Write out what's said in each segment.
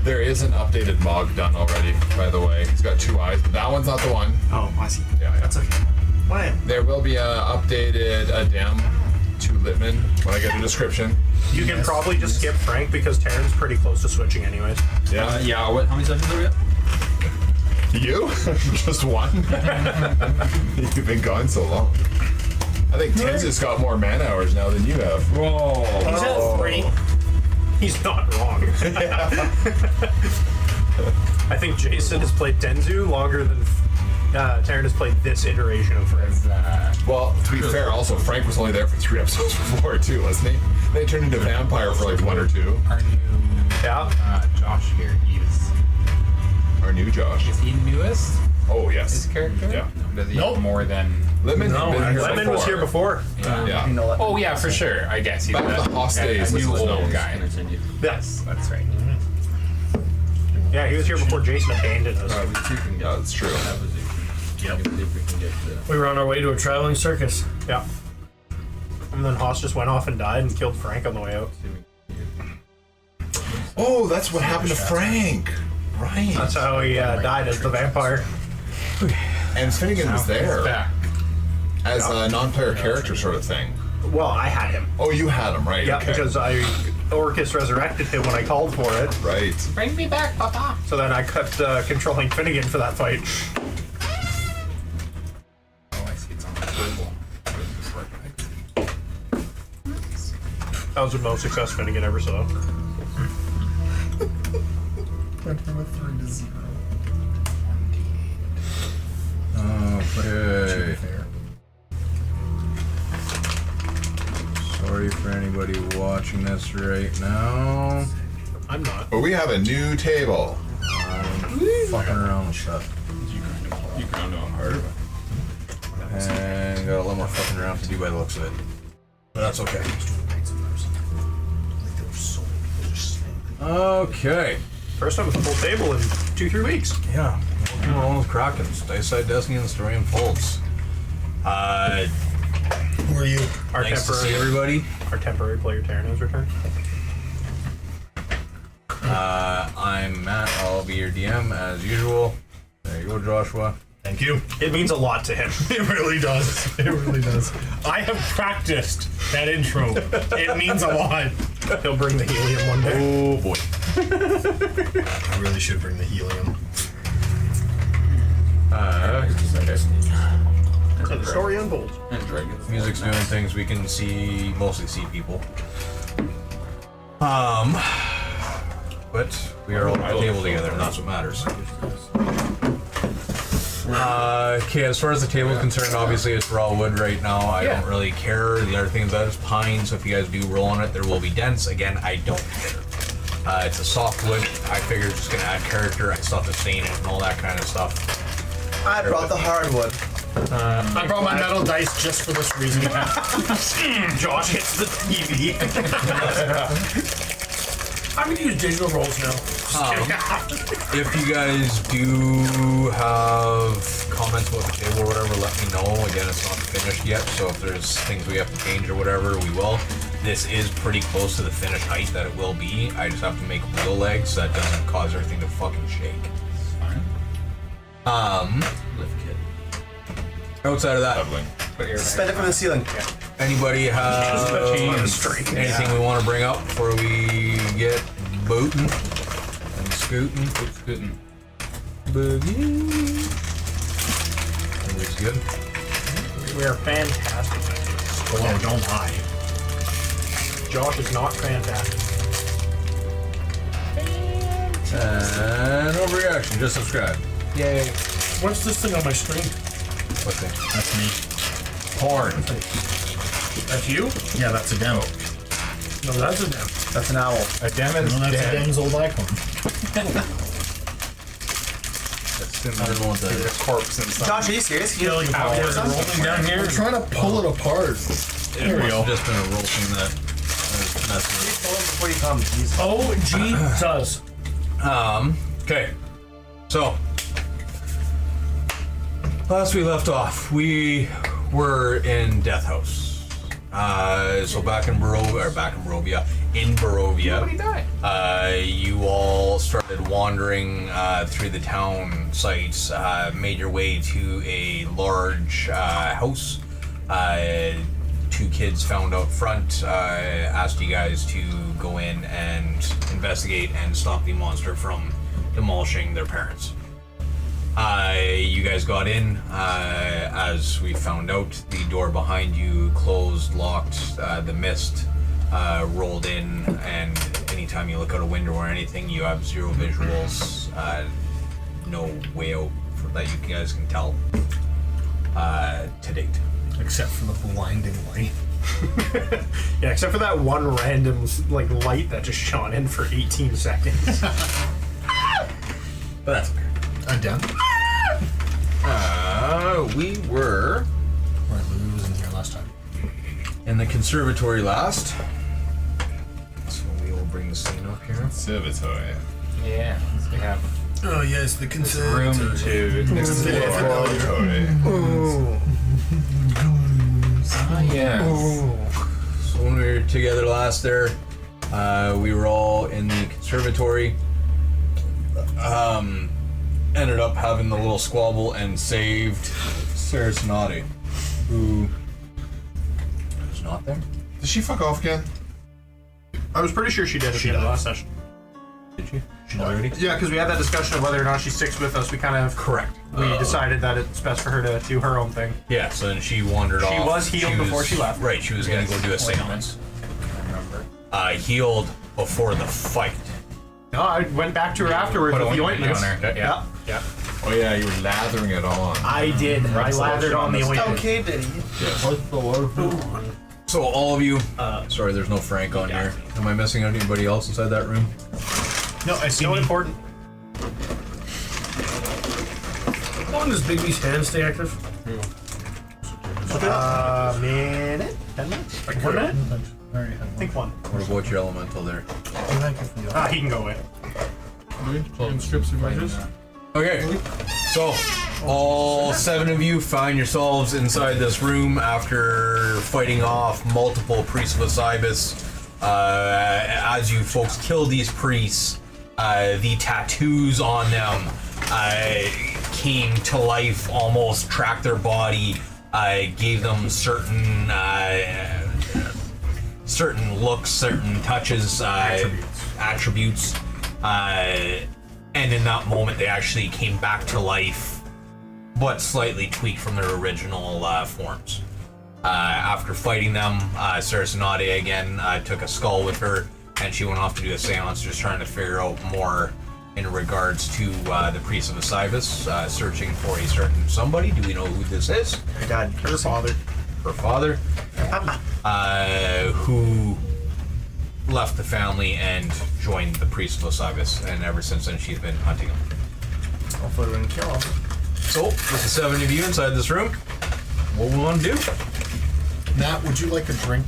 There is an updated Mog done already, by the way. He's got 2 eyes, but that one's not the one. Oh, I see. Yeah. That's okay. Why? There will be a updated Adem to Littman when I get the description. You can probably just skip Frank because Terran's pretty close to switching anyways. Yeah. Yeah, what? How many sessions are we at? You? Just one? You've been gone so long. I think Tim's just got more man hours now than you have. Whoa. He's at 3. He's not wrong. I think Jason has played Denzu longer than Terran has played this iteration of Frank. Well, to be fair, also, Frank was only there for 3 episodes before, too, wasn't he? They turned into Vampire for like 1 or 2. Our new Josh here, Our new Josh. is he newest? Oh, yes. His character? Yeah. Does he have more than? Littman, No, Lemon was here before. Yeah. Oh yeah, for sure. I guess he's Back with the Hoss days, a this new was old known. guy. Yes. That's right. Yeah, he was here before Jason abandoned us. Yeah, that's true. We were on our way to a traveling circus. Yeah. And then Haas just went off and died and killed Frank on the way out. Oh, that's what happened to Frank. Right. That's how he died as the vampire. And Finnegan was there Back. as a non-player character sort of thing. Well, I had him. Oh, you had him, right? Yeah, okay. because Orcus resurrected him when I called for it. Right. Bring me back, Papa. So then I kept controlling Finnegan for that fight. Oh, I see. It's on the table. That was the most success Finnegan ever saw. Went from a 3 to 0. Okay. Sorry for anybody watching this right now. I'm not. But we have a new table. Fucking around with stuff. You ground on hard. And got a lot more fucking around to do by the looks of it. But that's okay. Okay. First time with a full table in 2-3 weeks. Yeah. Welcome to Rollin with Krakens. Dice Side Destiny and the story unfolds. Who are you? Our Nice to see temporary, everybody. our temporary player Terran has returned. I'm Matt. I'll be your DM as usual. There you go, Joshua. Thank you. It means a lot to him. It really does. It really does. I have practiced that intro. It means a lot. He'll bring the helium one day. Oh boy. I really should bring the helium. Okay. And the story unfolds. And dragons. Music's doing things. We can mostly see people. But we are all at the table together, and that's what matters. Okay, as far as the table is concerned, obviously it's raw wood right now. I don't really care. The other thing about it is pine, so if you guys do roll on it, there will be dents. Again, I don't care. It's a soft wood. I figured it's just gonna add character. I still have to stain it and all that kind of stuff. I brought the hardwood. I brought my metal dice just for this reason. Josh hits the TV. I'm gonna use digital rolls now. If you guys do have comments about the table or whatever, let me know. Again, it's not finished yet, so if there's things we have to change or whatever, we will. This is pretty close to the finished height that it will be. I just have to make wheel legs so that doesn't cause everything to fucking shake. Lift kit. Outside of that, Leveling. Suspend it from the ceiling. anybody have anything we want to bring up before we get booting and scooting? Scooting. Boogie. Everything's good. We are fantastic. Oh, don't lie. Josh is not fantastic. And overreaction, just subscribe. Yay. What's this thing on my screen? What thing? That's me. Porn. That's you? Yeah, that's a demo. No, that's a demo. That's an owl. A demon's No, that's a dead. Dem's old icon. I don't know what that is. Corpse inside. Josh, are you serious? You Rolling down here. I'm trying to pull it apart. It must have just been a roll thing that I was messing with. pull it before you come. Jesus. Oh, Jesus. Okay. So, last we left off, we were in Death House. So back in Barovia, in Barovia, Nobody died. you all started wandering through the town sites, made your way to a large house. Two kids found out front, asked you guys to go in and investigate and stop the monster from demolishing their parents. You guys got in. As we found out, the door behind you closed, locked, the mist rolled in, and anytime you look out a window or anything, you have zero visuals, no way out that you guys can tell to date. Except for the blinding light. Yeah, except for that one random like light that just shone in for 18 seconds. But that's okay. I'm down. We were Or Lou was in here last time. in the conservatory last. So we will bring the scene up here. Conservatory. Yeah, we have Oh yes, the room to explore. Conservatory. Ah, yes. So when we were together last there, we were all in the conservatory. Ended up having the little squabble and saved Sarasnati, who was not there. Did she fuck off again? I was pretty sure she did at the end of the last session. Did she? She already? Yeah, because we had that discussion of whether or not she sticks with us. We kind of Correct. we decided that it's best for her to do her own thing. Yeah, so then she wandered off. She was healed before she left. Right, she was gonna go do a seance. I remember. Healed before the fight. No, I went back to her afterwards Put with the ointment ointments. on her. Yeah, yeah. Oh yeah, you were lathering it on. I did. I lathered on the ointment. Okay, Diddy. So all of you, sorry, there's no Frank on here. Am I missing anybody else inside that room? No, I see So me. important. How long does Bigby's hand stay active? Minute? 10 minutes? Like 1 minute? I think one. What about your elemental there? He can go away. Strips of roses. Okay, so all 7 of you find yourselves inside this room after fighting off multiple priests of Osibus. As you folks kill these priests, the tattoos on them came to life, almost tracked their body, gave them certain looks, certain touches, attributes. And in that moment, they actually came back to life, but slightly tweaked from their original forms. After fighting them, Sarasnati again took a skull with her, and she went off to do a seance, just trying to figure out more in regards to the priest of Osibus, searching for a certain somebody. Do we know who this is? Her dad. Her father. Her father, who left the family and joined the priest of Osibus, and ever since then she's been hunting him. Hopefully we can kill him. So, with the 7 of you inside this room, what we want to do? Nat, would you like a drink?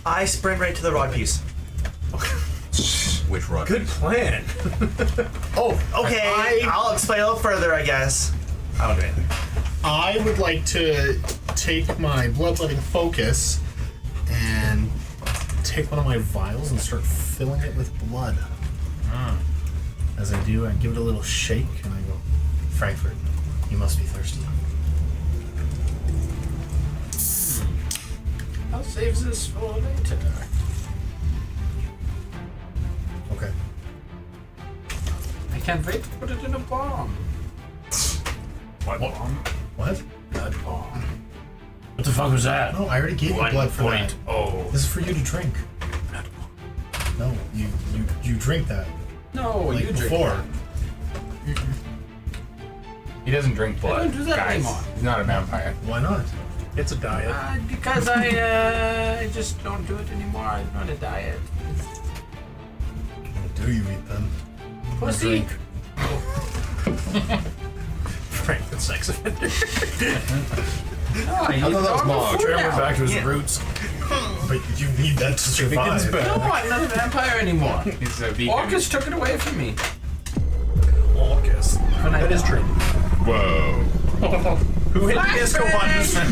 I sprint right to the rod piece. Which rod? Good plan. Oh, Okay, I'll explain a little further, I guess. I don't do anything. I would like to take my bloodletting focus and take one of my vials and start filling it with blood. As I do, I give it a little shake and I go, Frankfurt, you must be thirsty. I'll save this for later. Okay. I can't wait to put it in a bomb. What? What? Blood bomb. What the fuck was that? No, I already gave you blood for that. Oh. This is for you to drink. No, you drink that. No, Like you drink before. it. He doesn't drink blood. don't do that Guys, anymore. he's not a vampire. Why not? It's a diet. Because I just don't do it anymore. I'm on a diet. What do you eat then? Pussy. Frank, the sex offender. No, I I thought that was dog Mog. before Trevor went now. back to his Yeah. roots. But you need that to survive. No, I'm not a vampire anymore. He's a vegan. Orcus took it away from me. Orcus. That is true. Whoa. Who hit the disco button?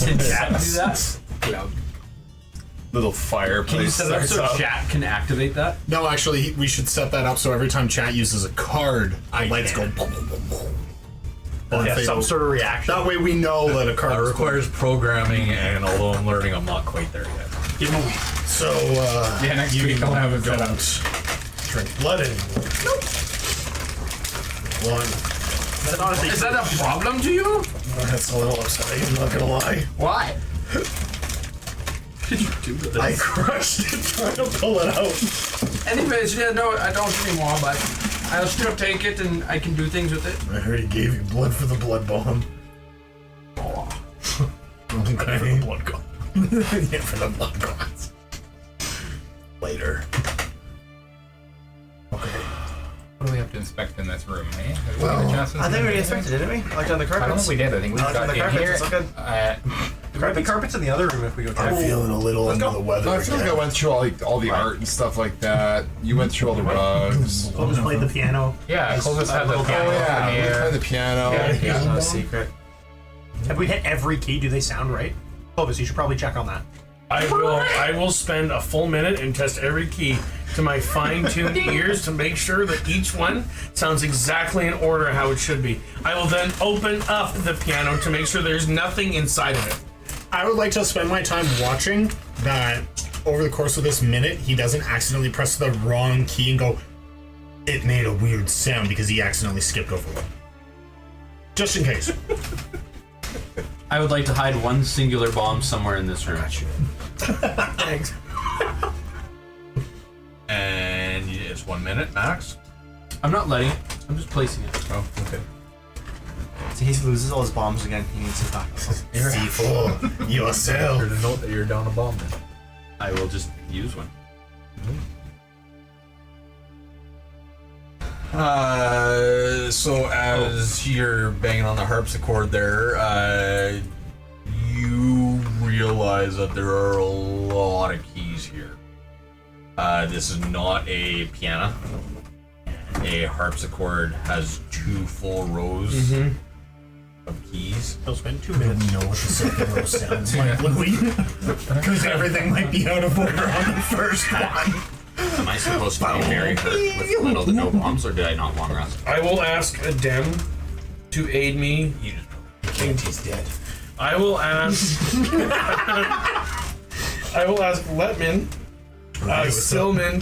Did Cat do that? Cloud. little fireplace. Can you set it up so starts up. chat can activate that? No, actually, we should set that up so every time chat uses a card, the lights go. Boom, boom, boom, boom. And if they some don't- sort of reaction. That way we know that a card It is requires programming, and although I'm learning, I'm not quite there yet. Give him a week. So, next you week I'll have it set don't up. drink blood anymore. Nope. One. That's honestly Is that a problem to you? That's a little upsetting, I'm not gonna lie. Why? Did you do this? I crushed it trying to pull it out. Anyways, yeah, no, I don't anymore, but I'll still take it and I can do things with it. I heard he gave you blood for the blood bomb. Okay. For the blood god. Yeah, for the blood gods. Later. Okay. What do we have to inspect in this room, eh? Have we Well, got adjustments I think we and inspected, didn't we? Like on the I carpets. don't think we did. I think we I like on got the in carpets. here. It's all good. the carpet's in the other room if we go check. I'm feeling a little under the weather. I feel like I again. went through all the art and stuff like that. You went through all the rugs. Clovis played the piano. yeah, Clovis had the little piano Oh up yeah, in we the played air. the piano. Yeah. Not a secret. Have we hit every key? Do they sound right? Clovis, you should probably check on that. I will spend a full minute and test every key to my fine-tuned ears to make sure that each one sounds exactly in order how it should be. I will then open up the piano to make sure there's nothing inside of it. I would like to spend my time watching that over the course of this minute, he doesn't accidentally press the wrong key and go, it made a weird sound because he accidentally skipped over one. Just in case. I would like to hide one singular bomb somewhere in this room. Thanks. And it's 1 minute max. I'm not letting it. I'm just placing it. Oh, okay. So he loses all his bombs again. He needs to back. C4 yourself. Here to note that you're down a bomb then. I will just use one. So as you're banging on the harpsichord there, you realize that there are a lot of keys here. This is not a piano. A harpsichord has 2 full rows of keys. He'll spend 2 minutes. We know what the second row sounds like, Louis. Because everything might be out of order on the first one. Am I supposed to be very hurt with little to no bombs, or did I not long rest? I will ask Adem to aid me. You just He's dead. I will ask. I will ask Letman, Stillman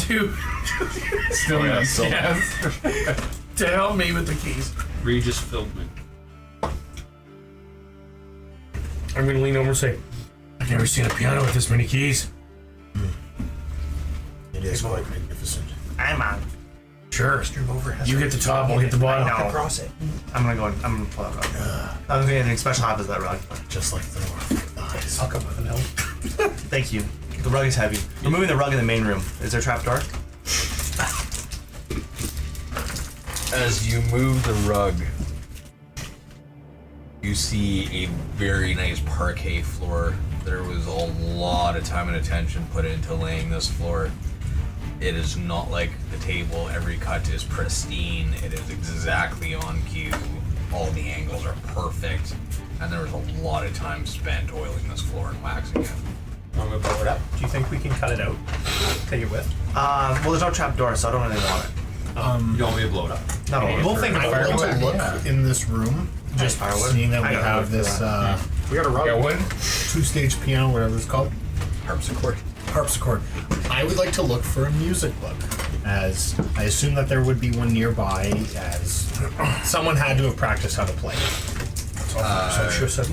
Still yes. to help me with the keys. Regis Fieldman. I'm gonna lean over and say, I've never seen a piano with this many keys. It is quite magnificent. I'm on. Sure. You hit the top, I'll hit the bottom. Across it. I'm gonna pull that rug. I don't think anything special happens to that rug. Just like the North eyes. I'll come with an help. Thank you. The rug is heavy. We're moving the rug in the main room. Is there a trap door? As you move the rug, you see a very nice parquet floor. There was a lot of time and attention put into laying this floor. It is not like the table. Every cut is pristine. It is exactly on cue. All the angles are perfect. And there was a lot of time spent oiling this floor and waxing it. I'm gonna blow it up. Do you think we can cut it out? Take it with? Well, there's no trap door, so I don't really want it. You don't want me to blow it up? No, We'll think I about would like it. to look in this room, just Firewood? seeing that we I got have wood for this that. We got a rug. Yeah, wood. 2-stage piano, whatever it's called. Harpsichord. Harpsichord. I would like to look for a music book, as I assume that there would be one nearby, as someone had to have practiced how to play. So sure said.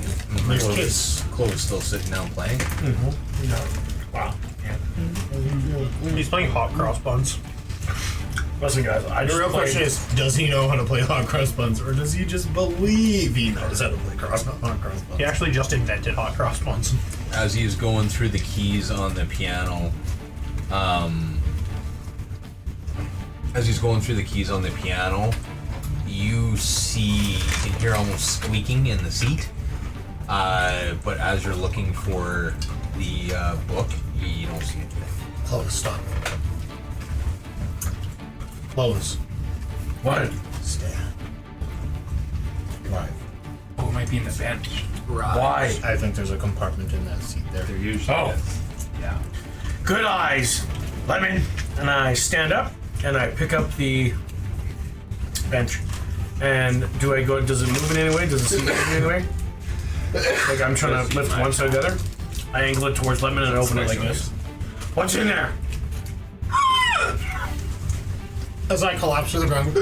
There's kids. Clovis still sitting down playing. Wow. He's playing hot cross buns. Listen, guys, I The just real played- question is, does he know how to play hot cross buns, or does he just believe he knows how to play hot cross buns? He actually just invented hot cross buns. As he's going through the keys on the piano, you can hear almost squeaking in the seat. But as you're looking for the book, you don't see anything. Clovis, stop. Clovis, What? stand. Right. Oh, it might be in the bench. Why? I think there's a compartment in that seat there. There usually Oh. is. Yeah. Good eyes, Lemon. And I stand up and I pick up the bench. And do I go? Does it move in any way? Does it seem to move in any way? Like I'm trying to lift one side or the other. I angle it towards Lemon and open it like this. What's in there? As I collapse to the ground.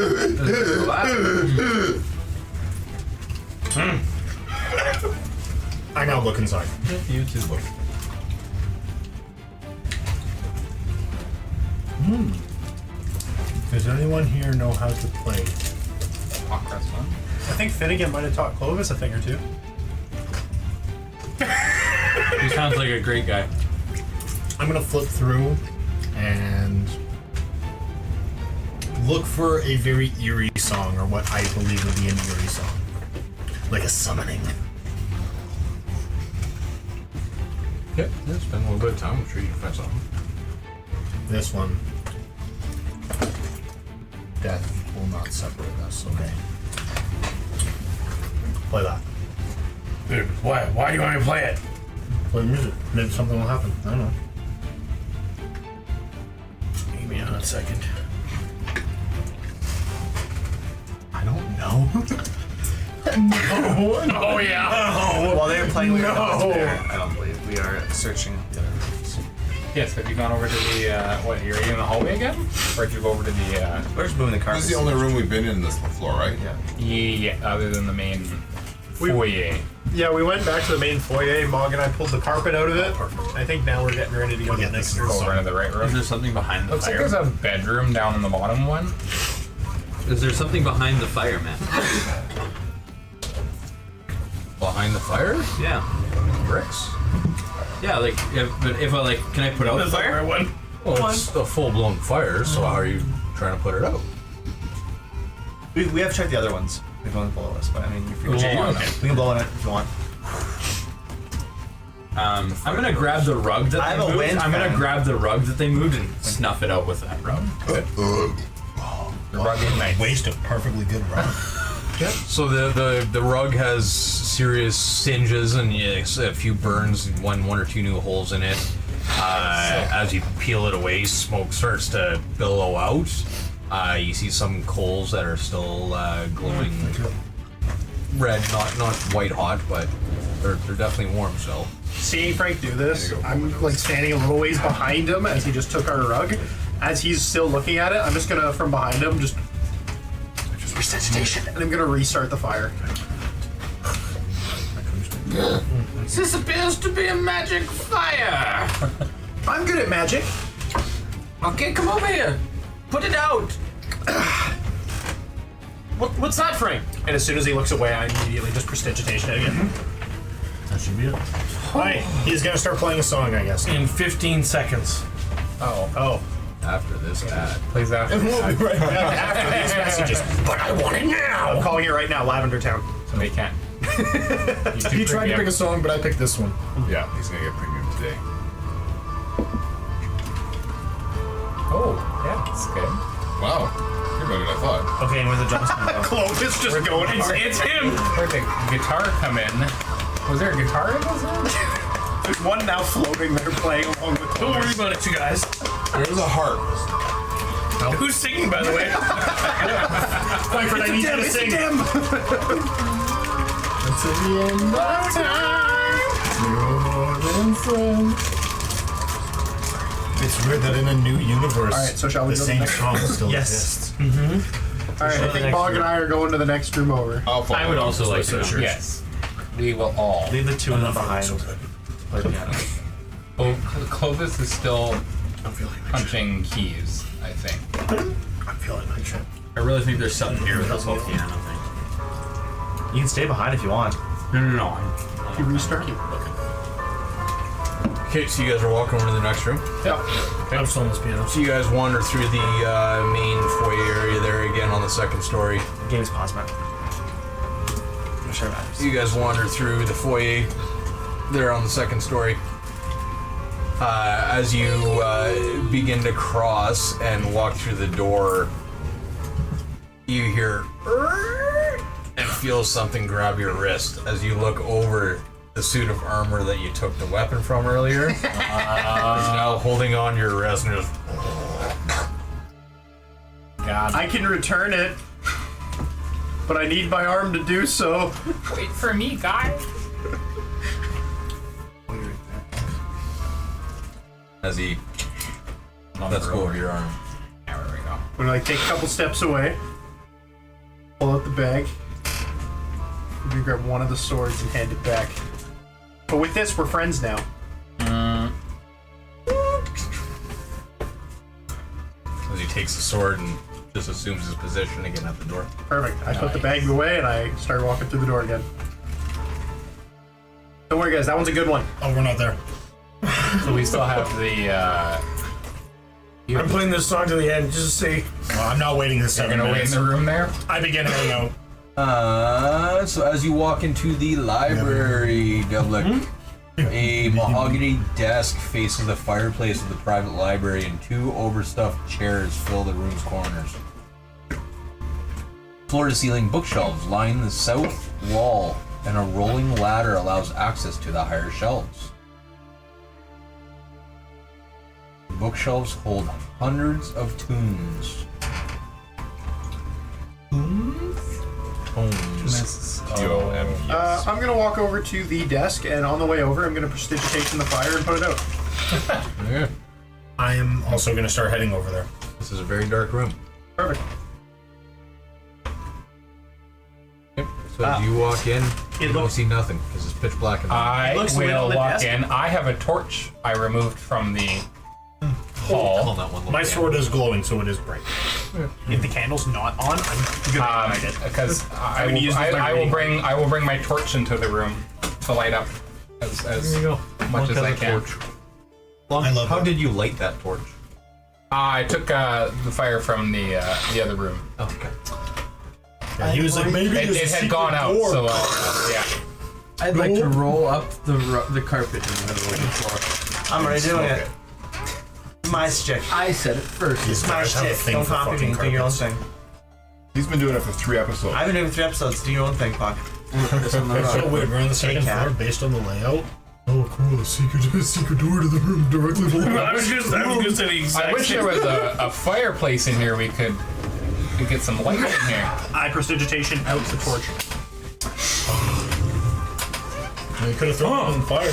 I now look inside. You too. Look. Does anyone here know how to play? I think Finnegan might have taught Clovis a thing or two. He sounds like a great guy. I'm gonna flip through and look for a very eerie song, or what I believe would be an eerie song. Like a summoning. Yeah, spend a little bit of time. I'm sure you can find something. This one. Death will not separate us, okay. Play that. Dude, why? Why do you want me to play it? Play music. Maybe something will happen. I don't know. Give me a second. I don't know. Oh yeah. While they're playing with No. there, I don't believe we are searching the other rooms. Yes, have you gone over to the, what, you're in the hallway again? Or did you go over to the, We're just moving the carpet. This is the only room we've been in this floor, right? yeah, other than the main foyer? Yeah, we went back to the main foyer. Mog and I pulled the carpet out of it. I think now we're getting ready to go to the next Go room. over into the right Is room. there something behind the Looks like fire? there's a bedroom down in the bottom one. Is there something behind the fire, man? Behind the fire? Yeah. Bricks? Yeah, like, if I, like, can I put out the That's the fire? right one. Well, it's a full-blown fire, so how are you trying to put it out? We have checked the other ones. We've only below us, but I mean, you're free to Blow check. on them. We can blow on it if you want. I'm gonna grab the rug that I they have a moved. wind I'm gonna fan. grab the rug that they moved and snuff it out with that rug. Rugged night. Waste of perfectly good rug. So the rug has serious singes and a few burns, one or two new holes in it. As you peel it away, smoke starts to billow out. You see some coals that are still glowing red, not white hot, but they're definitely warm still. Seeing Frank do this, I'm like standing a little ways behind him as he just took our rug. As he's still looking at it, I'm just gonna, from behind him, just resuscitation, and I'm gonna restart the fire. This appears to be a magic fire. I'm good at magic. Okay, come over here. Put it out. What's that, Frank? And as soon as he looks away, I immediately just prestidigitation it again. That should be it. Alright, he's gonna start playing a song, I guess. In 15 seconds. Oh. After this ad. Plays after. And we'll be right back after these messages. But I want it now! I'm calling it right now, Lavender Town. So they can't. He tried to pick a song, but I picked this one. Yeah, he's gonna get premium today. Oh, yeah, that's good. Wow, you're better than I thought. Okay, and where's the Johnson? Clovis just going It's him. Where'd the guitar come in? Was there a guitar in this one? There's one now floating there playing along with Don't worry about it, you guys. There's a harp. Who's singing, by the way? Frankfurt, I need you to sing. Until the end of time, more than friends. It's weird that in a new universe, Alright, so shall we the go to the same next song still Yes. exists. Alright, I think Bog and I are going to the next room over. I'll follow I would him. also like to know. Yes. We will all. Leave the two of them behind. Play piano. Oh, Clovis is still I'm feeling my trip. punching keys, I think. I'm feeling my trip. I really think there's something here with this whole piano thing. You can stay behind if you want. No. You restart? Okay, so you guys are walking over to the next room. I'm still on this piano. So you guys wander through the main foyer area there again on the second story. Game's paused, man. I'm sure it matters. You guys wander through the foyer there on the second story. As you begin to cross and walk through the door, you hear and feel something grab your wrist as you look over the suit of armor that you took the weapon from earlier is now holding on to your wrist and just... God. I can return it, but I need my arm to do so. Wait for me, guys. As he lets go of your arm. There we go. I'm gonna like take a couple steps away, pull out the bag, I'm gonna grab one of the swords and hand it back. But with this, we're friends now. As he takes the sword and just assumes his position again at the door. Perfect. I put the bag away and I start walking through the door again. Don't worry, guys. That one's a good one. Oh, we're not there. So we still have the. I'm putting this song to the end just to see. Well, I'm not waiting this You're 7 gonna wait in minutes. the room there. I begin heading out. So as you walk into the library, Devlik, a mahogany desk faces the fireplace of the private library and 2 overstuffed chairs fill the room's corners. Floor-to-ceiling bookshelves line the south wall, and a rolling ladder allows access to the higher shelves. The bookshelves hold hundreds of tomes. Tomes. T-O-M-E-S. I'm gonna walk over to the desk, and on the way over, I'm gonna prestidigitation the fire and put it out. Okay. I am also going to start heading over there. This is a very dark room. Perfect. Yep. So as you walk in, you don't looks- see nothing because it's pitch black in there. I looks weird on will the walk desk. in. I have a torch I removed from the hall. that one My sword is glowing, so it is bright. If the candle's not on, I'm gonna ignite it. Because I gonna use this by will reading. bring my torch into the room to light up as much as I can. I love How it. did you light that torch? I took the fire from the other room. Okay. Yeah, he was like, maybe It there's a had secret gone out, door. so yeah. I'd like to roll up the carpet in the middle of the floor. I'm already doing it. My stick. I said it first. These It's my guys have a stick. thing Don't for copy fucking me. Do your own carpets. thing. He's been doing it for 3 episodes. I've been doing 3 episodes. Do your own thing, Puck. This on the So rug. wait, we're on the second Cat. floor based on the layout. Oh, cool! A secret door to the room directly below. I was gonna say the exact I wish there was a fireplace in here we could get some light in here. I prestidigitation out the torch. You could have thrown it on fire.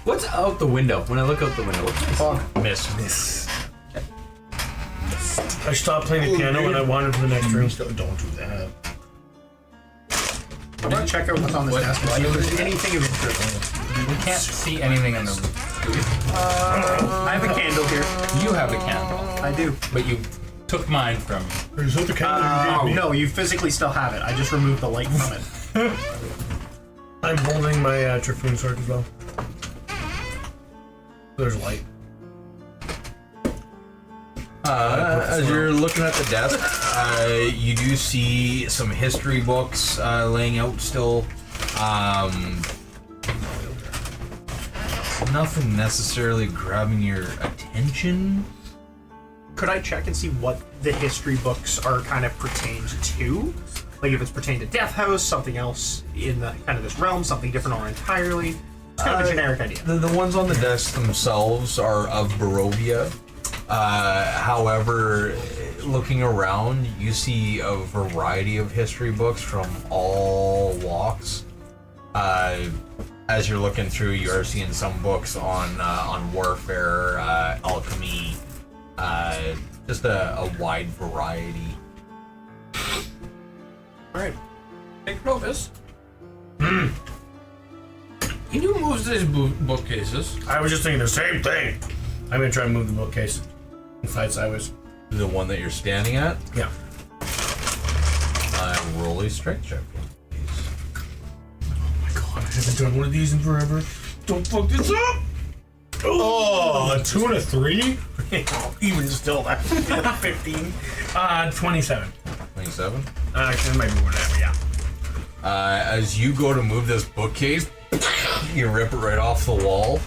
What's out the window? When I look out the window, what's I see? Miss. I stopped playing the piano and I wandered to the next room. Don't do that. I'm gonna check out what's on this desk and see if there's anything of interest. We can't see anything in the room. I have a candle here. You have a candle, I do. but you took mine from. Is that the candle you gave me? No, you physically still have it. I just removed the light from it. I'm holding my Trifoon sword as well. There's light. As you're looking at the desk, you do see some history books laying out still. Nothing necessarily grabbing your attention. Could I check and see what the history books are kind of pertained to? Like if it's pertained to Death House, something else in the kind of this realm, something different or entirely. It's kind of a generic idea. The ones on the desk themselves are of Barovia. However, looking around, you see a variety of history books from all walks. As you're looking through, you are seeing some books on warfare, alchemy, just a wide variety. All right. Hey, Clovis. Can you move these bookcases? I was just thinking the same thing. I'm gonna try and move the bookcase and fight sideways. The one that you're standing at, Yeah. roll a strength check. God, I haven't done one of these in forever. Don't fuck this up! Oh, a 2 and a 3? Even still, that's 15. 27. 27. Actually, maybe whatever, yeah. As you go to move this bookcase, you rip it right off the wall.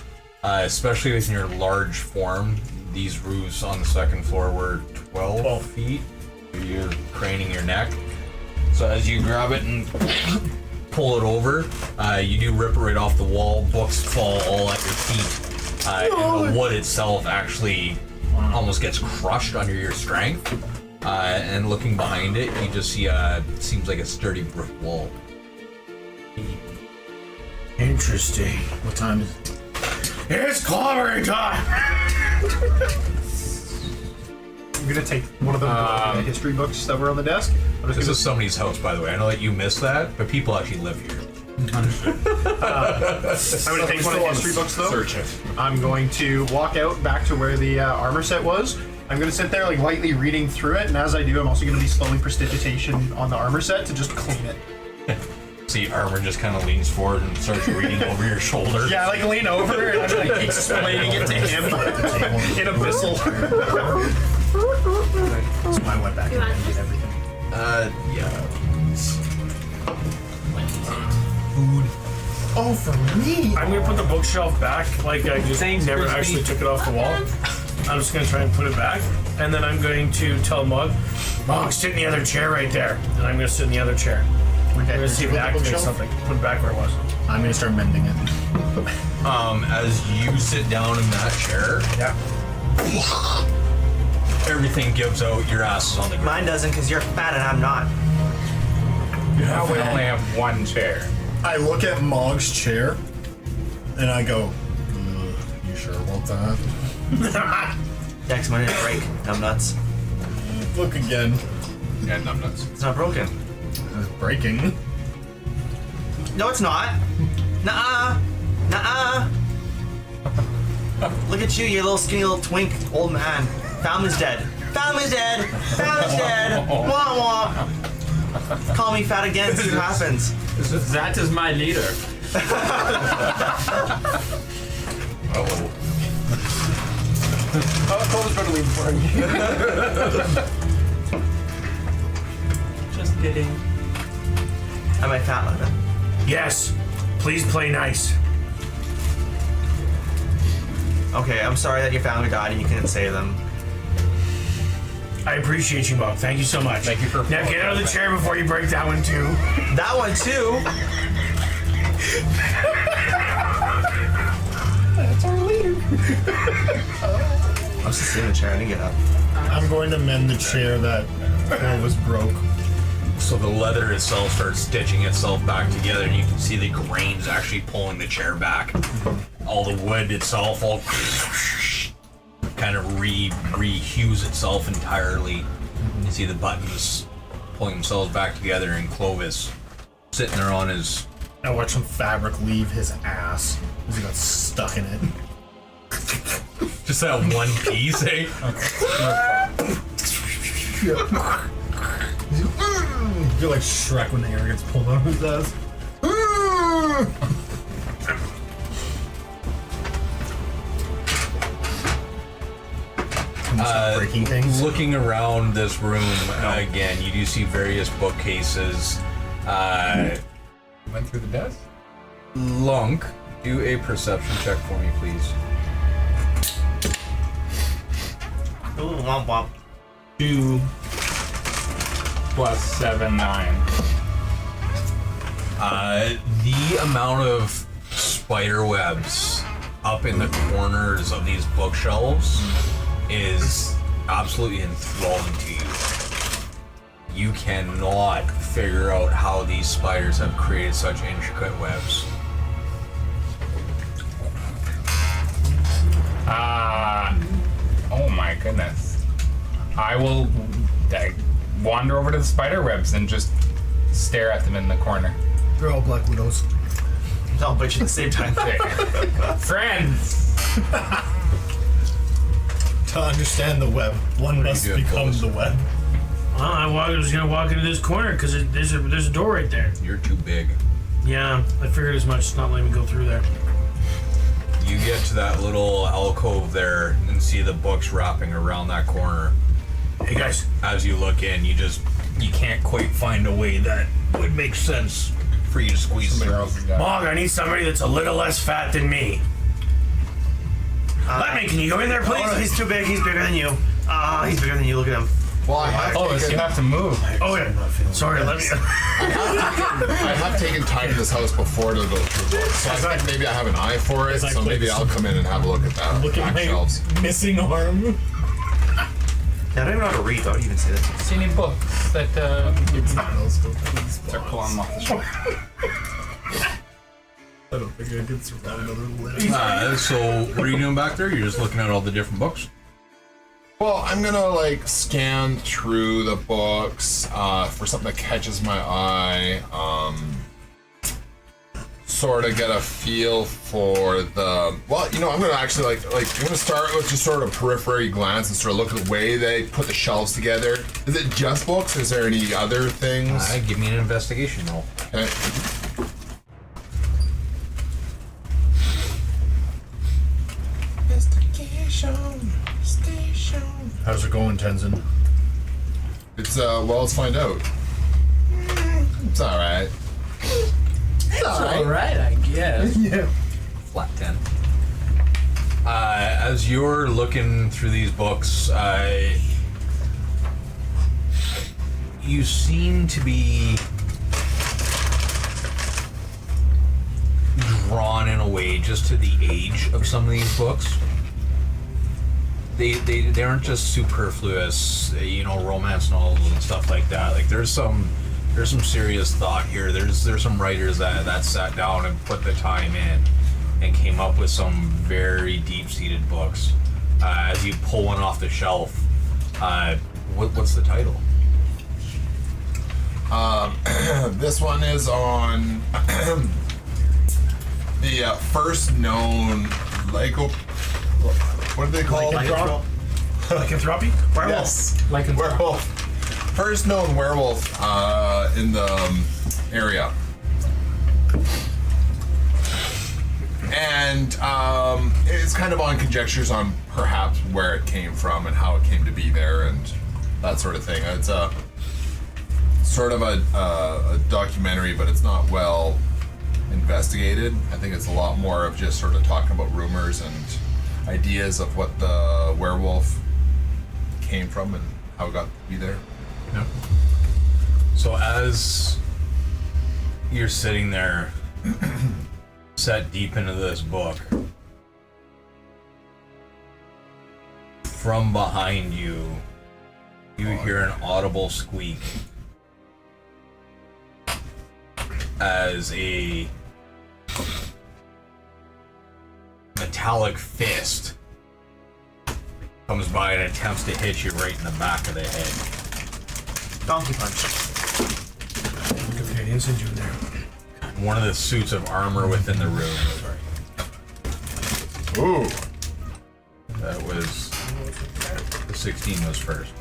Especially with your large form, these roofs on the second floor were 12 feet. You're craning your neck. So as you grab it and pull it over. You do rip it right off the wall. Books fall all at your feet. And the wood itself actually almost gets crushed under your strength. And looking behind it, you just see seems like a sturdy brick wall. Interesting. What time is it? It's clobbering time! I'm gonna take one of the history books that were on the desk. This is somebody's house, by the way. I know that you missed that, but people actually live here. I'm gonna take one of the history books though. Search it. I'm going to walk out back to where the armor set was. I'm gonna sit there like lightly reading through it, and as I do, I'm also gonna be slowly prestidigitation on the armor set to just clean it. See, Armor just kind of leans forward and starts reading over your shoulder. Yeah, like lean over and I'm like explaining it to him in abyssal. So I went back and did everything. Yeah. Food. Oh, for me. I'm gonna put the bookshelf back, like I just never actually took it off the wall. I'm just gonna try and put it back, and then I'm going to tell Mog, sit in the other chair right there. And I'm gonna sit in the other chair. I'm gonna see if it activates something. Put it back where it was. I'm gonna start mending it. As you sit down in that chair, everything gives out. Your ass is on the ground. Mine doesn't because you're fat and I'm not. Now we only have one chair. I look at Mog's chair, and I go, you sure about that? Dex, mine didn't break. Numbnuts. Look again. Yeah, numbnuts. It's not broken. It's breaking. No, it's not. Nuh-uh. Nuh-uh. Look at you, you little skinny little twink old man. Family's dead. Family's dead. Family's dead. Wah wah. Call me fat again, see what happens. That is my leader. Uh-oh. Cole's trying to lean for me. Just kidding. Am I fat like that? Yes. Please play nice. Okay, I'm sorry that your family died and you couldn't save them. I appreciate you, Mog. Thank you so much. Thank you for. Now get out of the chair before you break that one too. That one too. That's our leader. I'm just sitting in the chair. I didn't get up. I'm going to mend the chair that was broke. So the leather itself starts stitching itself back together, and you can see the grains actually pulling the chair back. All the wood itself all kind of rehues itself entirely. You see the buttons pulling themselves back together, and Clovis sitting there on his... I watch some fabric leave his ass as he got stuck in it. Just that one piece, eh? You're like Shrek when the air gets pulled out of his ass. Breaking things. Looking around this room, again, you do see various bookcases. Went through the desk? Lunk, do a perception check for me, please. Ooh, womp womp. 2 plus 7, 9. The amount of spider webs up in the corners of these bookshelves is absolutely enthralling to you. You cannot figure out how these spiders have created such intricate webs. Oh my goodness. I will wander over to the spider webs and just stare at them in the corner. They're all Black Widows. I'll bite you at the same time. Friends! To understand the web, one must become the web. Well, I was gonna walk into this corner because there's a door right there. You're too big. Yeah, I figured as much. It's not letting me go through there. You get to that little alcove there and see the books wrapping around that corner. Hey guys, As you look in, you can't quite find a way that would make sense for you to squeeze through. Mog, I need somebody that's a little less fat than me. Let me. Can you go in there, please? Oh, no, he's too big. He's bigger than you. He's bigger than you. Look at him. Well, I have Oh, so taken, you have to move. Oh yeah. Sorry, let me. I have taken time in this house before to go through books, so I think maybe I have an eye for it. So maybe I'll come in and have a look at that. Look at back my shelves. missing arm. Yeah, I don't even know how to read. Don't even say that. See any books that Start pull them off the shelf? I don't think I could survive another lift. So what are you doing back there? You're just looking at all the different books? Well, I'm gonna like scan through the books for something that catches my eye. Sort of get a feel for the. Well, you know, I'm gonna actually like I'm gonna start with just sort of periphery glance and sort of look at the way they put the shelves together. Is it just books? Is there any other things? Give me an investigation roll. Okay. How's it going, Tenzin? It's well, let's find out. It's all right. Alright, I guess. Yeah. Flat 10. As you're looking through these books, you seem to be drawn in a way just to the age of some of these books. They aren't just superfluous, you know, romance novels and stuff like that. Like there's some serious thought here. There's some writers that sat down and put the time in and came up with some very deep-seated books. As you pull one off the shelf, what's the title? This one is on the first known what are they called? Lycanthropy? Yes, werewolf. First known werewolf in the area. And it's kind of on conjectures on perhaps where it came from and how it came to be there and that sort of thing. It's a sort of a documentary, but it's not well investigated. I think it's a lot more of just sort of talking about rumors and ideas of what the werewolf came from and how it got to be there. Yeah. So as you're sitting there, set deep into this book, from behind you, you hear an audible squeak as a metallic fist comes by and attempts to hit you right in the back of the head. Donkey punch. Good Canadian send you in there. One of the suits of armor within the room. Ooh. That was the 16 was first.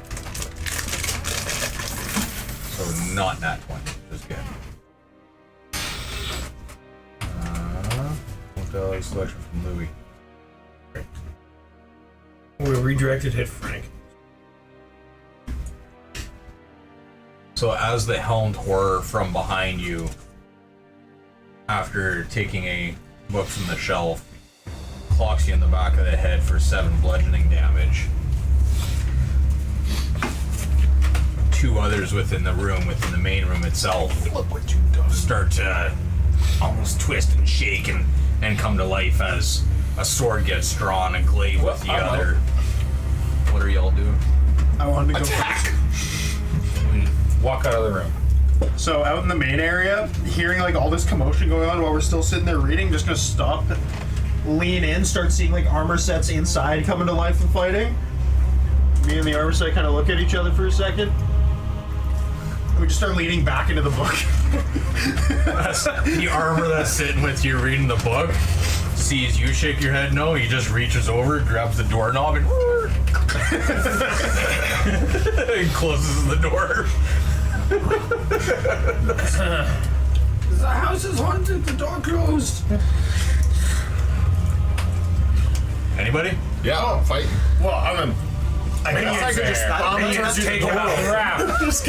So not that 20. Just kidding. Selection from Louis. We're redirected hit Frank. So as the helmed horror from behind you, after taking a book from the shelf, clocks you in the back of the head for 7 bludgeoning damage. 2 others within the room, within the main room itself, Look what you done. start to almost twist and shake and come to life as a sword gets drawn and glaive with the other. What are y'all doing? I wanted to go Attack! We walk out of the room. So out in the main area, hearing like all this commotion going on while we're still sitting there reading, just gonna stop, lean in, start seeing like armor sets inside coming to life and fighting. Me and the armor set kind of look at each other for a second. We just start leaning back into the book. The armor that's sitting with you reading the book sees you shake your head no, he just reaches over, grabs the doorknob and and closes the door. The house is haunted. The door closed. Anybody? Yeah, I'm fighting. Well, I guess I could just bomb it That's through the take door.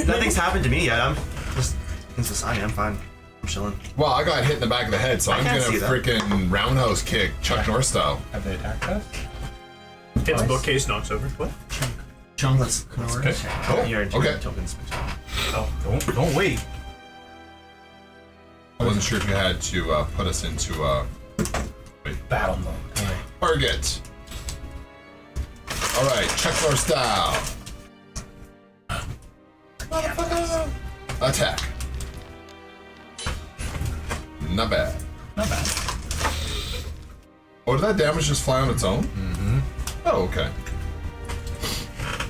Nothing's happened to me yet. I'm just in society. I'm fine. I'm chilling. Well, I got hit in the back of the head, so I'm can't gonna see that. freaking roundhouse kick Chuck North style. Have they attacked us? Hits bookcase, knocks over. What? Junglets. Okay. Oh, Your okay. tokens. Don't wait. I wasn't sure if you had to put us into Battle mode. target. All right, check our style. Attack. Not bad. Not bad. Oh, did that damage just fly on its own? Mm-hmm. Oh, okay.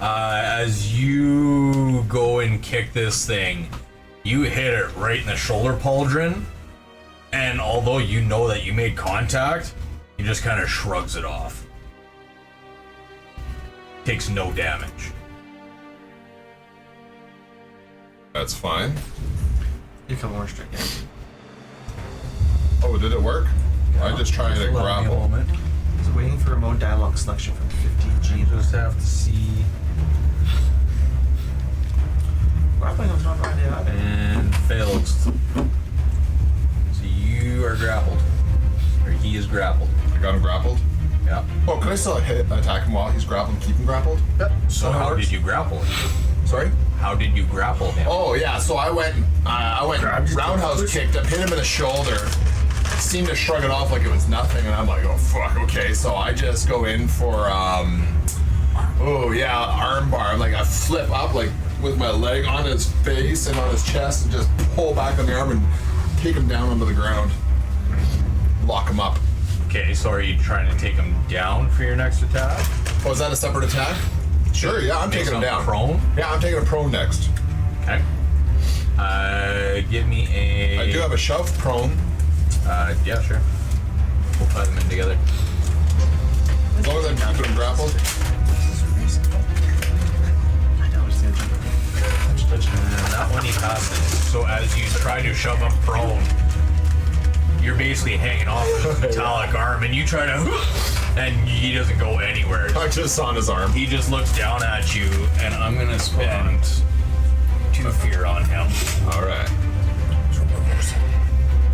As you go and kick this thing, you hit it right in the shoulder pauldron, and although you know that you made contact, he just kind of shrugs it off. Takes no damage. That's fine. You come more strict. Oh, did it work? I just tried to Allow me a grapple. moment. He's waiting for remote dialogue selection from 15G. Just have to see. Grappling was not bad either. And fails. So you are grappled. Or he is grappled. I got him grappled. Yeah. Oh, can I still attack him while he's grappled and keep him grappled? Yep. So how did you grapple him? Sorry? How did you grapple him? Oh yeah, so I went roundhouse kicked him, hit him in the shoulder, seemed to shrug it off like it was nothing, and I'm like, oh fuck, okay. So I just go in for arm bar. Like I flip up like with my leg on his face and on his chest and just pull back on the arm and take him down onto the ground. Lock him up. Okay, so are you trying to take him down for your next attack? Oh, is that a separate attack? Sure, yeah, I'm taking him down. Prone? Yeah, I'm taking him prone next. Okay. Give me a... I do have a shove prone. Yeah, sure. We'll tie them in together. As long as I'm keeping him grappled. And that one he passes. So as you try to shove him prone, you're basically hanging off his metallic arm, and you try to... And he doesn't go anywhere. I just saw on his arm. He just looks down at you, and I'm gonna spend 2 fear on him. Alright.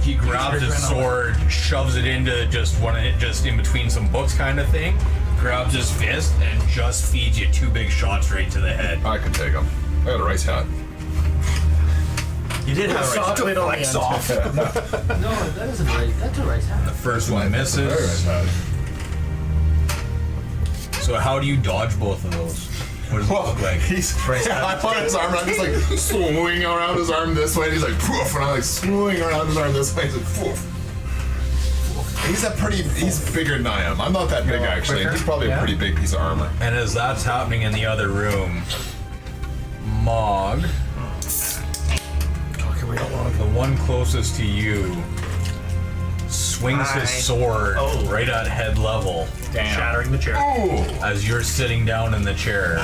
He grabs his sword, shoves it into just in between some books kind of thing, grabs his fist, and just feeds you 2 big shots right to the head. I can take him. I got a rice hat. You did have a right. Lid flex off. No, that isn't right. That's a right hand. The first one misses. So how do you dodge both of those? What does it look like? I put his arm around, he's like swinging around his arm this way, and he's like poof, and I'm like swinging around his arm this way, he's like poof. He's bigger than I am. I'm not that big actually. He's probably a pretty big piece of armor. And as that's happening in the other room, Mog, the one closest to you, swings his sword right at head level. Damn. Shattering the chair. Ooh! As you're sitting down in the chair.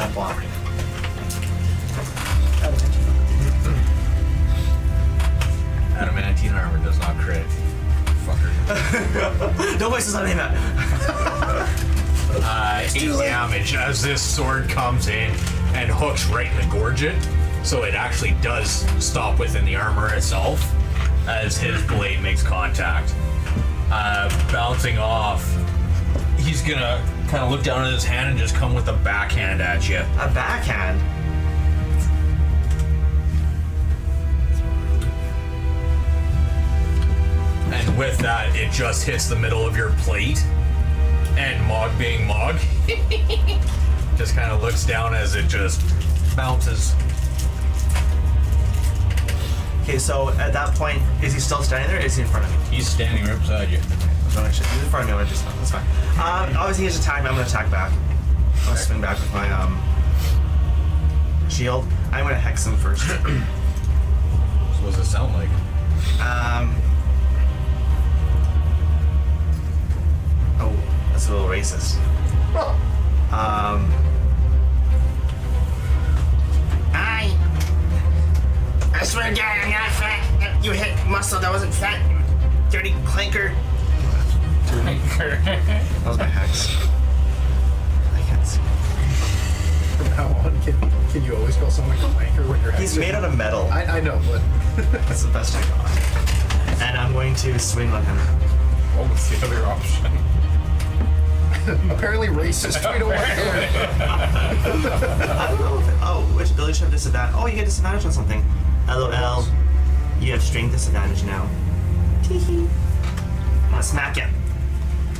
Adamantine armor does not crit. Fucker. Don't waste his name that. 8 damage as this sword comes in and hooks right in the gorget. So it actually does stop within the armor itself as his blade makes contact. Bouncing off, he's gonna kind of look down at his hand and just come with a backhand at you. A backhand? And with that, it just hits the middle of your plate. And Mog being Mog, just kind of looks down as it just bounces. Okay, so at that point, is he still standing there or is he in front of me? He's standing right beside you. So actually, he's in front of me, that's fine. Obviously he's attacked me, I'm gonna attack back. I'm gonna swing back with my shield. I'm gonna hex him first. So what does it sound like? Oh, that's a little racist. I swear to God, I'm not fat. You hit muscle that wasn't fat, you dirty clanker. That was my hex. I can't see. From now on, can you always call someone a clanker when you're He's made out of metal. I know, but That's the best I got. And I'm going to swing on him. What was the other option? Apparently racist. We don't want to hear it. I don't know if which ability should have disadvantage? Oh, you get disadvantage on something. LOL. You have strength disadvantage now. Teehee. I'm gonna smack him.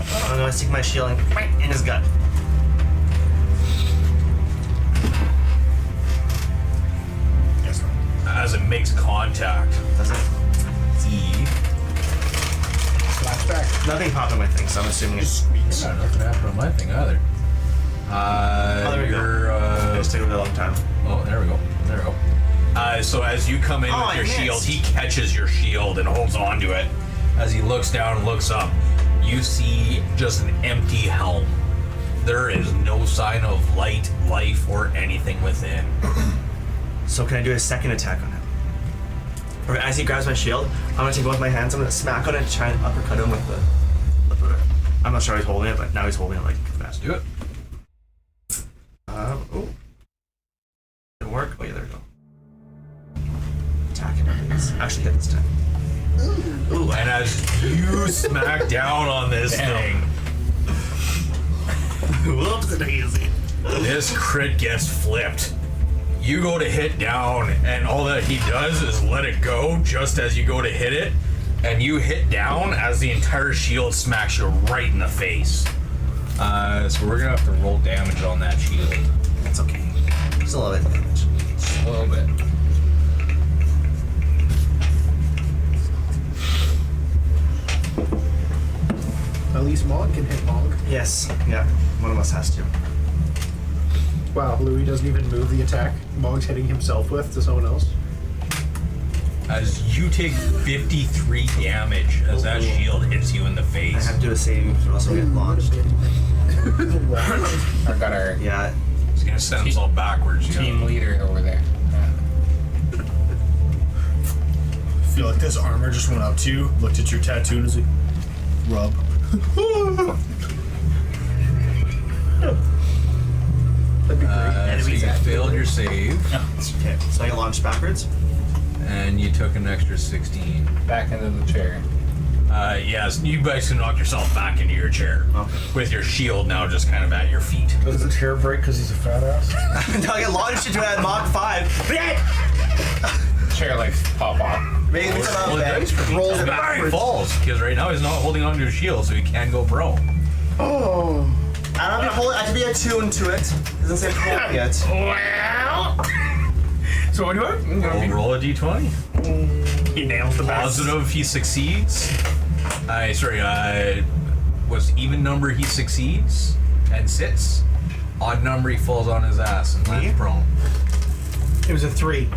I'm gonna stick my shield in his gut. As it makes contact, Does it? Flashback. Nothing popped on my thing, so I'm assuming it squeaks. Yeah, nothing happened on my thing either. There we go. I just took it a long time. Oh, there we go. There we go. So as you come in Oh, with I your shield, missed. he catches your shield and holds on to it. As he looks down and looks up, you see just an empty helm. There is no sign of light, life, or anything within. So can I do a second attack on him? Or as he grabs my shield, I'm gonna take both my hands, I'm gonna smack on it and try and uppercut him with the I'm not sure how he's holding it, but now he's holding it like fast. Do it. Oh. Didn't work? Oh yeah, there we go. Attack him. Actually hit this time. Ooh. And as you smack down on this thing, Whoops, daisy. this crit gets flipped. You go to hit down, and all that he does is let it go just as you go to hit it, and you hit down as the entire shield smacks you right in the face. So we're gonna have to roll damage on that shield. That's okay. Just a little bit of damage. Just a little bit. At least Mog can hit Mog. Yes. Yeah. One of us has to. Wow, Louis doesn't even move the attack Mog's hitting himself with to someone else. As you take 53 damage as that shield hits you in the I face. have to do a saving throw, so we get launched. I got our Yeah. He's gonna send himself backwards. team leader over there. I feel like this armor just went up to you, looked at your tattoo, and was like, rub. That'd be great. So you failed your save, Okay. So I get launched backwards. and you took an extra 16. Back into the chair. Yes, you basically knocked yourself back into your chair. Okay. With your shield now just kind of at your feet. Does the chair break because he's a fat ass? Now I get launched into it at Mach 5. Chair legs pop off. Maybe it's Roll about the that. dice for me. Rolls And he backwards. falls, because right now he's not holding on to his shield, so he can go prone. Oh. I don't have to hold it. I have to be attuned to it. Doesn't say prone yet. Well. So what do I? Roll a d20. He nails the best. Positive, he succeeds. Was even number he succeeds and sits. Odd number he falls on his ass and lands prone. It was a 3.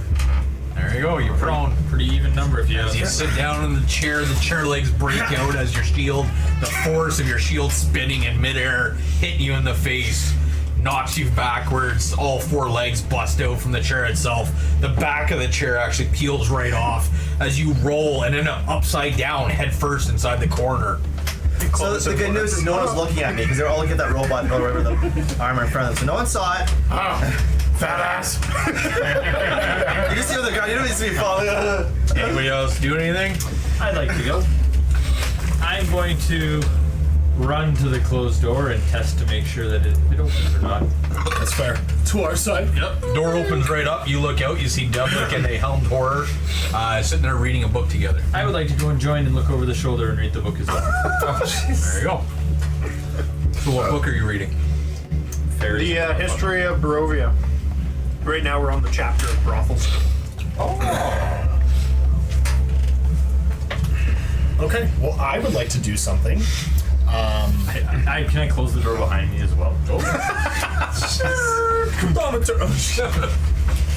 There you go, you're prone. Pretty even number if you As you sit down in the chair legs break out as your shield, the force of your shield spinning in midair, hitting you in the face, knocks you backwards. All 4 legs bust out from the chair itself. The back of the chair actually peels right off as you roll and end up upside down, head first inside the corner. So the good news is no one was looking at me because they're all looking at that robot go right with the armor in front of them. So no one saw it. Oh, fat ass. You just see on the ground. You don't even see me falling. Anybody else do anything? I'd like to go. I'm going to run to the closed door and test to make sure that it opens or not. That's fair. To our side. Yep. Door opens right up. You look out. You see Devlik and a helmed horror sitting there reading a book together. I would like to go and join and look over the shoulder and read the book as well. There you go. So what book are you reading? Fairies. The history of Barovia. Right now we're on the chapter of brothels. Okay, well, I would like to do something. Can I close the door behind me as well?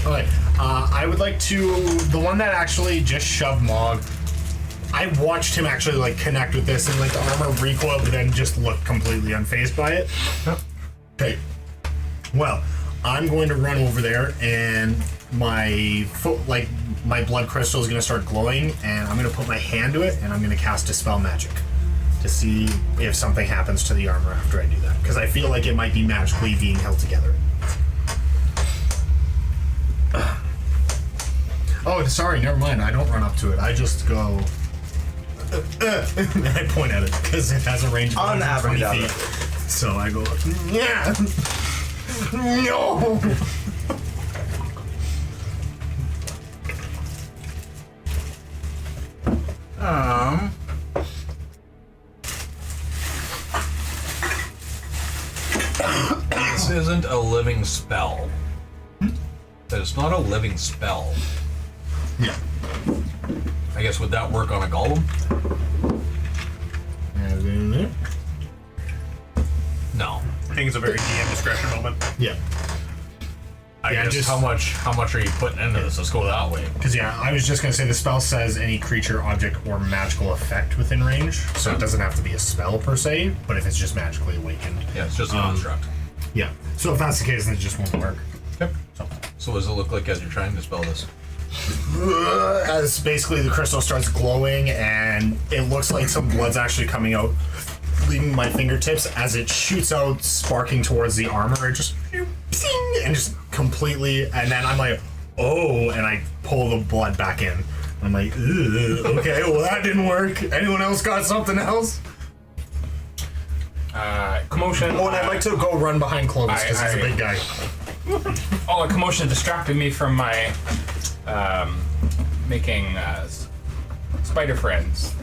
Okay, I would like to, the one that actually just shoved Mog, I watched him actually like connect with this and like the armor recoiled but then just looked completely unfazed by it. Okay, well, I'm going to run over there and my foot, like my blood crystal is going to start glowing and I'm going to put my hand to it and I'm going to cast Dispel Magic to see if something happens to the armor after I do that. Because I feel like it might be magically being held together. Oh, sorry, never mind. I don't run up to it. I just go... and I point at it because it has a range of On 120 average, feet. So I go, yeah. No. This isn't a living spell. It's not a living spell. Yeah. I guess would that work on a golem? No. I think it's a very DM discretion moment. Yeah. I Yeah, guess just- how much are you putting into this? Let's go that way. Because I was just gonna say the spell says any creature, object, or magical effect within range, so it doesn't have to be a spell per se. But if it's just magically awakened, Yeah, it's just a construct. yeah. So if that's the case, then it just won't work. Okay. So what does it look like as you're trying to spell this? As basically the crystal starts glowing, and it looks like some blood's actually coming out, leaving my fingertips as it shoots out, sparking towards the armor. It just ping, and just completely, and then I'm like, oh, and I pull the blood back in. I'm like, ugh, okay, well that didn't work. Anyone else got something else? Commotion. Oh, and I'd like to go run behind Clovis because he's a big guy. Oh, a commotion distracted me from my making spider friends.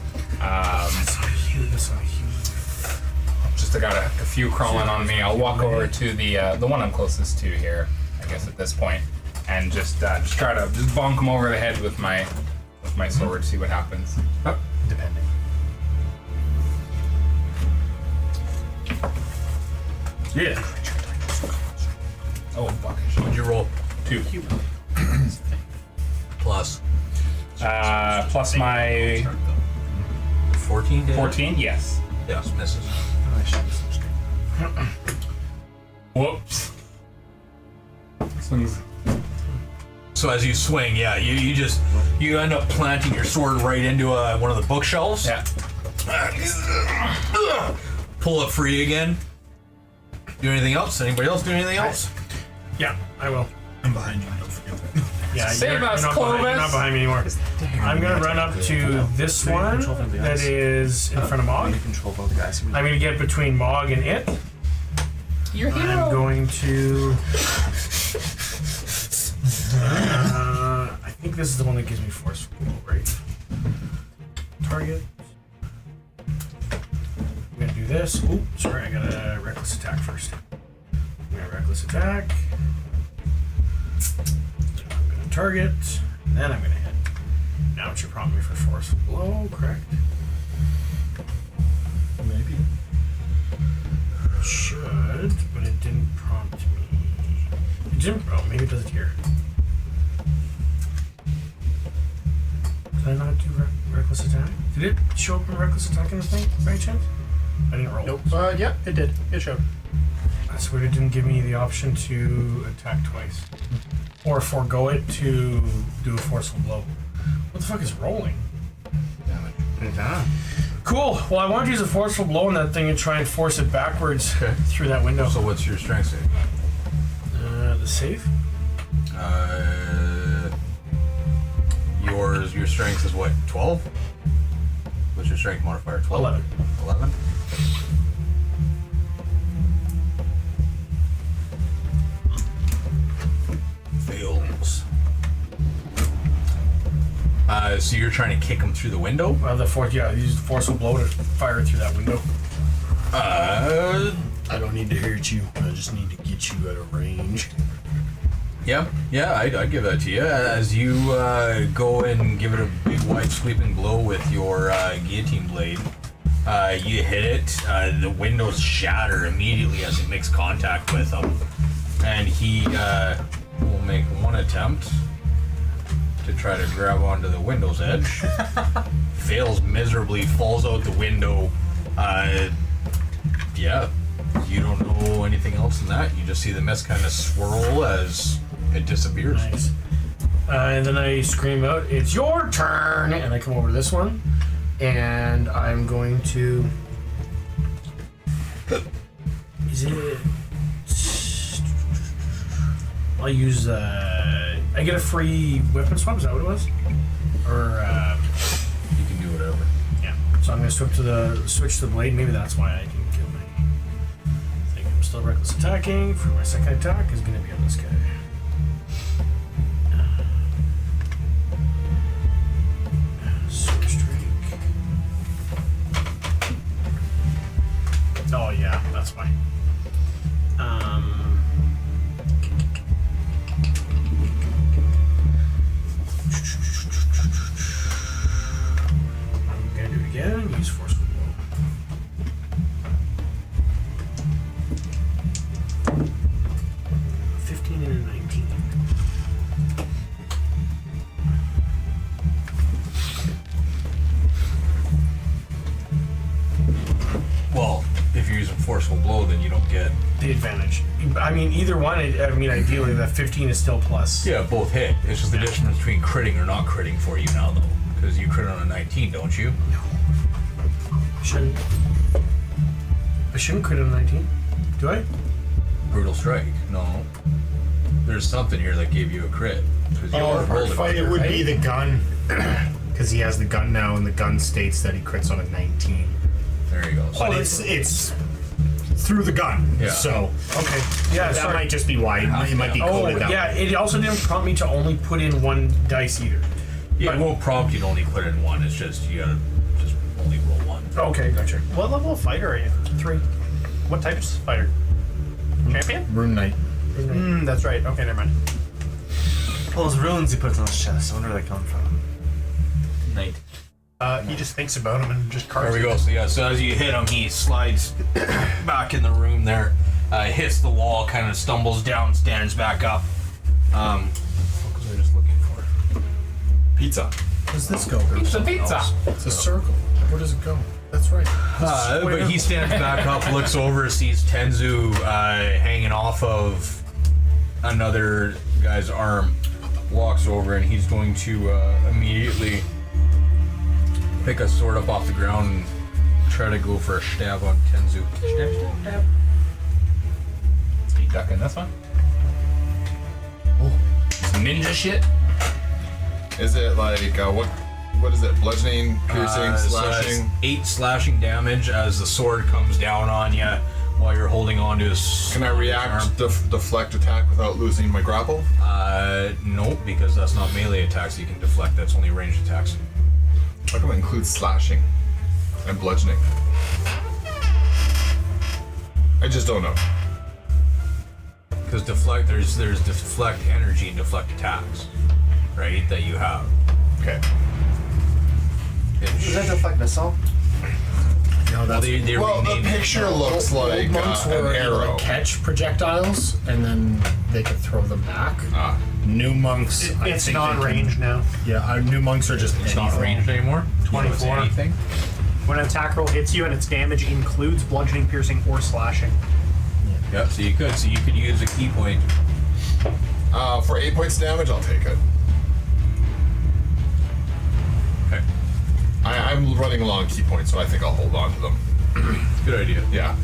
Just I got a few crawling on me. I'll walk over to the one I'm closest to here, I guess at this point, and just try to just bonk him over the head with my sword, see what happens. Depending. Yeah. Oh fuck! What'd you roll? 2. Plus Plus my 14? 14. Yes. Yes, misses. Whoops. Swings. So as you swing, yeah, you end up planting your sword right into one of the bookshelves. Yeah. Pull it free again. Do anything else? Anybody else do anything else? Yeah, I will. I'm behind you. Don't forget that. Yeah, Save us, you're Clovis! not behind me anymore. I'm gonna run up to this one that is in front of Mog. Control both guys. I'm gonna get between Mog and it. You're I'm going to. I think this is the one that gives me force, right? Target. I'm gonna do this. Ooh, sorry, I got a reckless attack first. I'm gonna reckless attack. I'm gonna target, and then I'm gonna hit. Now it's your prompt me for force blow, correct? Maybe. Should, but it didn't prompt me. It didn't. Oh, maybe it does it here. Did I not do reckless attack? Did it show up in reckless attack in the thing by any chance? I didn't roll. Nope. Yeah, it did. It showed. That's weird. It didn't give me the option to attack twice, or forego it to do a forceful blow. What the fuck is rolling? Cool. Well, I wanted to use a forceful blow on that thing and try and force it backwards through that window. So what's your strength save? The save? Your strength is what? 12? What's your strength modifier? 12? 11. 11? Fails. So you're trying to kick him through the window? The fourth, yeah, use the forceful blow to fire it through that window. I don't need to hurt you. I just need to get you out of range. Yeah, I'd give that to you. As you go and give it a big, wide, sweeping blow with your guillotine blade, you hit it. The windows shatter immediately as it makes contact with him. And he will make one attempt to try to grab onto the window's edge. Fails miserably, falls out the window. Yeah, you don't know anything else than that. You just see the mist kind of swirl as it disappears. Nice. And then I scream out, "It's your turn!" And I come over to this one, and I'm going to. Is it? I'll use. I get a free weapon swap. Is that what it was? Or You can do whatever. yeah. So I'm gonna switch to the blade. Maybe that's why I didn't kill still reckless attacking. For my second attack is going to be on this guy. Sword streak. Oh yeah, that's fine. I'm gonna do it again. Use forceful blow. 15 and a 19. Well, if you're using forceful blow, then you don't get. The advantage. I mean, either one. I mean, ideally, that 15 is still plus. Yeah, both hit. It's just the difference between critting or not critting for you now, though. Because you crit on a 19, don't you? Shouldn't. I shouldn't crit on 19. Do I? Brutal strike. No. There's something here that gave you a crit. Because you Oh, rolled it would be the gun. Because he has the gun now, and the gun states that he crits on a 19. There you go. But it's through the gun. Yeah. So Okay. Yeah, that sorry. might just be why it might be Oh, coded that yeah. way. It also didn't prompt me to only put in one dice either. Yeah, it won't prompt you to only put in one. It's just you gotta just only roll one. Okay, gotcha. What level of fighter are you? 3. What type of fighter? Champion? Rune Knight. That's right. Okay, never mind. Those runes he puts on his chest. I wonder where they come from. Night. He just thinks about him and just carves There we it. go. So yeah, so as you hit him, he slides back in the room there, hits the wall, kind of stumbles down, stands back up. What was I just looking for? Pizza. Where does this go? Pizza, pizza. It's a circle. Where does it go? That's right. But he stands back up, looks over, sees Tenzu hanging off of another guy's arm, walks over, and he's going to immediately pick a sword up off the ground and try to go for a stab on Tenzu. Stab, stab, stab. You ducking this one? Oh. Some ninja shit? Is it like what is it? Bludgeoning, piercing, So that's slashing? 8 slashing damage as the sword comes down on you while you're holding on to his Can I arm. react, deflect attack without losing my grapple? Nope, because that's not melee attacks you can deflect. That's only ranged attacks. How come it includes slashing and bludgeoning? I just don't know. Because deflect, there's deflect energy and deflect attacks, right? That you have. Okay. Does that deflect missile? No, that's They Well, the renamed it. picture looks like old monks an were able arrow. to catch projectiles and then they could throw them back. Ah. New monks, I It's think not they can- ranged now. Yeah, our new monks are just It's not anything. ranged anymore. 24. So it's anything. When an attack roll hits you and its damage includes bludgeoning, piercing, or slashing. Yep. So you could use a key point. For 8 points damage, I'll take it. Okay. I'm running along key points, so I think I'll hold on to them. Good idea. Yeah.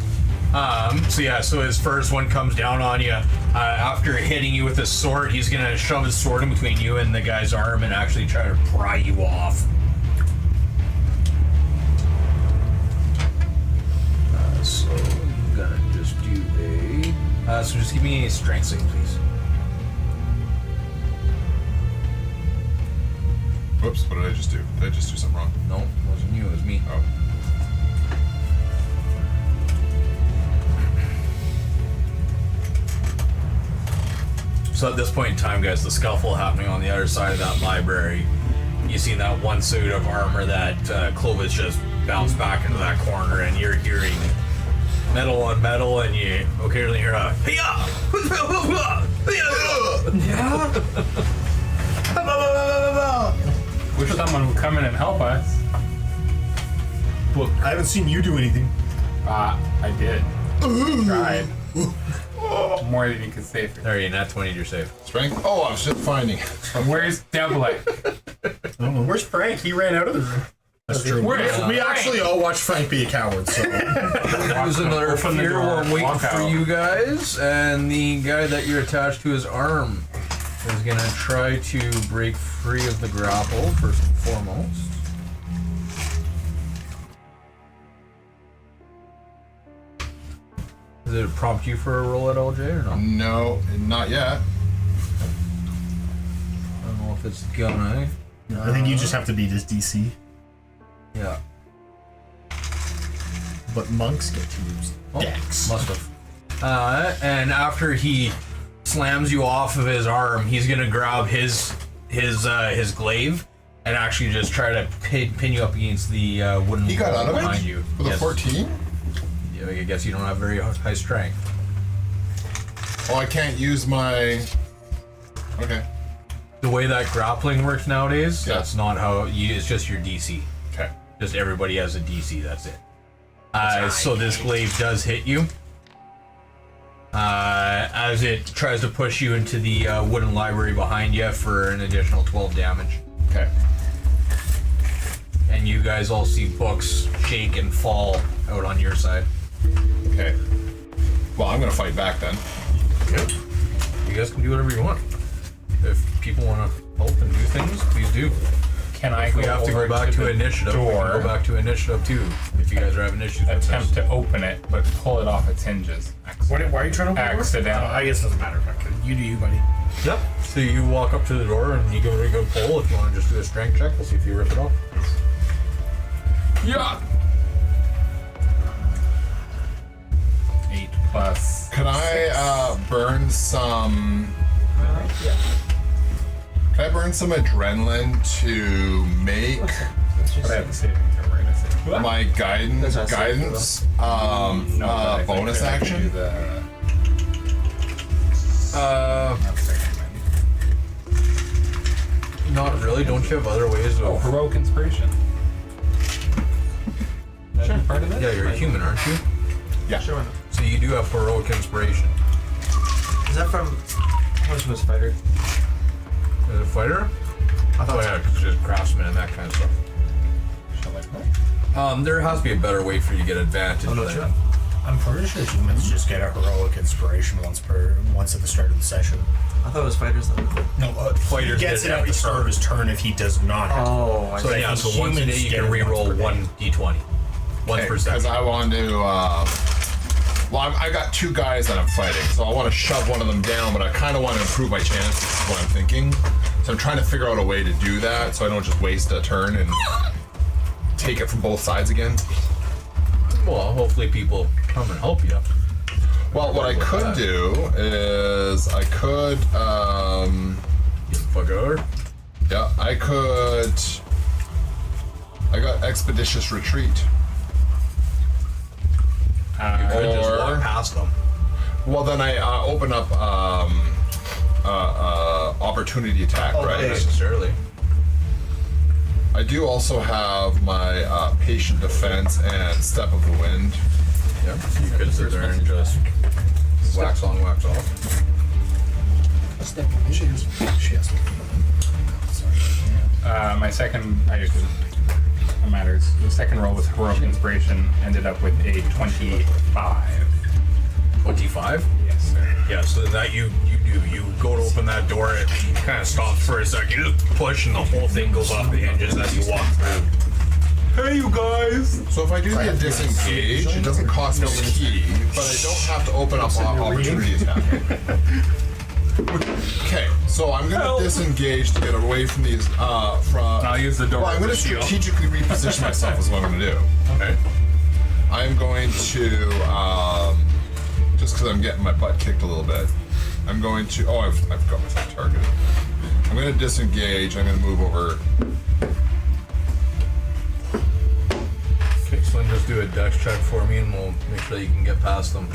So his first one comes down on you. After hitting you with his sword, he's gonna shove his sword in between you and the guy's arm and actually try to pry you off. So I'm gonna just do a. So just give me a strength save, please. Whoops, what did I just do? Did I just do something wrong? No, it wasn't you. It was me. Oh. So at this point in time, guys, the scuffle happening on the other side of that library. You see that one suit of armor that Clovis just bounced back into that corner, and you're hearing metal on metal, and you occasionally hear a "Hiya!" Wish someone would come in and help us. I haven't seen you do anything. I did. Tried. More than you could say for. There you nat 20 you're safe. Strength? Oh, I was just finding it. Where's Devlin? Where's Frank? He ran out of the room. That's true. Where's We Frank? actually all watched Frank be a coward, so There's another Open the fear door, we're waiting walk for out. you guys, and the guy that you're attached to his arm is gonna try to break free of the grapple first and foremost. Did it prompt you for a roll at LJ or no? No, not yet. I don't know if it's gonna. I think you just have to beat his DC. Yeah. But monks get to use Dex. Must have. And after he slams you off of his arm, he's gonna grab his glaive and actually just try to pin you up against the wooden He got wall out of behind it you. with a Yes. 14. Yeah, I guess you don't have very high strength. Oh, I can't use my. Okay. The way that grappling works nowadays, Yeah. that's not how you. It's just your DC. Okay. Just everybody has a DC. That's it. So this glaive does hit you. As it tries to push you into the wooden library behind you for an additional 12 damage. Okay. And you guys all see books shake and fall out on your side. Okay. Well, I'm gonna fight back then. Yep. You guys can do whatever you want. If people want to help and do things, please do. Can I If we go have to go over back to the initiative, we door, can go back to initiative too. If you guys are having issues with attempt this. to open it, but pull it off its hinges? Why are you trying to open the door? Accidentally. I guess it doesn't matter. You do you, buddy. Yep. So you walk up to the door and you give it a good pull. If you want to just do a strength check, we'll see if you rip it off. Yeah. 8 plus. Can I burn some? Can I burn some adrenaline to make But I have the saving throw, right? I say. my guidance No, but I think bonus that I can do action? the- Not really. Don't you have other ways Oh, of? heroic inspiration. Sure. Part of it? Yeah, you're a human, aren't you? Yeah. Sure. Why not? So you do have heroic inspiration. Is that from? How much was fighter? As a fighter? I thought Oh yeah, 'cause it's just craftsman and that kind of stuff. Shall I play? There has to be a better way for you to get advantage. Oh, no, than- sure. I'm pretty sure humans just get a heroic inspiration once at the start of the session. I thought it was fighters though. No, Fighters he gets get it it at the start of his turn if he does not have. Oh, I So see. yeah, think so once a day humans you get can it re-roll once per one d20. Once per Because second. I want to. Well, I got two guys that I'm fighting, so I want to shove one of them down, but I kind of want to improve my chances. Is what I'm thinking. So I'm trying to figure out a way to do that, so I don't just waste a turn and take it from both sides again. Well, hopefully people come and help you. Well, what I could do is I could. Get the fuck out of her. Yeah, I could. I got expeditious retreat. You could just Or- walk past them. Well, then I open up opportunity attack, Not right? necessarily. I do also have my patient defense and step of the wind. Yeah. So you could sit there and just wax on, wax off. She has to. My second, I just it matters. The second roll with heroic inspiration ended up with a 25. 25? Yes, sir. Yeah, so that you go to open that door, it kind of stops for a second, you just push and the whole thing goes off the hinges as you walk through. Hey, you guys! So if I do the disengage, it doesn't cost me a key, but I don't have to open up opportunity attack. Okay, so I'm gonna disengage to get away from these. I'll use the door. Well, I'm gonna as a shield. strategically reposition myself. Is what I'm gonna do. Okay. I'm going to just because I'm getting my butt kicked a little bit. I'm going to. Oh, I've got myself targeted. I'm gonna disengage. I'm gonna move over. Okay, so then just do a dex check for me and we'll make sure you can get past them.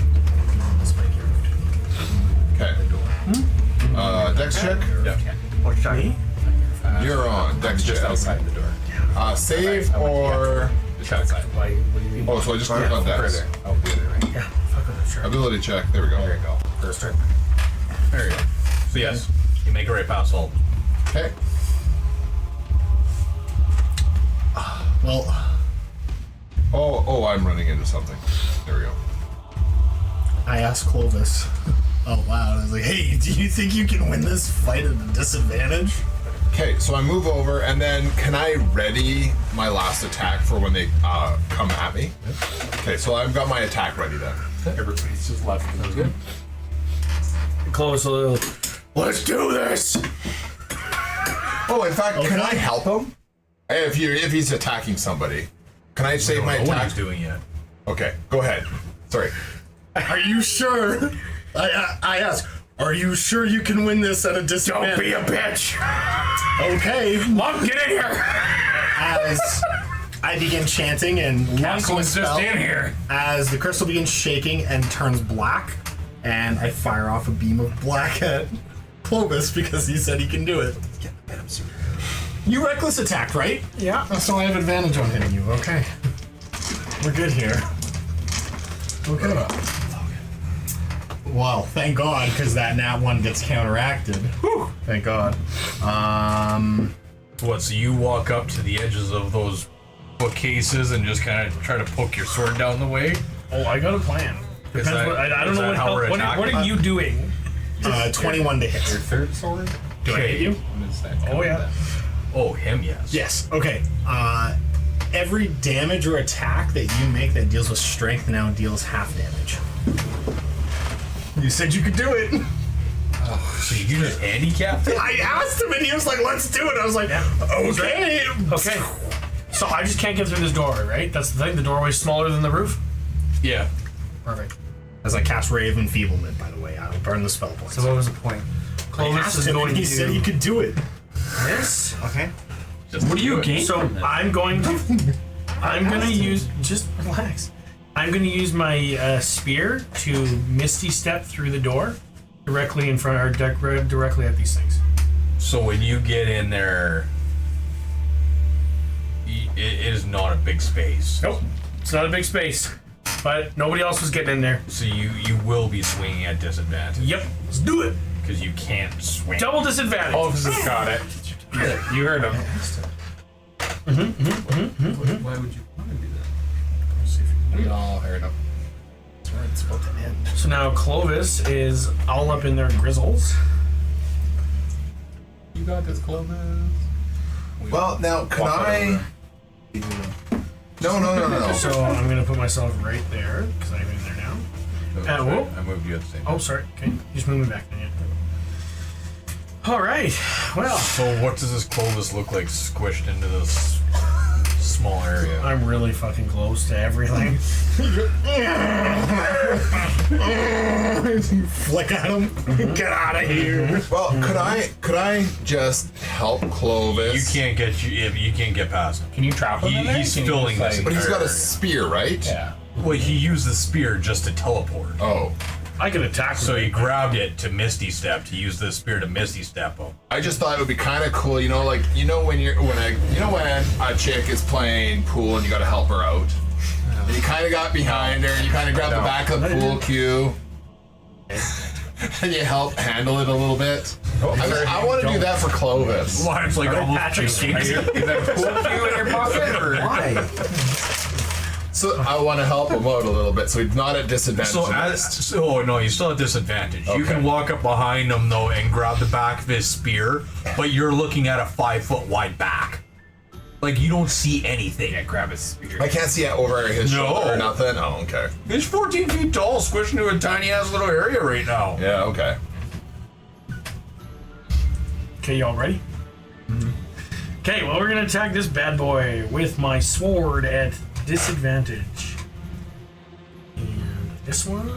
Okay. Dex check. Yeah. What's shiny? You're on. Dex Just check. outside the door. Save or. Just outside. What do you mean? Oh, so I just click on dex. Further. Oh, the other way. Yeah, fuck with it, sure. Ability check. There we go. There you go. First turn. There you go. So yes, you make it right past all. Okay. Well, Oh, I'm running into something. There we go. I asked Clovis out loud. I was like, "Hey, do you think you can win this fight at a disadvantage?" Okay, so I move over, and then can I ready my last attack for when they come at me? Okay, so I've got my attack ready then. Everybody's just left. Sounds good. Close a little. Let's do this. Oh, in fact, can I help him? If he's attacking somebody, can I save my I don't know what attack? he's doing yet. Okay, go ahead. Sorry. Are you sure? I ask. Are you sure you can win this at a disadvantage? Don't be a bitch. Okay. Lump, get in here. As I begin chanting and casting a Someone's just spell, in here. as the crystal begins shaking and turns black, and I fire off a beam of black at Clovis because he said he can do it. You reckless attacked, right? Yeah. So I have advantage on hitting you. Okay. We're good here. Okay. Well, thank God, because that nat 1 gets counteracted. Whew. Thank God. What, so you walk up to the edges of those bookcases and just kind of try to poke your sword down the way? Oh, I got a plan. Depends that- what, I don't is know that what, how help, we're what, attacking? are you doing? 21 to hit. Your third sword? Do I hit you? Oh, yeah. Oh, him, yes. Yes. Okay. Every damage or attack that you make that deals with strength now deals half damage. You said you could do it. So you just handicapped it? I asked him and he was like, let's do it. I was like, okay. Okay. So I just can't get through this doorway, right? That's the thing. The doorway's smaller than the roof. Yeah. Perfect. As I cast Ray of Enfeeblement, by the way, I will burn the spell points. So what was the point? I Clovis asked is him going and he to said he could do it. this. Okay. What do you gain? So I'm going to. I'm gonna use. Just relax. I'm gonna use my spear to misty step through the door, directly in front or directly at these things. So when you get in there, it is not a big space. Nope. It's not a big space, but nobody else was getting in there. So you will be swinging at disadvantage. Yep. Let's do it. Because you can't swing. Double disadvantage. Clovis has got it. You heard him. Why would you want to do that? We all heard him. That's where it's supposed to end. So now Clovis is all up in their grizzles. You got this, Clovis. Well, now can I? No. So I'm gonna put myself right there because I'm in there now. Whoa. I moved you at the same Oh, time. sorry. Okay, just move me back. Yeah. All right. Well, So what does this Clovis look like squished into this small area? I'm really fucking close to everything. Flick at him. Get out of here. Well, could I just help Clovis? You can't get past him. Can you trap him in there? He's Can you filling just, this. But he's got entire a area. spear, right? Yeah. Well, he used the spear just to teleport. Oh, I can attack. So with he it. grabbed it to Misty Step to use the spear to Misty Step him. I just thought it would be kind of cool, when a chick is playing pool and you got to help her out, and you kind of got behind her and you kind of grab the back of the pool cue, and you help handle it a little bit. I want to do that for Clovis. Why? It's like almost Patrick thinking. Is that a pool cue in your pocket? Or? Why? So I want to help him out a little bit, so he's not at disadvantage. Oh no, he's still at disadvantage. You Okay. can walk up behind him though and grab the back of his spear, but you're looking at a 5 foot wide back. Like you don't see anything. Yeah, grab his spear. I can't see it over his No. shoulder or nothing. Oh, okay. He's 14 feet tall, squished into a tiny ass little area right now. Yeah, okay. Okay, y'all ready? Okay, well, we're gonna attack this bad boy with my sword at disadvantage. And this one.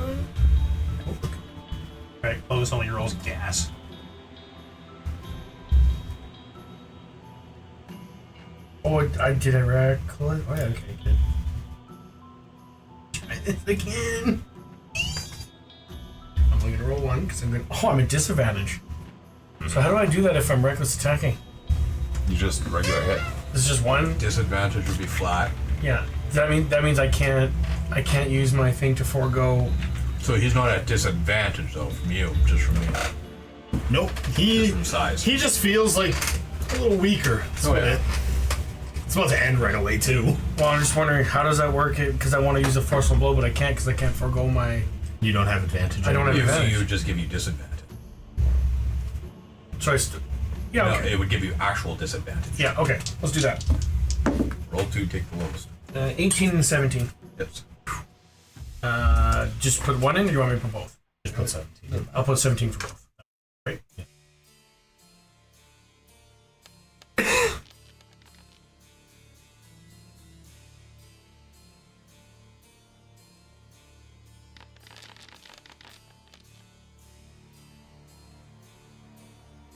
Alright, Clovis only rolls gas. Oh, I did a reckless. Oh, yeah, okay, good. Try this again. I'm only gonna roll one because I'm gonna. Oh, I'm at disadvantage. So how do I do that if I'm reckless attacking? You just regular hit. This is just one. Disadvantage would be flat. Yeah. That means I can't use my thing to forego. So he's not at disadvantage though from you, just from me. Nope. Just from size. He just feels like a little weaker. It's about to end right away too. Well, I'm just wondering how does that work? Because I want to use a forceful blow, but I can't because I can't forego my. You don't have advantage. I don't have So advantage. you would just give you disadvantage. So yeah. No, Okay. it would give you actual disadvantage. Yeah. Okay. Let's do that. Roll 2, take the lowest. 18 and 17. Yes. Just put one in, or do you want me to put both? Just put 17. I'll put 17 for both. Right? Yeah.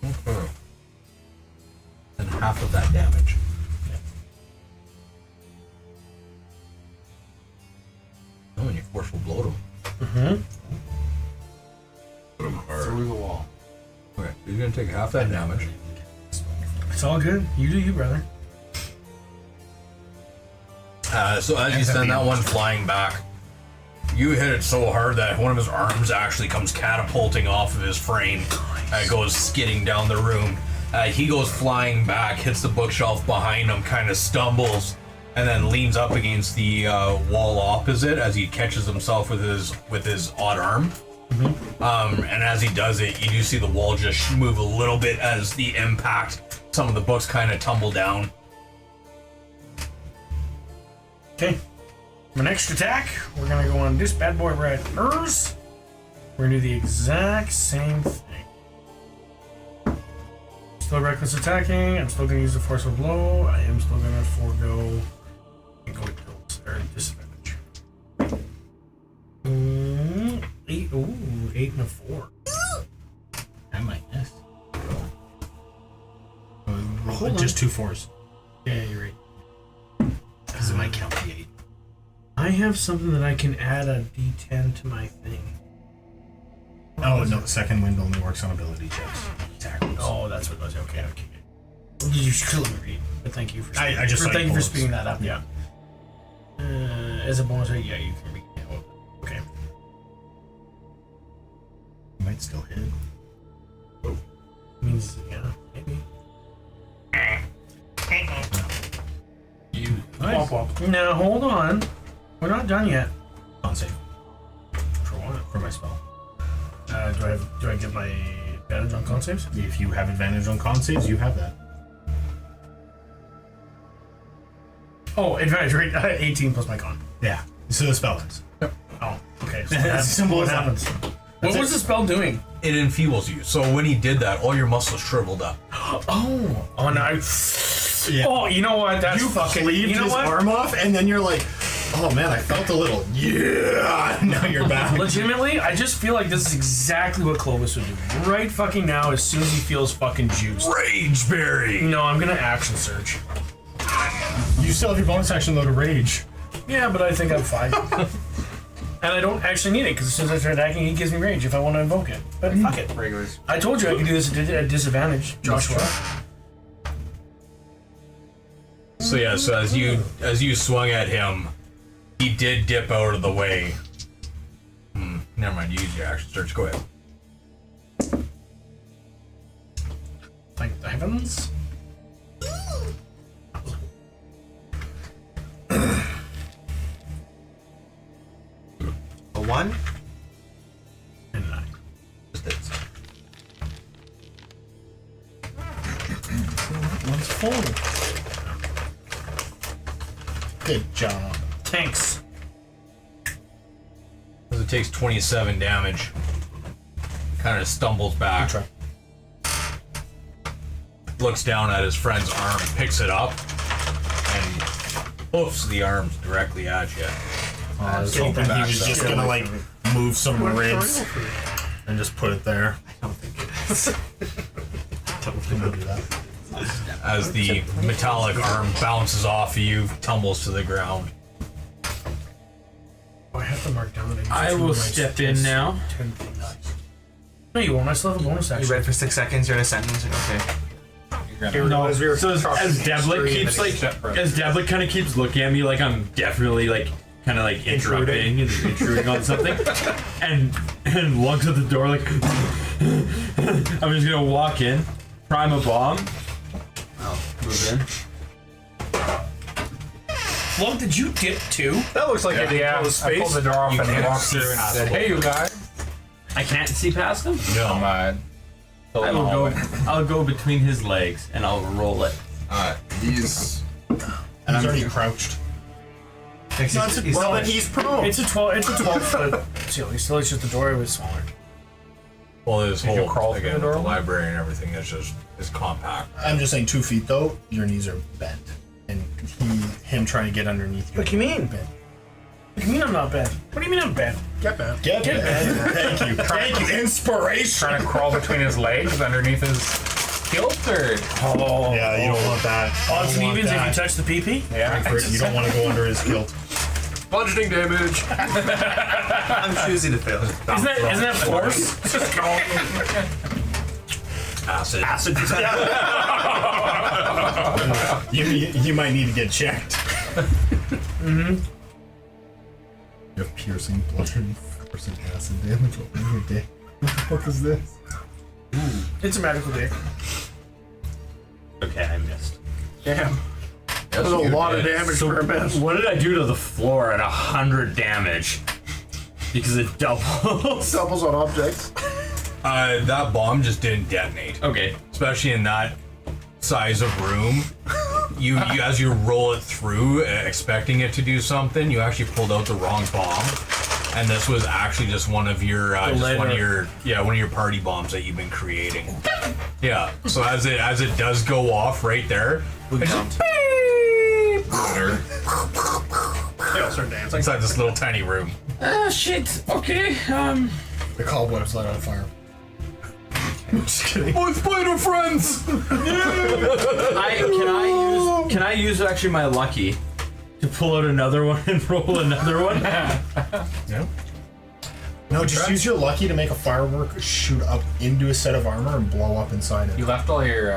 Okay. And half of that damage. Oh, and you forceful blow to him. Mm-hmm. Put him hard. Through the wall. Okay, he's gonna take half that damage. It's all good. You do you, brother. So as you send that one flying back, you hit it so hard that one of his arms actually comes catapulting off of his frame. It goes skidding down the room. He goes flying back, hits the bookshelf behind him, kind of stumbles, and then leans up against the wall opposite as he catches himself with his odd arm. Mm-hmm. And as he does it, you do see the wall just move a little bit as the impact. Some of the books kind of tumble down. Okay. My next attack, we're gonna go on this bad boy right first. We're gonna do the exact same thing. Still reckless attacking. I'm still gonna use the forceful blow. I am still gonna forego and go kills or disadvantage. 8 and a 4. I might miss. Just 2 4s. Yeah, you're right. Because it might count the 8. I have something that I can add a D10 to my thing. Oh, no, the second wind only works on ability checks. Exactly. Oh, that's what it was. Okay. You still didn't read, but thank you for speeding, I just saw thank you for bullets. speeding that up. Yeah. As a bonus, yeah, you can read. Yeah, okay. Might still hit. Means yeah, maybe. You. Nice. Now hold on, we're not done yet. On save. For what? For my spell. Do I get my advantage on con saves? If you have advantage on con saves, you have that. Oh, advantage rate 18 plus my con. Yeah. So the spell ends. Oh, okay. So As simple what as that. happens? What was the spell doing? It enfeebles you. So when he did that, all your muscles shriveled up. Oh, no. Yeah. Oh, you know what? That's You fucking. cleaved You know his what? arm off, and then you're like, oh man, I felt a little. Yeah. Now you're back. Legitimately, I just feel like this is exactly what Clovis would do. Right fucking now, as soon as he feels fucking juiced. Rageberry! No, I'm gonna action surge. You still have your bonus action though to rage. Yeah, but I think I'm fine. And I don't actually need it, because as soon as I start attacking, he gives me rage if I want to invoke it. But fuck it. Regulars. I told you I could do this at disadvantage, Joshua. So yeah, so as you swung at him, he did dip out of the way. Never mind, you use your action search. Go ahead. Thank the heavens. A 1? And a 9. Just hits. One's full. Good job. Tanks. As it takes 27 damage, kind of stumbles back. Good Looks down at his friend's arm, picks it up, and hoofs the arms directly at you. I was hoping he was just gonna like move some ribs and just put it there. I don't think it is. Don't do that. As the metallic arm bounces off of you, tumbles to the ground. Oh, I have to mark down that I will step in now. 10 things. No, you won't. I still have a bonus You action. read for 6 seconds, you're in a sentence, okay. No, so as Devlet keeps like, Separate. as Devlet kind of keeps looking at me like I'm definitely like kind of like interrupting and intruding on something, and looks at the door like I'm just gonna walk in, prime a bomb. I'll move in. Flunk, did you dip too? That looks like a Yeah, closed I pulled space. the door off You and can't walked see through and past said, the "Hey, you guys." I can't see past him. I'm I will go. I'll go between his legs and I'll roll it. He's And I'm already crouched. Makes No, it- it's a, he's- Well, then he's prone. It's a 12 foot ceiling. Still, it's just the doorway was smaller. Well, this Did you whole crawl through again, the door? the library and everything is compact. I'm just saying 2 feet though, your knees are bent. And him trying to get underneath you. What do you mean? Bent. What do you mean I'm not bad? What do you mean I'm bad? Get bent. Get bent. Thank you. Thank you. Inspiration. Trying to crawl between his legs underneath his kilt, or Oh. Yeah, you don't want that. Odds and You don't evens want if you that. touch the pee-pee? yeah. You don't want to go under his kilt. Bludgeoning damage. I'm choosing to fail. Isn't that force? Acid. Acid. You might need to get checked. You have piercing, bludgeoning, force, and acid damage over your day. What the fuck is this? It's a magical day. Okay, I missed. Damn. That was a lot of damage So for a miss. what did I do to the floor at 100 damage? Because it doubles. Doubles on objects. That bomb just didn't detonate. Okay. Especially in that size of room. You as you roll it through, expecting it to do something, you actually pulled out the wrong bomb. And this was actually just one of your one of your party bombs that you've been creating. Yeah. So as it does go off right there, it's just They all start dancing. inside this little tiny room. Oh shit. Okay. The cobwebs light on fire. I'm just kidding. My spider friends! Can I use actually my lucky to pull out another one and roll another one? Yeah. No, just use your lucky to make a firework shoot up into a set of armor and blow up inside it. You left all your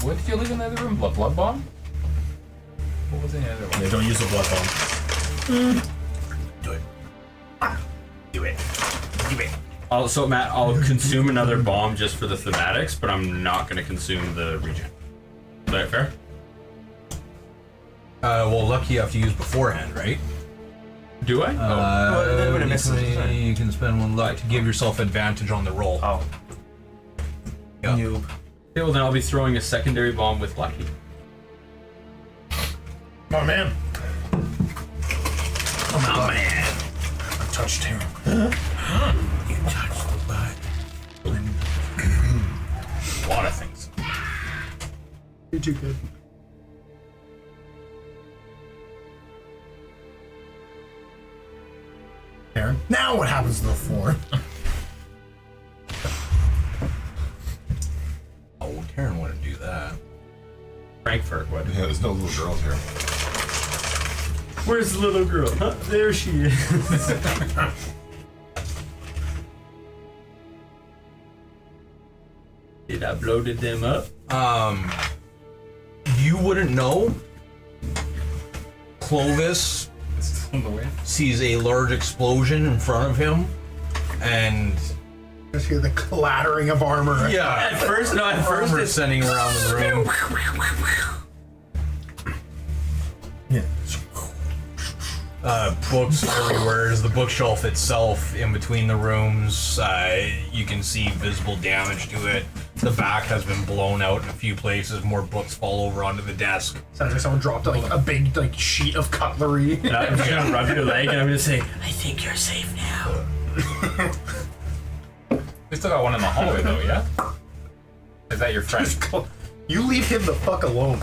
what did you leave in the other room? Blood bomb? What was in the other one? Yeah, don't use the blood bomb. Do it. Do it. Do it. Also, Matt, I'll consume another bomb just for the thematics, but I'm not going to consume the regen. Is that fair? Well, lucky you have to use beforehand, right? Do I? then when it misses, you can spend one luck to give yourself advantage on the roll. Oh. Yeah. Noob. Okay, well then I'll be throwing a secondary bomb with lucky. Oh man. Oh man. I touched him. You touched the butt. A lot of things. You're too good. Aaron. Now what happens to the floor? Oh, Karen wouldn't do that. Frankfurt would. Yeah, there's no little girls here. Where's the little girl? Huh? There she is. Did I bloated them up? You wouldn't know. Clovis It's on the way. sees a large explosion in front of him, and Just hear the clattering of armor. At first armor it's sending around the room. Yeah. Books everywhere. There's the bookshelf itself in between the rooms. You can see visible damage to it. The back has been blown out in a few places. More books fall over onto the desk. Sounds like someone dropped like a big sheet of cutlery. And I'm just gonna rub your leg and I'm gonna say, I think you're safe now. We still got one in the hallway though, yeah? Is that your friend? You leave him the fuck alone.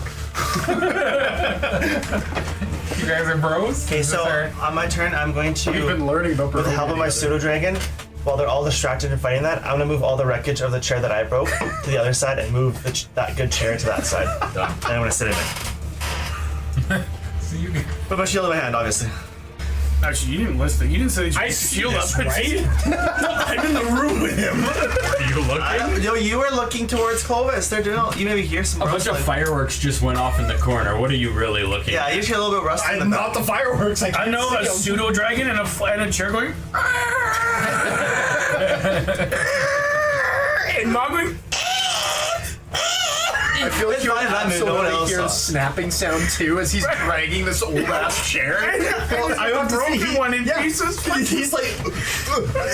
You guys are bros? Okay, so on my turn, I'm going You've to, been learning about with the help of my pseudo dragon, while they're all distracted and fighting that, I'm gonna move all the wreckage of the chair that I broke to the other side and move that good chair to that side. And I'm gonna sit in it. So you With my shield in my hand, obviously. Actually, you didn't list it. You didn't say that you shield up, right? I'm in the room with him. Yo, you were looking towards Clovis. They're doing all, you maybe hear some A bunch of rustling. fireworks just went off in the corner. What are you really looking Yeah, you just hear a little bit of rustling. I'm not the fireworks. I know a pseudo dragon and a chair going. And Mog going. I feel like It's you fine, I mean, no one absolutely else hear saw the it. snapping sound too as he's dragging this old ass chair. I have broken one in pieces. He's like,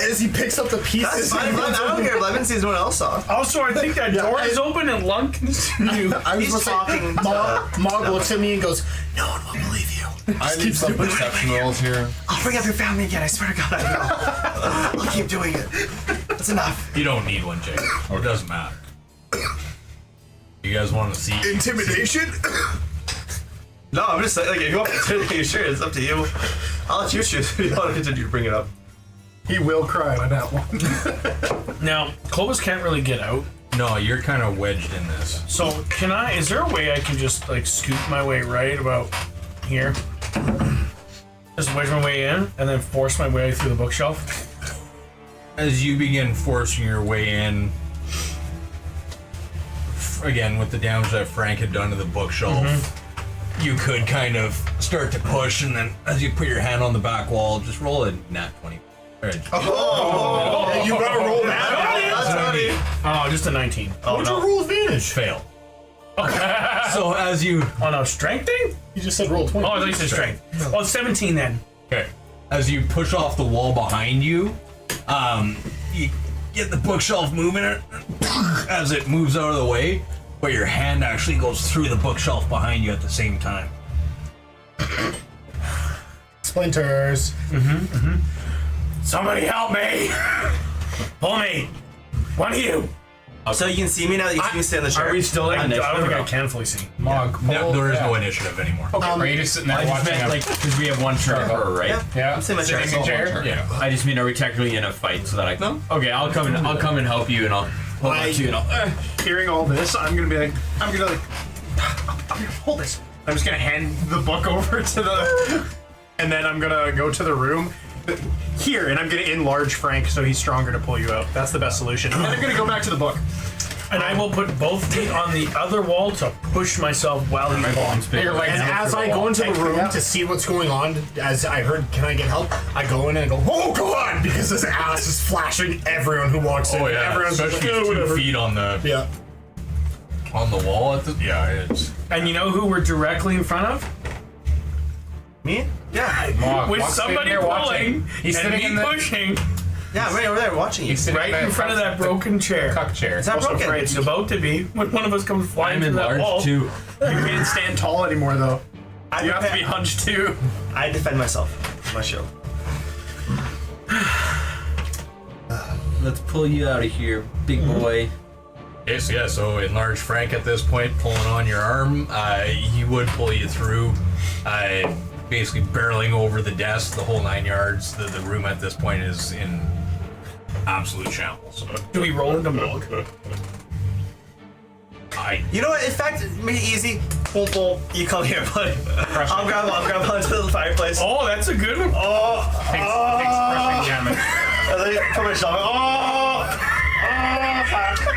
as he picks up the pieces. That's fine, I don't care. Levin sees no one else saw. Also, I think that door is open and Lunk can see you. I was He's just talking like, to- Mog looks at me and goes, "No one will believe you." I need some perception rolls here. I'll bring up your family again. I swear to God, I will. I'll keep doing it. That's enough. You don't need one, Jake. Or it doesn't matter. You guys want to see Intimidation? No, I'm just saying, like, if you want to continue, sure, it's up to you. I'll let you choose if you want to continue to bring it up. He will cry on that one. Now, Clovis can't really get out. No, you're kind of wedged in this. So, is there a way I can just, like, scoot my way right about here? Just wedge my way in and then force my way through the bookshelf? As you begin forcing your way in, again with the damage that Frank had done to the bookshelf, you could kind of start to push, and then as you put your hand on the back wall, just roll a nat 20. You gotta roll that. Oh, just a 19. What'd you roll advantage? Fail. So as you Oh, no, strength thing? You just said roll 20. Oh, I thought you said strength. Oh, 17 then. okay, as you push off the wall behind you, you get the bookshelf moving as it moves out of the way, but your hand actually goes through the bookshelf behind you at the same time. Splinters. Somebody help me! Pull me! One of you! So you can see me now that you see me stand in the chair. Are we still like, I don't think no. I can fully see. Mog. No, there is no initiative anymore. Are you just sitting there I just watching meant, like, because we have one turn per, right? Yeah. Yeah. I'm sitting in my Sitting chair. in chair. Yeah. I just mean, are we technically in a fight so that I can? No. Okay, I'll come and help you, and I'll hold on to you, and I'll. Hearing all this, I'm gonna hold this. I'm just gonna hand the book over to the, and then I'm gonna go to the room here, and I'm gonna enlarge Frank so he's stronger to pull you out. That's the best solution. And I'm gonna go back to the book. And I will put both feet on the other wall to push myself while he falls. Your legs And up as to the I go wall. into the room Yeah. to see what's going on, as I heard, can I get help? I go in and I go, oh god, because his ass is flashing everyone who walks in. Oh yeah, Everyone's especially like, with 2 whatever. feet on the Yeah. wall at the it's And you know who we're directly in front of? Me? Yeah. Mog. With Mog's somebody sitting there watching. pulling He's and sitting me in the pushing Yeah, I'm right over there watching you. He's sitting right in front of that broken chair. cuck chair. It's not Also, broken. afraid it's about to be when one of us comes flying I'm through that wall. enlarged too. You can't stand tall anymore, though. I You have to be hunched too. I defend myself with my shield. Let's pull you out of here, big boy. Yes, yeah. So enlarge Frank at this point, pulling on your arm. He would pull you through, basically barreling over the desk, the whole 9 yards. The room at this point is in absolute shambles. Do we roll into Mog? You know what? In fact, make it easy. Boom, boom. You come here, buddy. I'll grab onto the fireplace. Oh, that's a good one. Takes crushing damage. And then you put my shovel.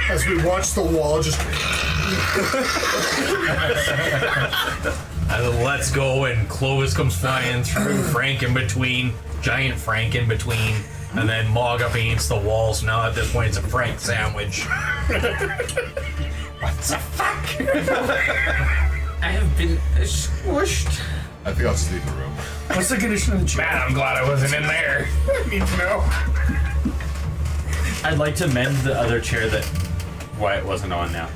As we watch the wall just. And let's go, and Clovis comes flying through, Frank in between, giant Frank in between, and then Mog up against the wall. So now at this point it's a Frank sandwich. I have been squished. I think I'll just leave the room. What's the condition of the chair? Man, I'm glad I wasn't in there. I need to know. I'd like to mend the other chair that Wyatt wasn't on now.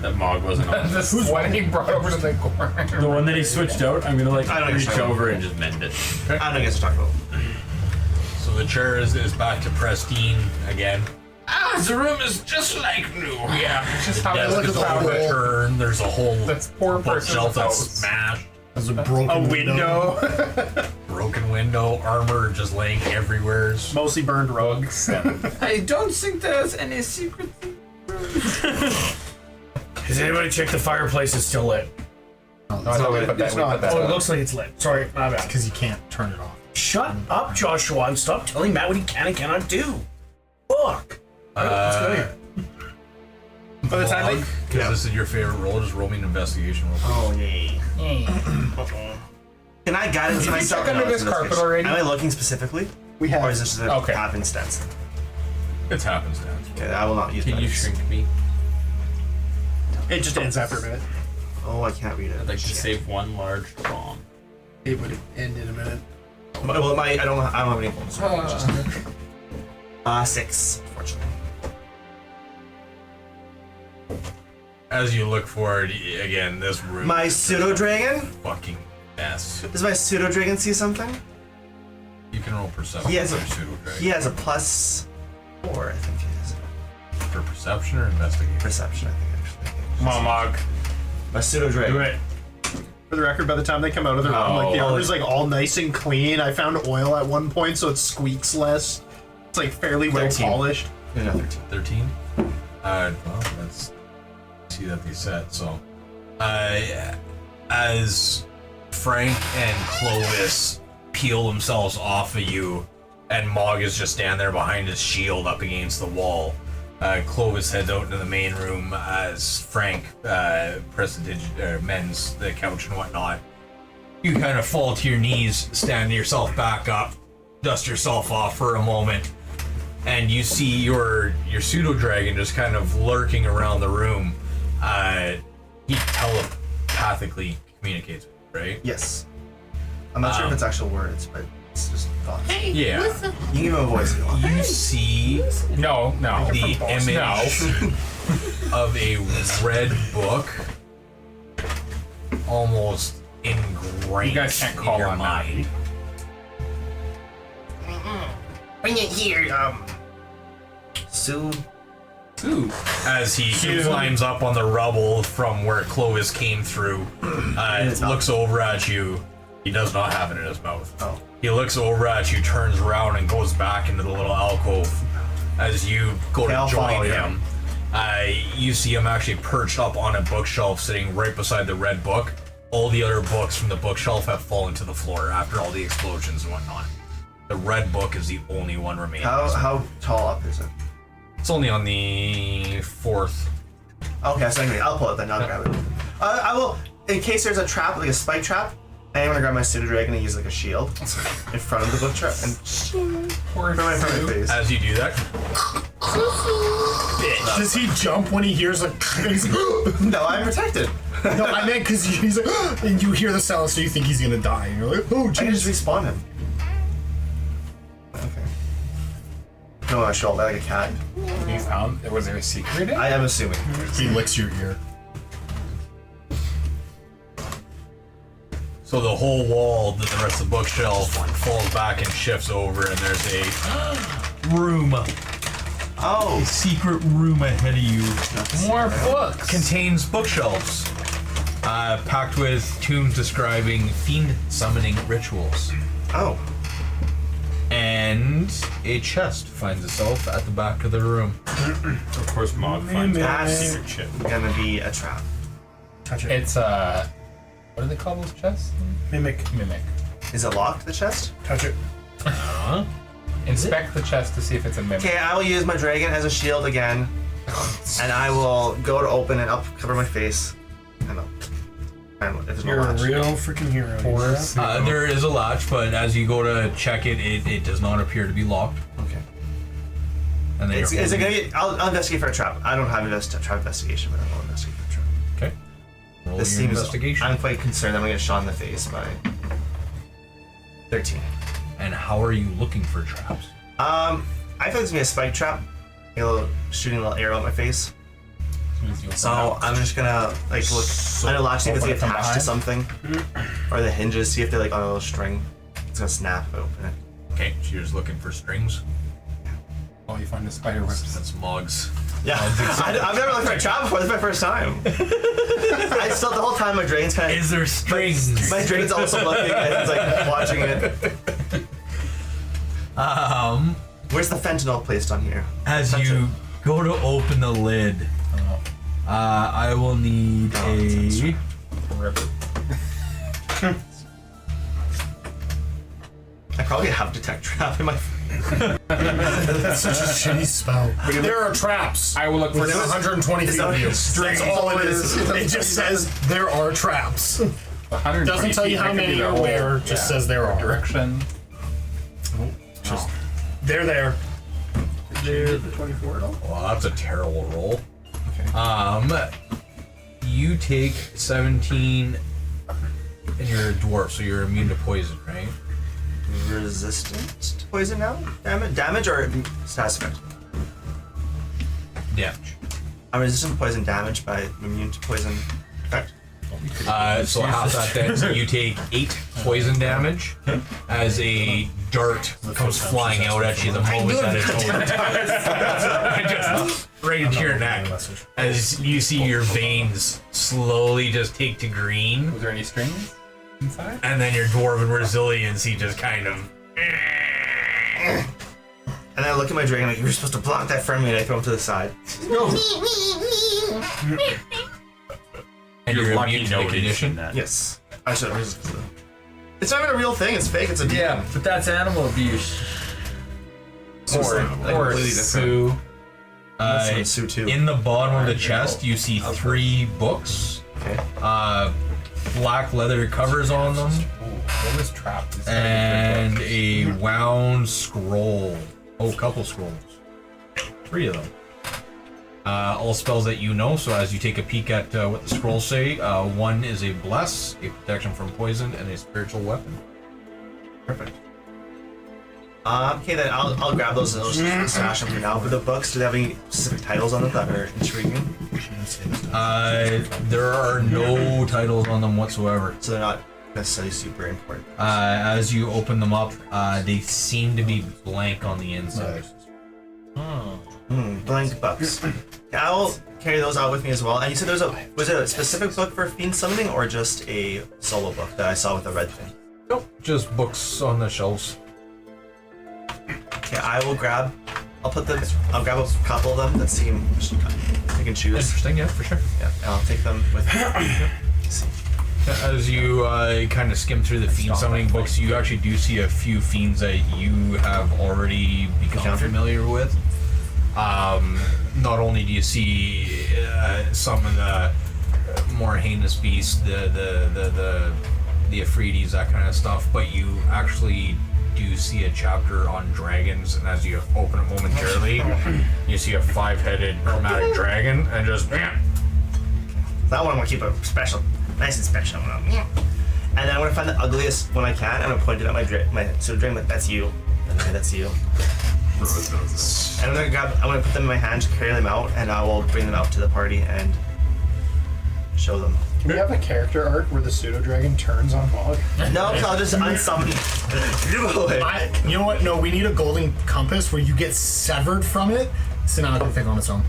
That Mog wasn't on. This is what he brought over to the corner. The one that he switched out, I'm gonna like I don't reach understand. over and just mend it. I don't know what you're talking about. So the chair is back to pristine again. Ah, the room is just like new. Yeah, it's just how they Desk look is at all that. overturned. There's a whole That's poor person's bookshelf that's house. smashed. There's a broken Window. Broken window, armor just laying everywhere. Mostly burned rugs. I don't think there's any secret thing. Has anybody checked the fireplace is still lit? No, I thought we put that. It's We not. put that. Oh, it looks like it's lit. Sorry, my bad. Because you can't turn it off. Shut up, Joshua, and stop telling Matt what he can and cannot do. Fuck. Let's go here. By the time Because this is your favorite roll, just roll me an investigation roll. Oh, yay. Can I guidance myself? check under this carpet already? Am I looking specifically? we Or have is this just a Okay. happenstance? It's happenstance. Okay, I will not use Can you guidance. shrink me? It just ends after a minute. Oh, I can't read it. I'd like to Shit. save one large bomb. It would end in a minute. Well, I don't have any bones. 6, unfortunately. As you look forward, again, this room. My is pseudo dragon. Fucking mess. Does my pseudo dragon see something? You can roll perception. He has for a your pseudo-dragon. He has a +4, I think he has. For perception or investigation? Perception, I think actually. Come on, Mog. My pseudo dragon. Do it. For the record, by the time they come out of the room, like the Oh. armor's like all nice and clean. I found oil at one point, so it squeaks less. It's like fairly well 13. polished. Yeah, 13. 13? Well, let's see that they said. So, as Frank and Clovis peel themselves off of you, and Mog is just standing there behind his shield up against the wall, Clovis heads out into the main room as Frank mends the couch and whatnot. You kind of fall to your knees, stand yourself back up, dust yourself off for a moment, and you see your pseudo dragon just kind of lurking around the room. He telepathically communicates with you, right? Yes. I'm not sure if it's actual words, but it's just thoughts. Yeah. You can give him a voice if you want. You see No. the image of a red book almost ingrained You guys can't call in your on that. mind. Bring it here, Sue. As he climbs up on the rubble from where Clovis came through, looks over at you. He does not have it in his mouth. Oh. He looks over at you, turns around, and goes back into the little alcove. As you go Okay, to I'll follow join you. him, you see him actually perched up on a bookshelf sitting right beside the red book. All the other books from the bookshelf have fallen to the floor after all the explosions and whatnot. The red book is the only one remaining. How tall up is it? It's only on the 4th. Okay, so anyway, I'll pull it then. I'll grab it. I will, in case there's a trap, like a spike trap, I am gonna grab my pseudo dragon and use like a shield in front of the book trap and in my face. As you do that, Does he jump when he hears a? No, I'm protected. No, I meant because he's like, and you hear the sound, so you think he's gonna die, and you're like, oh, I can just jeez. respawn him. Okay. No, I should like a cat. You found? Was there a secret in it? I am assuming. He licks your ear. so the whole wall, the rest of the bookshelf falls back and shifts over, and there's a room, Oh, secret room ahead of you. More books. Contains bookshelves, packed with tunes describing fiend summoning rituals. oh. And a chest finds itself at the back of the room. Of course, Mog finds out That's secret shit. gonna be a trap. Touch it. It's what do they call those chests? Mimic. Mimic. Is it locked, the chest? Touch it. Inspect the chest to see if it's a mimic. Okay, I will use my dragon as a shield again, and I will go to open it. I'll cover my face. And if there's no You're a latch. real freaking hero. There is a latch, but as you go to check it, it does not appear to be locked. Okay. And then Is you're it gonna get? I'll investigate for a trap. I don't have trap investigation, but I will investigate for a trap. okay? Roll This your seems. investigation. I'm quite concerned I'm gonna get shot in the face by 13. And how are you looking for traps? I thought it was gonna be a spike trap. Shooting a little arrow at my face. So I'm just gonna like look. I know latch see if it's open it from attached to behind? something, or the hinges. See if they're like on a little string. It's gonna snap if I open it. Okay, so you're just looking for strings. Oh, you find the spider webs. That's Mog's. Yeah, I've never looked for a trap before. This is my first time. I still the whole time my dragon's kind of. Is there strings? My dragon's also looking and it's like watching it. Where's the fentanyl placed on here? As Touch you it. go to open the lid, I will need a. I probably have detect trap in my. That's such a shitty spell. There are traps. I will look for Within 120 feet of you. That's all it is. It just says there are traps. 120 Doesn't tell you feet, how that could many be the or whole- where. Just says there are. Direction. Just they're there. There, the 24 at all? Well, that's a terrible roll. Okay. you take 17, and you're a dwarf, so you're immune to poison, right? Resistant to poison now? Damage or status effect? Damage. I'm resistant to poison damage, but I'm immune to poison effect. So half that then, so you take 8 poison damage as a dart comes flying out at you the moment that it's just right into your neck. As you see your veins slowly just take to green. Was there any strings inside? And then your dwarven resiliency just kind of... And I look at my dragon like, you were supposed to block that from me, and I throw him to the side. And you're lucky immune to the noticing condition? that. Yes. I should have resisted it. It's not even a real thing, it's fake, it's a demon. Yeah, but that's animal abuse. Or completely Sue. Sue too. In the bottom of the chest, you see 3 books. Okay. Black leather covers on them. What was trapped? And a wound scroll. Oh, a couple scrolls. 3 of them. All spells that you know, so as you take a peek at what the scrolls say, 1 is a bless, a protection from poison, and a spiritual weapon. Perfect. Okay, then I'll grab those and stash them for now. For the books, do they have any specific titles on them that are intriguing? There are no titles on them whatsoever. So they're not necessarily super important. As you open them up, they seem to be blank on the inside. Blank books. Yeah, I'll carry those out with me as well. And you said was it a specific book for fiend summoning or just a solo book that I saw with a red thing? Nope, just books on the shelves. Okay, I'll grab a couple of them that seem pick and choose. Interesting, yeah, for sure. Yeah, and I'll take them with me. As you kind of skim through the fiend summoning books, you actually do see a few fiends that you have already become familiar with. Not only do you see some of the more heinous beasts, the Ifritis, that kind of stuff, but you actually do see a chapter on dragons, and as you open it momentarily, you see a 5-headed chromatic dragon, and just that one I'm gonna keep it special, nice and special. And then I'm gonna find the ugliest one I can, and I'm gonna point it at my dragon like, that's you, and then that's you. And I'm gonna put them in my hand, carry them out, and I will bring them out to the party and show them. Can we have a character arc where the pseudo dragon turns on Mog? No, because I'll just unsummon. You know what? No, we need a golden compass where you get severed from it, so now it can think on its own.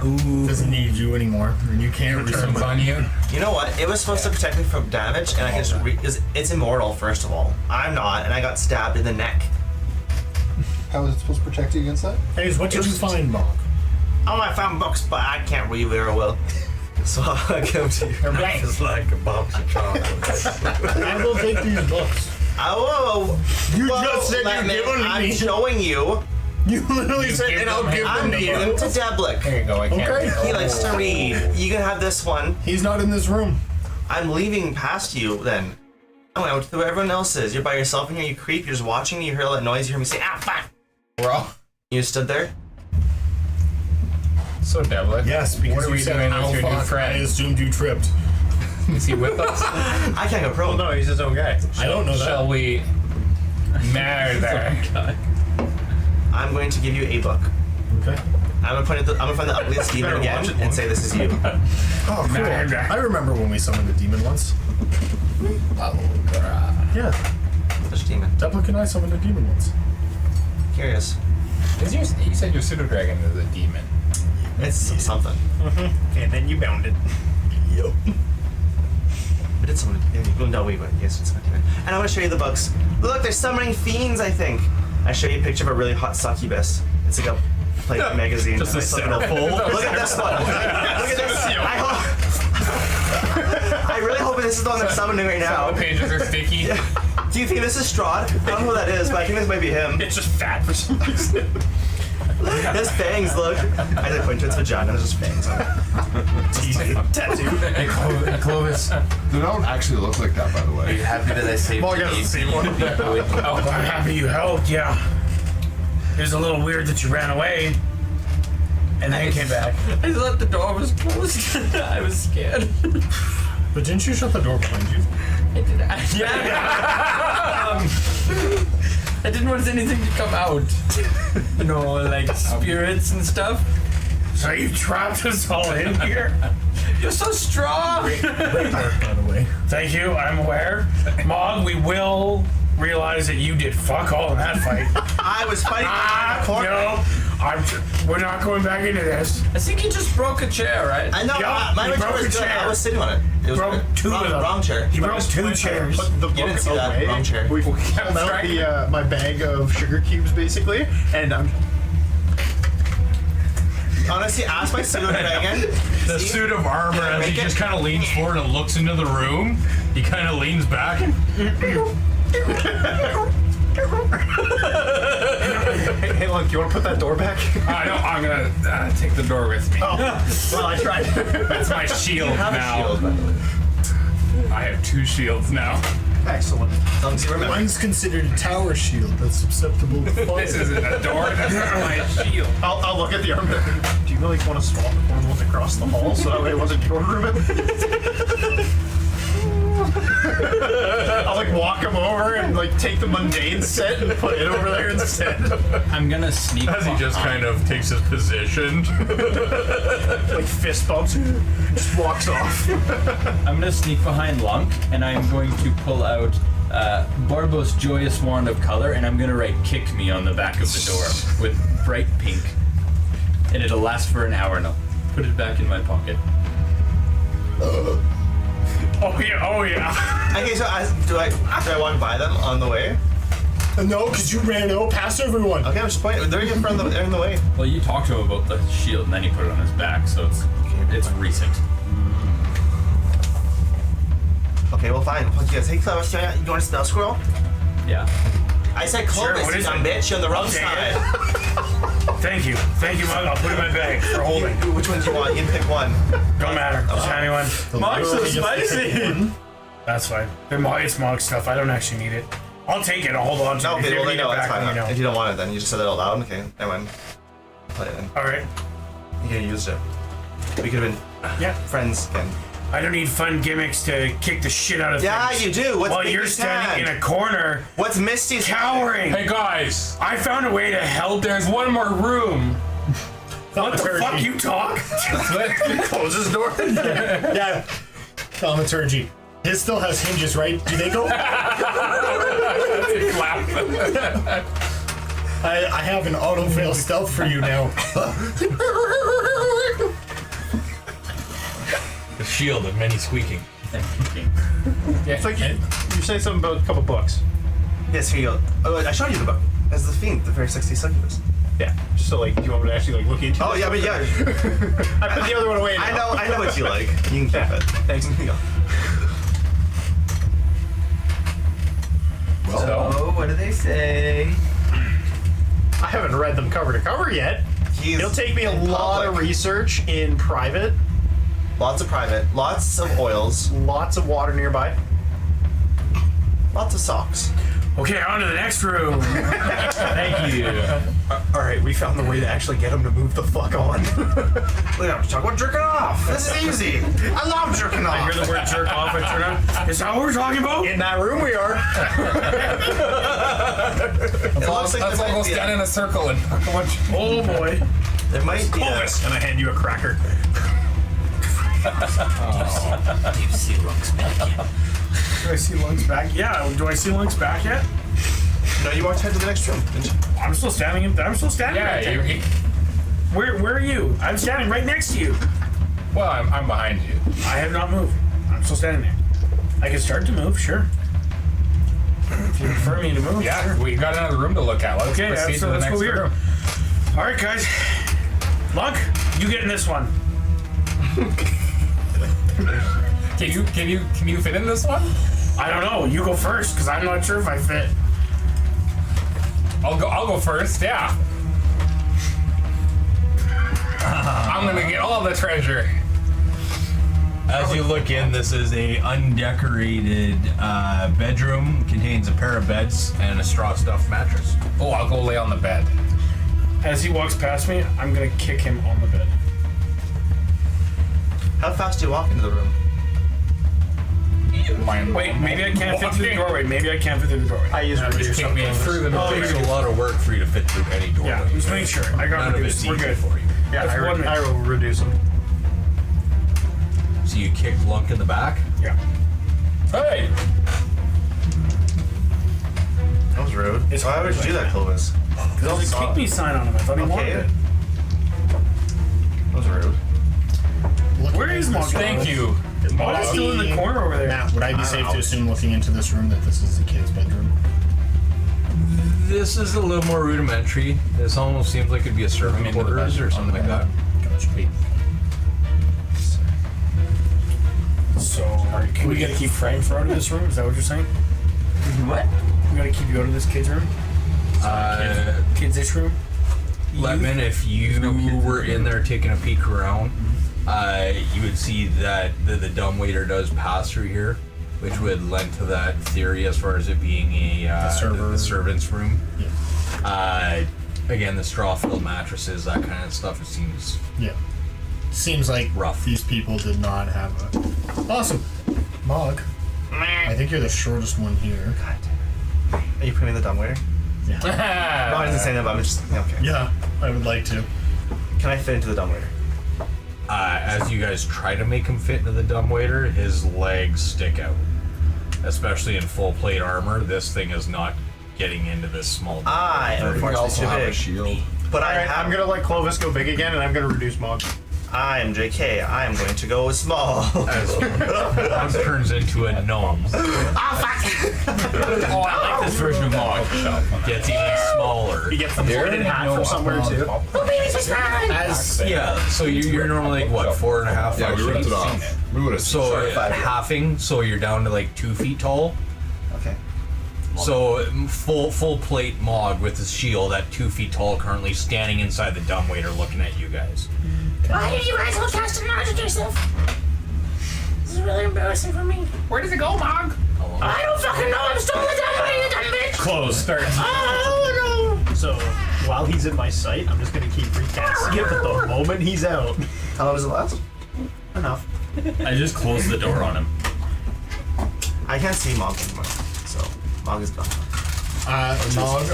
Ooh. Doesn't need you anymore, and you can't Turns on you. You know what? It was supposed to protect me from damage, and I can just because it's immortal. First of all, I'm not, and I got stabbed in the neck. How is it supposed to protect you against that? Hey, what did you find, Mog? Oh, I found books, but I can't read very well. So I'll give them to you. it's like a box of chocolates. I will take these books. Oh, You just said you're giving I'm me. showing you. You literally said, give and I'll them give I'm them to giving them you. to Deblick. Here you go. I can't. Okay. read. He likes to read. You can have this one. He's not in this room. I'm leaving past you then. I went out to where everyone else is. You're by yourself in here, you creep, you're just watching me, you hear all that noise, you hear me say, ah, fuck! We're all You stood there? so devilish. Yes, because what are you we said doing "Ow, with your new fuck," I friend? assumed you tripped. Is he with us? I can't go pro. No, he's his own guy. I don't know that. Shall we murder? I'm going to give you a book. Okay. I'm gonna find the ugliest demon again and say this is you. Oh, cool. I remember when we summoned a demon once. Yeah. Which demon? Deblick and I summoned a demon once. Curious. You said your pseudo dragon is a demon. It's something. And then you bound it. Yep. We did summon no, we went. Yes, it's a demon. And I'm gonna show you the books. Look, they're summoning fiends, I think. I show you a picture of a really hot succubus. It's like a plate magazine. Just a centerfold. Look at this one. Look at this. I really hope this is the one they're summoning right now. The pages are sticky. Do you think this is Strahd? I don't know who that is, but I think this might be him. It's just fat for some reason. His fangs, look. I did point to its vagina, there's just fangs on it. Tattoo. Hey, Clovis. They don't actually look like that, by the way. Happy that I saved Well, I got the same one. Oh, I'm happy you helped, yeah. It was a little weird that you ran away. and then came back. I thought the door was closed. I was scared. But didn't you shut the door behind you? I did. Yeah. I didn't want anything to come out. You know, like spirits and stuff. So you trapped us all in here? You're so strong. By the way. Thank you, I'm aware. Mog, we will realize that you did fuck all in that fight. I was fighting in the corner. No, we're not going back into this. I think he just broke a chair, right? I know. Yeah, my he chair broke was a good. chair. I was sitting on it. It was Broke good. two wrong, of them. wrong chair. He broke 2 chairs. Put the book didn't see that. away. Wrong chair. We pulled out track. my bag of sugar cubes, basically, and I'm Honestly, ask my pseudo dragon. The suit of armor, as he just kind of leans forward and looks into the room, he kind of leans back. Hey, look, do you want to put that door back? No, I'm gonna take the door with me. Oh, well, I tried. That's my shield Have a now. shield, by the way. I have 2 shields now. Excellent. As long as you remember. Mine's considered a tower shield that's susceptible to fire. This isn't a door, this is my shield. I'll look at the armor. Do you really want to swap the one with across the hall so that way it wasn't your room? I'll like walk him over and like take the mundane set and put it over there instead. I'm gonna sneak. As he just kind of takes his position. Like fist bumps, just walks off. I'm gonna sneak behind Lunk, and I'm going to pull out Barbo's Joyous Wand of Color, and I'm gonna write "Kick Me" on the back of the door with bright pink, and it'll last for an hour, and I'll put it back in my pocket. Oh yeah. Okay, so do I walk by them on the way? No, because you ran out past everyone. Okay, I'm just pointing. They're in front of they're in the way. Well, you talked to him about the shield, and then he put it on his back, so it's recent. Okay, well fine. Fuck you guys. Hey, Clovis, you want a spell scroll? Yeah. I said Clovis, what you is dumb it? bitch. You're on the wrong Okay, side. Thank you, Mog. I'll put it in my bag for holding. Which one do you want? You can pick one. Don't matter. Just anyone. Mog's so spicy. That's fine. It's Mog stuff. I don't actually need it. I'll take it. I'll hold on to No, it. If okay, you well ever then need no, it that's back, fine. let me know. If you don't want it, then you just said it out loud. Okay, never mind. Play it then. All right. You could have used it. We could have been Yeah. friends again. I don't need fun gimmicks to kick the shit out of Yeah, things. you do. What's While Misty's you're standing hand? in a corner, What's Misty's cowering. Hey guys, I found a way to help. there's one more room. What the fuck you talk? Close his door. Yeah. Thaumaturgy. His still has hinges, right? Do they go? I have an auto-fail stealth for you now. The shield of many squeaking. It's like you say something about a couple books. Yes, here you go. Oh, I showed you the book. As the Fiend, the very sexy succubus. Yeah. So like, do you want me to actually like look into? Oh this? yeah, but yeah. I put the other one away now. I know what you like. You can keep Yeah. it. Thanks. Here you go. So, what do they say? I haven't read them cover to cover yet. It'll take me a in lot of public. research in private. Lots of private, lots of oils, Lots of water nearby. lots of socks. Okay, on to the next room. Thank you. All right, we found the way to actually get him to move the fuck on. We have to talk about jerking off. This is easy. I love jerking I off. hear the word jerk off. I turn on. Is that what we're talking about? In that room we are. It looks like Let's all go stand in a circle and Oh boy. there might be a, And I hand you a cracker. Do I see Lunk's back? Yeah. Do I see Lunk's back yet? No, you walked ahead to the next room, didn't you? I'm still standing. I'm still standing. yeah, right there. Where are you? I'm standing right next to you. well, I'm behind you. I have not moved. I'm still standing there. I can start to move, sure. If you prefer me to move, Yeah, sure. we got another room to look at. Let's Okay, proceed to the let's next go here. room. All right, guys. Lunk, you get in this one. Can you fit in this one? I don't know. You go first, because I'm not sure if I fit. I'll go first. Yeah. I'm gonna get all the treasure. As you look in, this is a undecorated bedroom. Contains a pair of beds and a straw stuffed mattress. Oh, I'll go lay on the bed. As he walks past me, I'm gonna kick him on the bed. How fast do you walk into the room? Wait, maybe I can't fit through the doorway. Maybe I can't fit through the doorway. I use reduce Kick me through the door. It's a lot of work for you to fit through any doorway. Yeah, just make sure. I got None of reduced. it's We're easy good. for you. Yeah, That's one I will reduce him. So you kicked Lunk in the back? Yeah. Hey! That was rude. It's Why would you do that, Clovis? There's a kick me sign on him. I thought he wanted Okay. it. That was rude. Where is Mog? Thank you. Mog is still in the corner over there. Matt, would I be safe to assume, looking into this room, that this is the kid's bedroom? This is a little more rudimentary. This almost seems like it'd be a servant into the quarters or bedroom. something like that. Gotcha. So, we gotta keep Frankfurt out of this room? Is that what you're saying? What? We gotta keep you out of this kid's room? Kids-ish room? Lemon, if you were in there taking a peek around, you would see that the dumbwaiter does pass through here, which would lend to that theory as far as it being a the servant's room. Yeah. Again, the straw-filled mattresses, that kind of stuff. It seems Yeah. Seems like rough. these people did not have a... Awesome. Mog. I think you're the shortest one here. Are you putting me in the dumbwaiter? No, I didn't say that, but I'm just... Okay. Yeah, I would like to. Can I fit into the dumbwaiter? As you guys try to make him fit into the dumbwaiter, his legs stick out. Especially in full plate armor, this thing is not getting into this small. I am We unfortunately also too have a big. shield. But I Alright, have... I'm gonna let Clovis go big again, and I'm gonna reduce Mog. I am JK. I am going to go small. As Mog turns into a gnome, Oh, fuck! Oh, I like this version of Mog. gets even smaller. He gets the pointed hat from somewhere too. Yeah, so you're normally like what, 4.5? Yeah, we ripped it off. We would have So halving, so you're down to like 2 feet tall. Okay. So full plate Mog with his shield at 2 feet tall, currently standing inside the dumbwaiter, looking at you guys. Why did you guys all cast a knowledge of yourself? This is really embarrassing for me. Where does it go, Mog? I don't fucking know. I'm still in the dumb way, you dumb bitch. Close. Start. Oh no. So while he's in my sight, I'm just gonna keep recasting it. But the moment he's out, How long does it last? enough. I just closed the door on him. I can't see Mog anymore, so Mog is gone. Mog,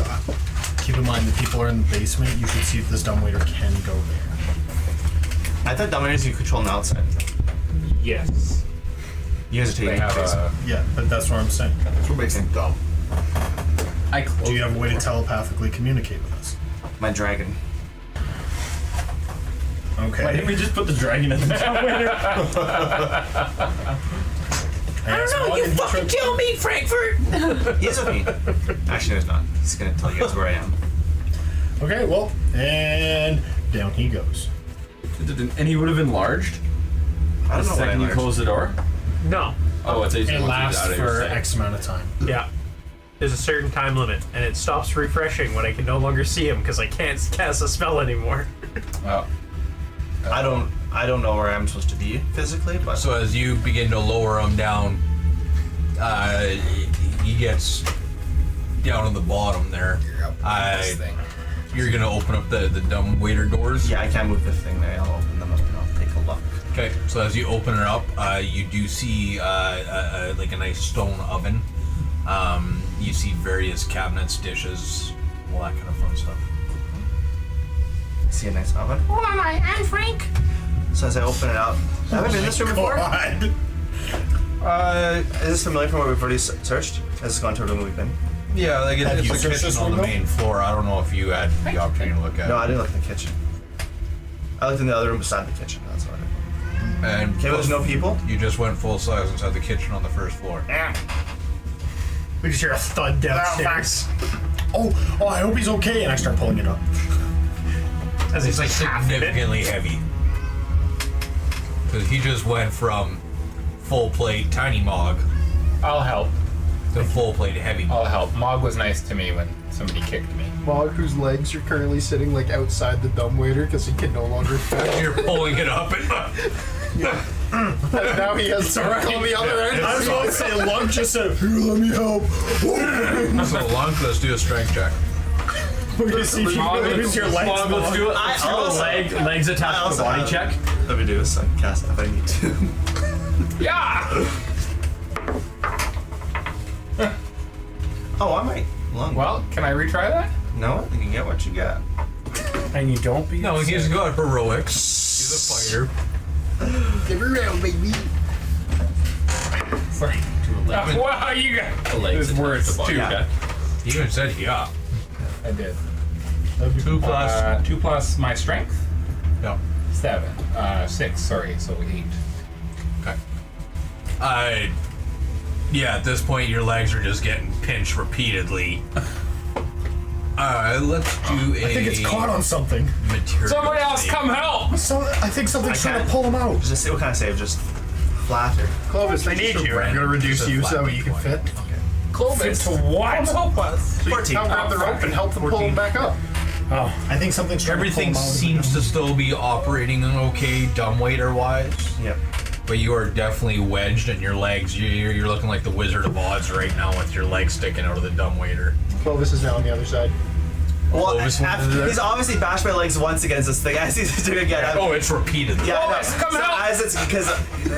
keep in mind that people are in the basement. You should see if this dumbwaiter can go there. I thought dumbwaiters you control on the outside. Yes. You guys are taking They have the basement. Yeah, but that's what I'm saying. That's what makes him dumb. I closed. Do you have a way to telepathically communicate with us? My dragon. Okay. Why didn't we just put the dragon in the dumbwaiter? I don't know. You fucking kill me, Frankfurt. He is with me. Actually, no, he's not. He's gonna tell you guys where I am. Okay, well, and down he goes. And he would have enlarged I the don't know what I second you learned. close the door? No. Oh, it's It lasts for X amount of time. Yeah. There's a certain time limit, and it stops refreshing when I can no longer see him because I can't cast a spell anymore. Oh. I don't know where I'm supposed to be physically, but So as you begin to lower him down, he gets down on the bottom there. This thing. You're gonna open up the dumbwaiter doors. yeah, I can't move the thing there. I'll open them up and I'll take a look. Okay, so as you open it up, you do see like a nice stone oven. You see various cabinets, dishes, all that kind of fun stuff. See a nice oven. Who am I? I'm Frank. So as I open it up, have I been in this room before? God. Is this familiar from what we've already searched? Has this gone to a room we've been? Yeah, like Have it's you a searched kitchen this on the room, though? main floor. I don't know if you had the opportunity to look at No, it. I didn't look in the kitchen. I looked in the other room beside the kitchen. That's what I did. And Okay, there's no people. you just went full size inside the kitchen on the first floor. We just hear a thud downstairs. Oh, I hope he's okay. And I start pulling it up. As he's like half in it. Significantly heavy. Because he just went from full plate tiny Mog I'll help. to full plate heavy Mog. I'll help. Mog was nice to me when somebody kicked me. Mog, whose legs are currently sitting like outside the dumbwaiter because he can no longer fit. You're pulling it up and Now he has Sarek on the other end. I was going to say, Lunk just said, here, let me help. so Lunk, let's do a strength check. We're gonna see if you Mog, can lose your legs. Mog, let's do it. Let's do a legs attached to the body check. Let me do this. I can cast it if I need to. Yeah! Oh, I might. Lung. Well, can I retry that? No, you can get what you got. And you don't be. No, he's got heroics. He's a fighter. Give her around, baby. Sorry. Wow, you got The legs his words attached to too. the body. Okay. He even said yeah. I did. 2 plus. 2 plus my strength. Yeah. 7. 6. Sorry, so 8. Okay. Yeah, at this point, your legs are just getting pinched repeatedly. Let's do a. I think it's caught on something. Material Somebody else, save. come help! So I think something's trying to can't. pull him out. Just what kind of save? Just flat or Clovis, I need you. I'm gonna reduce you so you can fit. Clovis, To what? help us. So you can come grab the rope and help them pull them back up. Oh, I think something's trying Everything to pull him out. seems to still be operating okay, dumbwaiter wise. Yep. But you are definitely wedged, and your legs, you're looking like the Wizard of Oz right now with your legs sticking out of the dumbwaiter. Clovis is now on the other side. Well, Clovis went after, into there? he's obviously bashed my legs once against this thing. As he's doing it again. Oh, it's repeatedly. Yeah, I know. Clovis, come so help! as it's because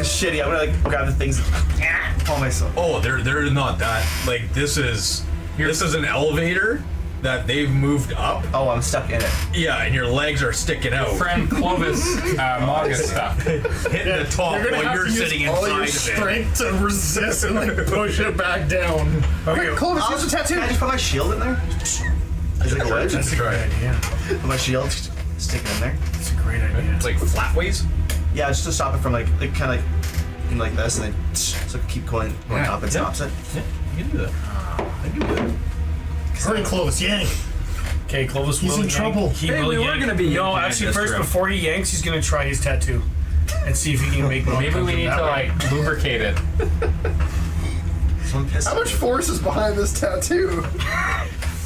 shitty, I'm gonna like grab the things, and pull myself. Oh, they're not that. Like this is an elevator that they've moved up. Oh, I'm stuck in it. Yeah, and your legs are sticking out, Friend Clovis, Mog is stuck. hitting the top You're gonna while have you're to use sitting all inside your of it. strength to resist and like push it back down. Okay, Clovis, use the tattoo. Can I just put my shield in there? Is it a wedge? that's a great idea. Put my shield, stick it in there. That's a great idea. It's like flatways. Yeah, just to stop it from like kind of like this, and then so keep going up and stops it. Yeah, you can do that. I can do that. Hurry, Clovis, yank. Okay, Clovis He's will in yank. trouble. He Hey, will we were yank. gonna be No, yanking actually, this first round. before he yanks, he's gonna try his tattoo and see if he can make. Maybe we need to like lubricate it. Someone pissed. How much force is behind this tattoo?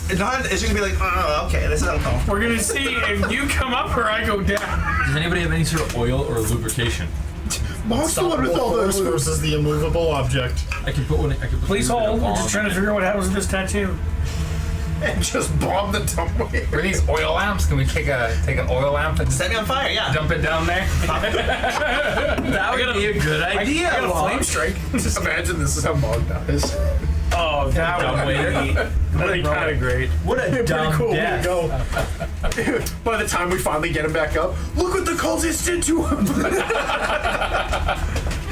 It's just gonna be like, oh, okay, this is uncomfortable. We're gonna see if you come up or I go down. Does anybody have any sort of oil or lubrication? Mom's the one with all those. versus the immovable object. I can put one. I can put Please a little hold. bit of We're just balm trying to in it. figure out what happens with this tattoo. And just bomb the dumbwaiter. For these oil lamps, can we take an oil lamp and Set me on fire, yeah. dump it down there? That would be a good idea. I got a flame strike. Just imagine this is how Mog dies. Oh, that would be kind of great. What a dumb Cool, way to death. go. By the time we finally get him back up, look what the cultist did to him.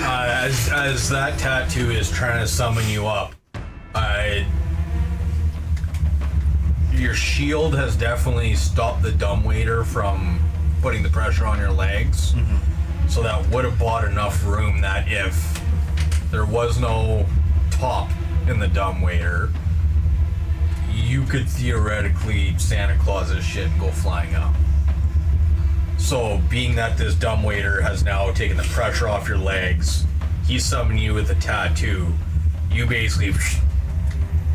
As that tattoo is trying to summon you up, your shield has definitely stopped the dumbwaiter from putting the pressure on your legs. So that would have bought enough room that if there was no top in the dumbwaiter, you could theoretically Santa Claus this shit and go flying up. So, being that this dumbwaiter has now taken the pressure off your legs, he's summoning you with a tattoo. You basically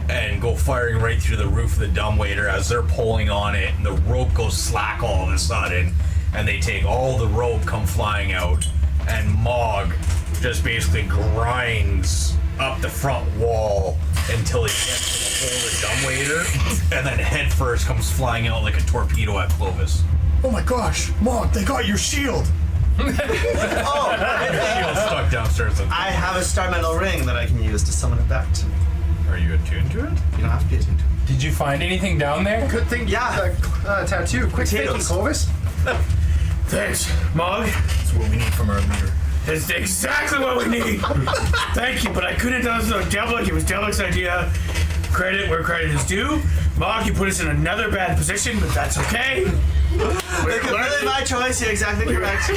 and go firing right through the roof of the dumbwaiter as they're pulling on it, and the rope goes slack all of a sudden, and they take all the rope, come flying out, and Mog just basically grinds up the front wall until he gets to the hole of the dumbwaiter, and then head first comes flying out like a torpedo at Clovis. Oh my gosh, Mog, they got your shield. Oh, Shield stuck downstairs. I have a star metal ring that I can use to summon it back to me. Are you attuned to it? You don't have to be attuned to it. Did you find anything down there? Good thing, Yeah. tattoo. Quick thinking, Potatoes. Clovis. Thanks, Mog. That's what we need from our leader. That's exactly what we need. Thank you, but I couldn't have done this with Devlik. It was Devlik's idea. Credit where credit is due. Mog, you put us in another bad position, but that's okay. It's completely my choice. You're exactly correct.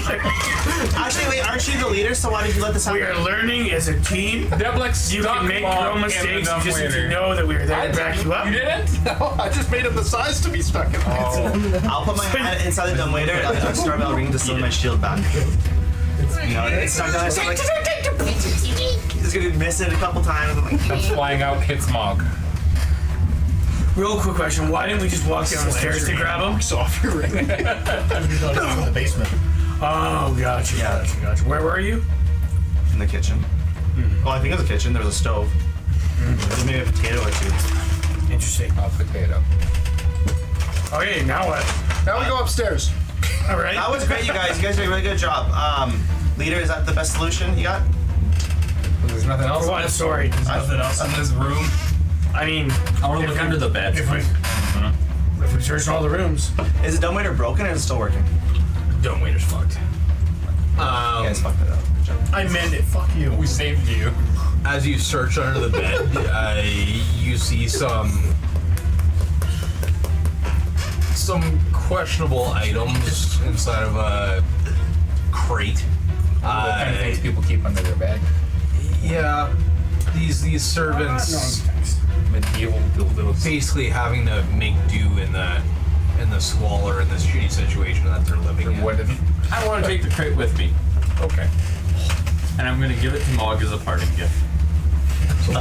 Actually, wait, aren't you the leader? So why did you let this We happen? are learning as a team. Devlik You stuck can make your Mog own in the mistakes. You just need to dumbwaiter. know that we are there to back you up. You didn't? No, I just made him the size to be stuck in. I'll put my hand inside the dumbwaiter and I'll use my star metal ring to summon my shield back. You know, it's stuck down. So I'm like, it's gonna miss it a couple times. I'm like, Comes flying out, hits Mog. Real quick question: why didn't we just walk down the stairs to grab him? Off your ring. We thought it was in the basement. Oh, gotcha, gotcha. Where were you? in the kitchen. Well, I think it was a kitchen. There was a stove. There's maybe a potato or two. Interesting. A potato. Okay, now what? Now we go upstairs. All right. That was great, you guys. You guys did a really good job. Leader, is that the best solution you got? There's nothing else. What story? There's nothing else. In this room. I mean, I want to look under the bed. if we search all the rooms, Is the dumbwaiter broken or is it still working? Dumbwaiter's fucked. You guys fucked it up. Good job. I meant it. Fuck you. We saved you. As you search under the bed, you see some questionable items inside of a crate. What kind of things people keep under their bed? Yeah, these servants Medieval dildos. basically having to make do in the squalor in this shitty situation that they're living in. Wooden. I want to take the crate with me, Okay. and I'm going to give it to Mog as a parting gift. So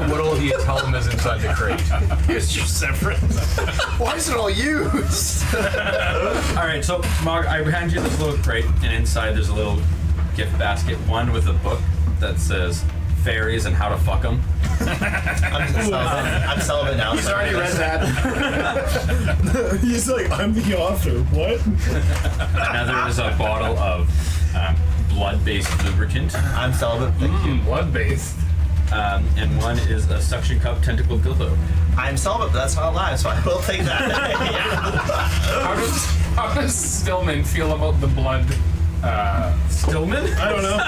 what all do you tell them is inside the crate? here's your severance. Why is it all used? All right, so Mog, I hand you this little crate, and inside there's a little gift basket. One with a book that says fairies and how to fuck them. I'm celibate now. He's already read that. He's like, I'm the author. What? Another is a bottle of blood-based lubricant, I'm celibate. Thank you. Blood-based. and one is a suction cup tentacle dildo. I'm celibate, but that's not alive, so I will take that. How does Stillman feel about the blood? Stillman? I don't know.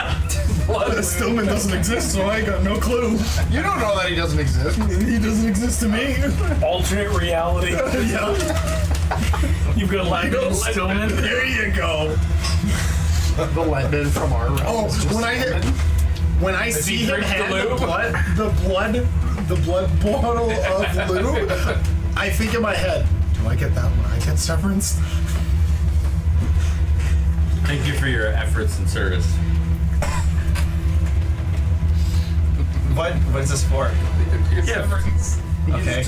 Blood. Stillman doesn't exist, so I got no clue. You don't know that he doesn't exist. He doesn't exist to me. Alternate reality. Yeah. You've got Langdon Stillman. There you go. The Lebanon from our realm. Oh, when I see him drink the hand lube? the blood bottle of lube, I think in my head, do I get that when I get severance? Thank you for your efforts and service. What is this for? Severance. Okay.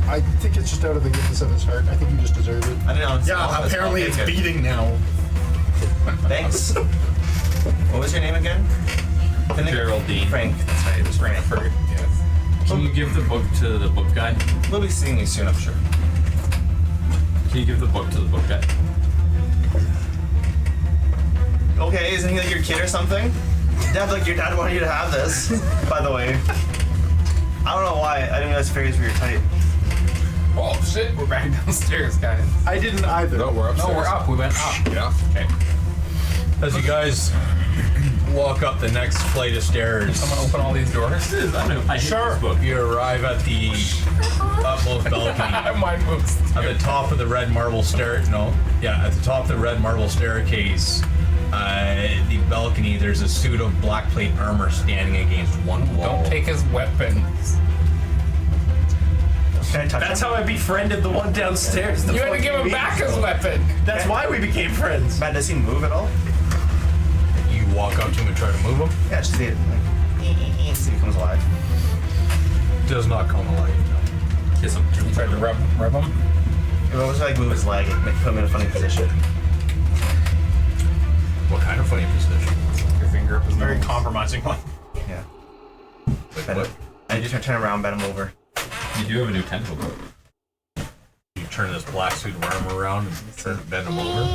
I think it's just out of the goodness of his heart. I think he just deserved it. I don't know. Yeah, apparently it's beating now. Thanks. What was your name again? Geraldine. Frank. That's right. It was Frank. Yes. Can you give the book to the book guy? We'll be seeing you soon, I'm sure. Can you give the book to the book guy? Okay, isn't he like your kid or something? Dad, like your dad wanted you to have this, by the way. I don't know why. I didn't realize fairies were your type. Oh shit, we're back downstairs, guys. I didn't either. No, we're upstairs. No, we're up. We went up. Yeah. Okay. As you guys walk up the next flight of stairs, Someone open all these doors. I hate this book. you arrive at the utmost balcony. Mine moves. At the top of the red marble stair, no, yeah, at the top of the red marble staircase, the balcony, there's a suit of black plate armor standing against one wall. Don't take his weapons. Can I touch That's him? how I befriended the one downstairs. You had to give him back his weapon. That's why we became friends. Matt, does he move at all? You walk up to him and try to move him. Yeah, just see it. Like, see if he comes alive. Does not come alive. Kiss him. You tried to rub him. If I was to like move his leg, it put him in a funny position. What kind of funny position? Your finger up his Very nose. compromising one. Yeah. Like Bend what? him. I just turn around, bend him over. You do have a new tentacle book. You turn this black suit of armor around and bend him over.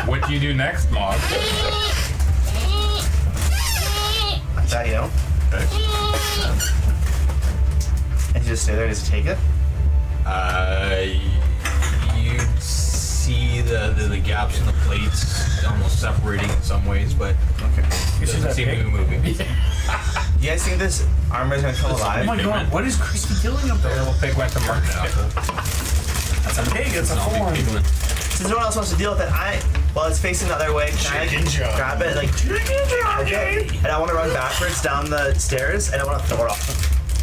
What do you do next, Mog? Like that, you know? Okay. And you just stay there and just take it? You see the gaps in the plates almost separating in some ways, but Okay. it doesn't seem to be moving. You guys think this armor is gonna come alive? Oh my god, what is Crispy doing up The there? little pig went to market. That's a pig, it's a form. Since no one else wants to deal with it, while it's facing the other way, can I Chicken jockey. grab it like, okay, and I want to run backwards down the stairs, and I want to throw it off.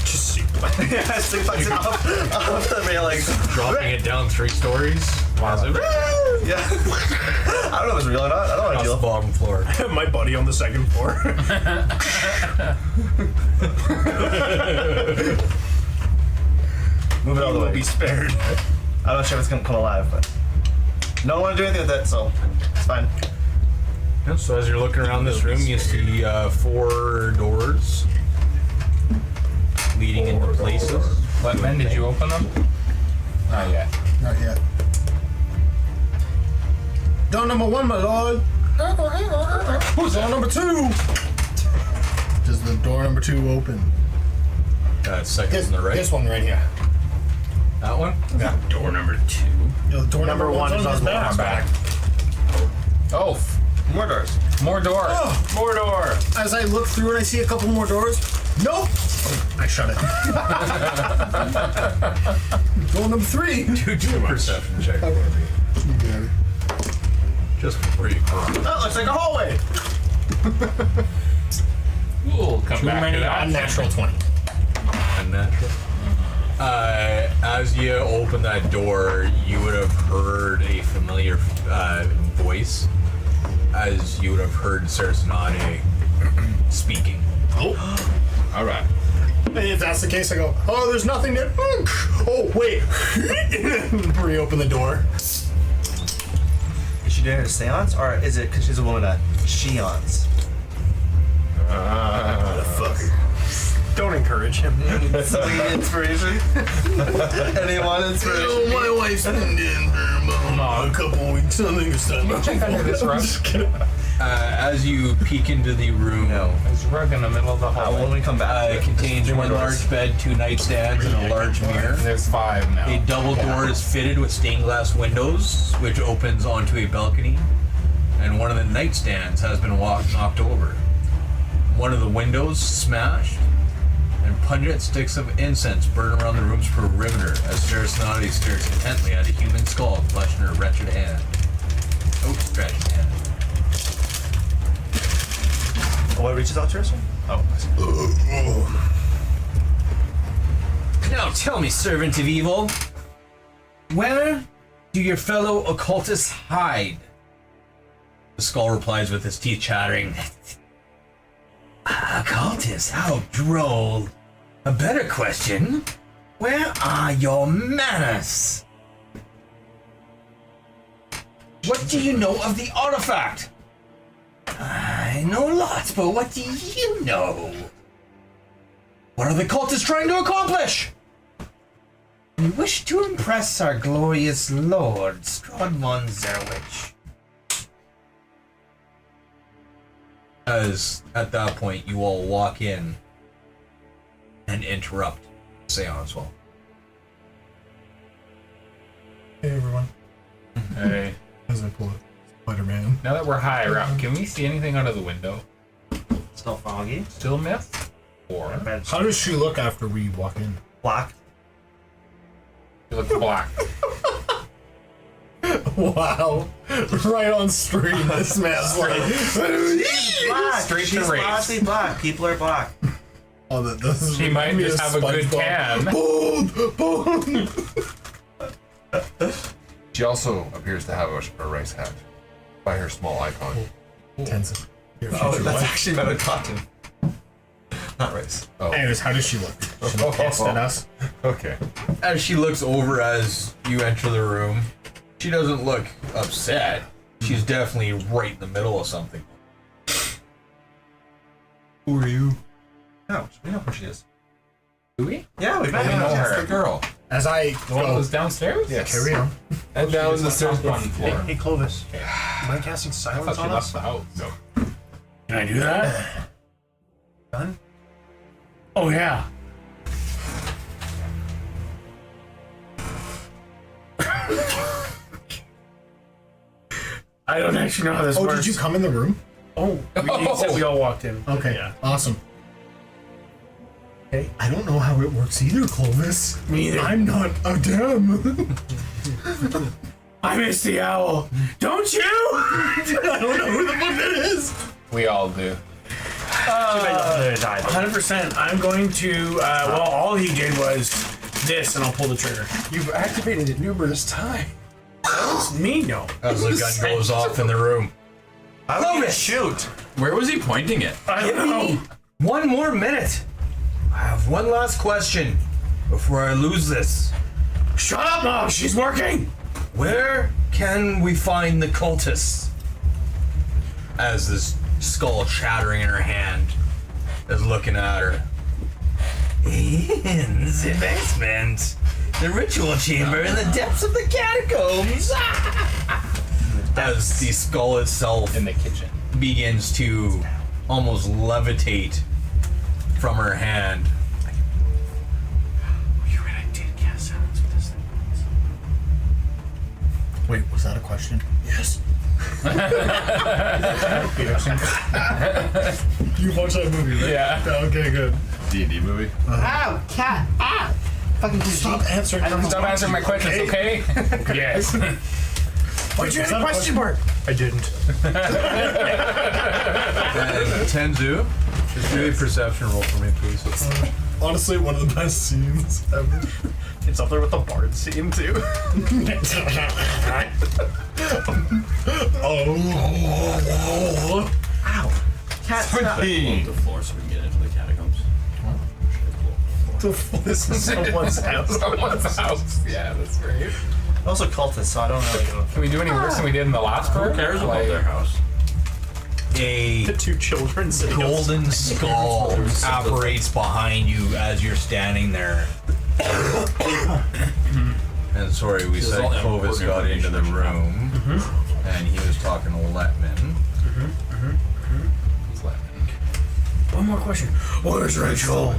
Just see. Yeah, suplex it off the railing. Dropping it down 3 stories. Positive. Yeah. I don't know if it's real or not. I don't want to Off deal the bottom floor. My buddy on the second floor. Move it all the way. Be spared. I'm not sure if it's gonna come alive, but no one want to do anything with it, so it's fine. Yeah, so as you're looking around this room, you see 4 doors. leading into places. When did you open them? Not yet. Not yet. Door number 1, my lord. Who's door number 2? Does the door number 2 open? Second on the right. This one right here. That one? Yeah. Door number 2. Yo, door Number 1 is on his the back. Back. Oh, More doors. more door. Oh. More door. As I look through and I see a couple more doors. Nope. I shut it. Door number 3. Do a perception check for me. You got it. Just before you close. That looks like a hallway. We'll come Too back many to that. Unnatural 20. Unnatural. As you open that door, you would have heard a familiar voice, as you would have heard Sarasnade speaking. Oh. All right. If that's the case, I go, oh, there's nothing there. Oh, wait. Reopen the door. Is she doing it a seance, or is it because she's a woman at Sheons? Motherfucker. Don't encourage him. Something inspiration? Anyone inspiration? Oh, my wife's been in for a couple weeks. I think it's time. Check under this rug. Just kidding. As you peek into the room, There's a rug in the middle of the hallway. When we come back, it contains one large bed, 2 nightstands, and a large mirror. There's 5 now. A double door is fitted with stained glass windows, which opens onto a balcony, and one of the nightstands has been knocked over. One of the windows smashed, and pungent sticks of incense burn around the room's perimeter as Sarasnade stares intently at a human skull clutched in her wretched hand. Outstretched hand. what reaches out to her? Oh. Now tell me, servant of evil, where do your fellow occultists hide? The skull replies with his teeth chattering. Occultists? How droll. A better question, where are your manners? What do you know of the artifact? I know lots, but what do you know? What are the cultists trying to accomplish? We wish to impress our glorious lord, Strodmon Zerwich. As at that point, you all walk in and interrupt the seance well. Hey, everyone. Hey. As I pull it. Spider-Man. Now that we're higher up, can we see anything out of the window? Still foggy. Still mist? Or How does she look after we walk in? Black. you look black? Wow. Right on stream, this man's like... Black. Straight to She's race. honestly black. People are black. Oh, this is She might just have a good tan. Bold! She also appears to have a rice hat by her small icon. Tense. Your Oh, future that's wife. actually better cotton. Not rice. Oh, Anyways, how does she look? She look pissed at us? okay. As she looks over as you enter the room, she doesn't look upset. She's definitely right in the middle of something. Who are you? No, we know who she is. Do we? Yeah, we met I know her. her. The girl. As I The one that go, was downstairs? Yes. carry on. And down the stairs. One floor. Hey, Clovis. Mind casting I silence thought she on left us? the house. So. Can I do that? Done? Oh yeah. I don't actually know how this Oh, works. did you come in the room? Oh, we said we all walked in. Okay, Yeah. awesome. Hey, I don't know how it works either, Clovis. Me either. I'm not a dem. I miss the owl. Don't you? I don't know who the fuck that is. We all do. 100%. I'm going to. Well, all he did was this, and I'll pull the trigger. You've activated it numerous times. Me, no. As the gun goes off in the room. I would even shoot. Where was he pointing it? I don't know. One more minute. I have one last question before I lose this. Shut up, Mom. She's working. Where can we find the cultists? As this skull shattering in her hand is looking at her. Ian's investment. The ritual chamber in the depths of the catacombs. As the skull itself In the kitchen. begins to almost levitate from her hand. You're right, I did cast silence with this thing once. Wait, was that a question? Yes. You watched that movie, right? Yeah. Okay, good. D&D movie. Ow, cat! Ow! Fucking Stop answering. Stop answering my questions, okay? Yes. Why'd you have a question mark? I didn't. And Tenzu, just do a perception roll for me, please. Honestly, one of the best scenes ever. It's up there with the bard scene too. Oh. Ow! Cat, stop! Hey. The floor so we can get into the catacombs. This is someone's house. Someone's house. Yeah, that's great. Also cultist, so I don't really know. Can we do any worse than we did in the last Who part? cares about their house? A The two children sitting golden skull operates behind you as you're standing there. And sorry, we This is said all Clovis important got into the room, information. and he was talking to Letman. One more question. Where's Rachel?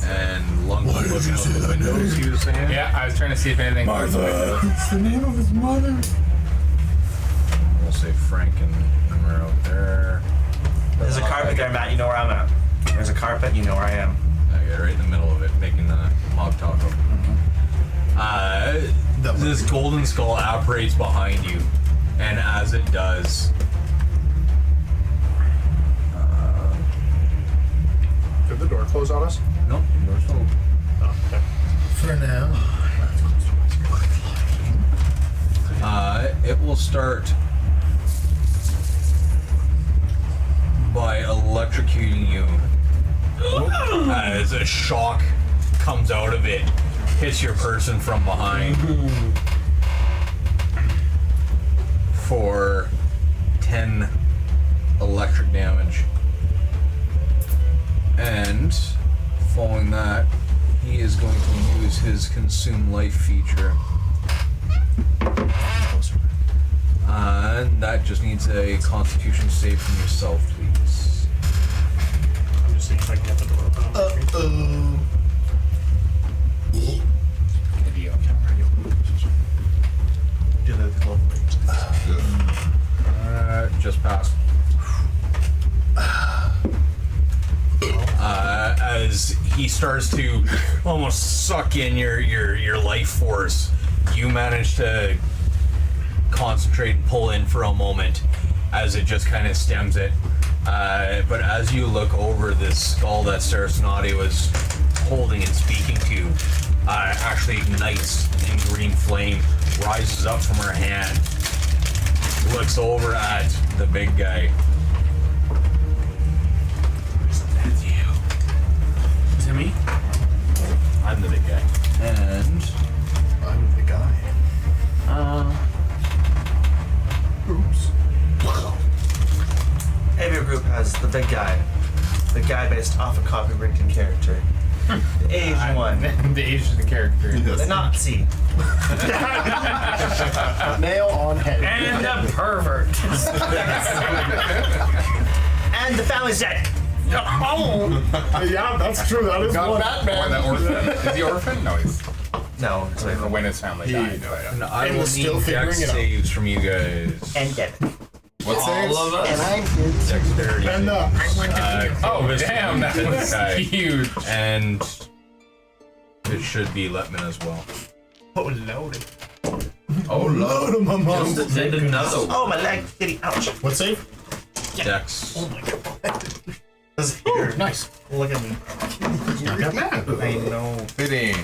And Lung was looking out the windows, he was saying. Yeah, I was trying to see if anything. Martha. It's the name of his mother. We'll say Frank and him are out there. There's a carpet there, Matt. You know where I'm at. There's a carpet. You know where I am. Okay, right in the middle of it, making the mock taco. This golden skull operates behind you, and as it does, Did the door close on us? nope, door's still open. Oh, okay. For now. It will start by electrocuting you as a shock comes out of it, hits your person from behind for 10 electric damage. And following that, he is going to use his consume life feature. And that just needs a constitution save from yourself, please. I'm just seeing if I can get the door open. Video. Do the global range. Just passed. As he starts to almost suck in your life force, you manage to concentrate and pull in for a moment as it just kind of stems it. But as you look over this skull that Sarasnati was holding and speaking to, actually ignites in green flame, rises up from her hand, looks over at the big guy. Is it me? I'm the big guy. And I'm the guy. Oops. Every group has the big guy. The guy based off a copywritten character. The Asian one. The Asian character. The Nazi. Nail on head. And a pervert. And the family's dead. Yeah, that's true. That is Got one. Batman. That orphan? Is he orphan? No, he's. No, it's like Or when his family died. and I And will we're still need figuring dex it out. saves from you guys. and dead. What saves? All of us. And I'm good. Dexterity. And Oh, damn, that was Okay. huge. And it should be Letman as well. Oh, loaded. Oh, load of my mom. Just send another one. Oh, my leg. Kitty. Ouch. What save? Dex. Oh my god. This here. Nice. Look at me. I know. fitting.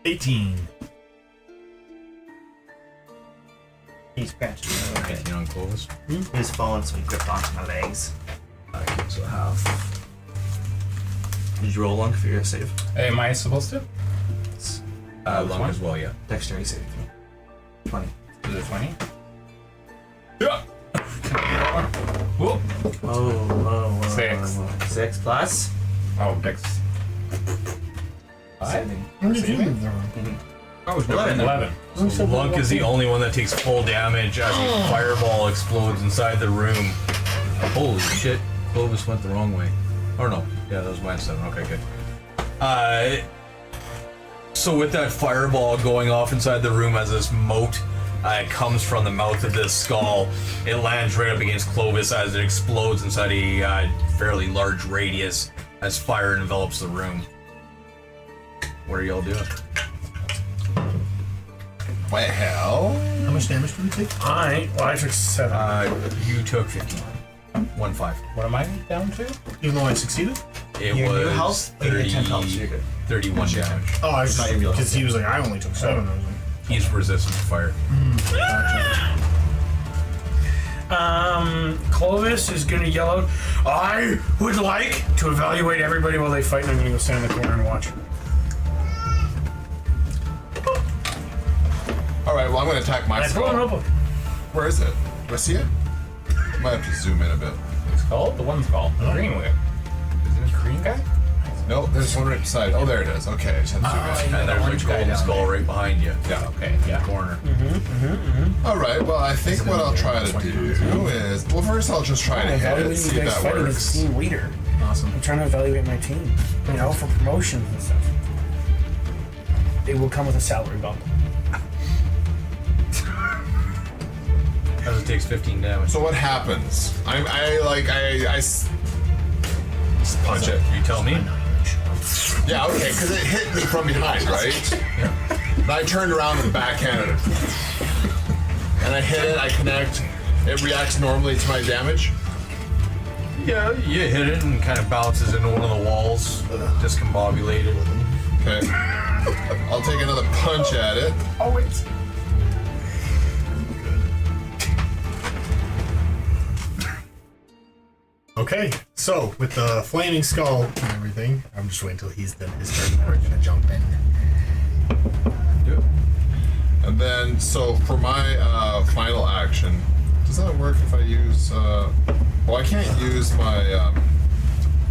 18. He's scratching my leg. 19 on Clovis. He's falling, so he gripped onto my legs. Okay, so half. Did you roll one for your save? Am I supposed to? Lung as well, yeah. Dexterity save. 20. Is it 20? Yeah. Whoa. Oh, 6. 6 plus. Oh, Dex. 5? When did you leave the room? I was 11. So Lunk is the only one that takes full damage as a fireball explodes inside the room. Holy shit, Clovis went the wrong way. Or no, yeah, that was -7. Okay, good. So with that fireball going off inside the room as this moat comes from the mouth of this skull, it lands right up against Clovis as it explodes inside a fairly large radius as fire envelops the room. What are y'all doing? Well, How much damage did we take? I took 7. You took 15. 1-5. What am I down to? Even though I succeeded? It Your new was health? Oh, you get 10 health, so you're good. 31 damage. Oh, I was Not your real because he was like, I only took 7. I was like, He's resistant to fire. Clovis is gonna yell out, I would like to evaluate everybody while they fight, and I'm gonna go stand in the corner and watch. all right. Well, I'm going to attack my And I pull an skull. notebook. Where is it? Do I see it? Might have to zoom in a bit. It's called? The one's called. The green one. Isn't it the green guy? Nope, there's one right beside. Oh, there it is. Okay, I just have to zoom in. And there's orange a guy golden down skull there. right behind you. Yeah. Okay, yeah. Corner. All right. Well, I think what I'll try to do is, well, first I'll just try to hit it, see if that fighting as works. team leader. awesome. I'm trying to evaluate my team, you know, for promotions and stuff. It will come with a salary bump. As it takes 15 damage. So what happens? I punch it. You tell me. Yeah, okay, because it hit me from behind, right? Yeah. And I turned around and backhanded it. And I hit it, I connect. It reacts normally to my damage. Yeah, you hit it and kind of bounces into one of the walls, discombobulated. Okay. I'll take another punch at it. Oh, wait. Okay, so with the flaming skull and everything, I'm just waiting until he's done his turn. We're gonna jump in. Do it. And then, so for my final action, does that work if I use, well, I can't use my,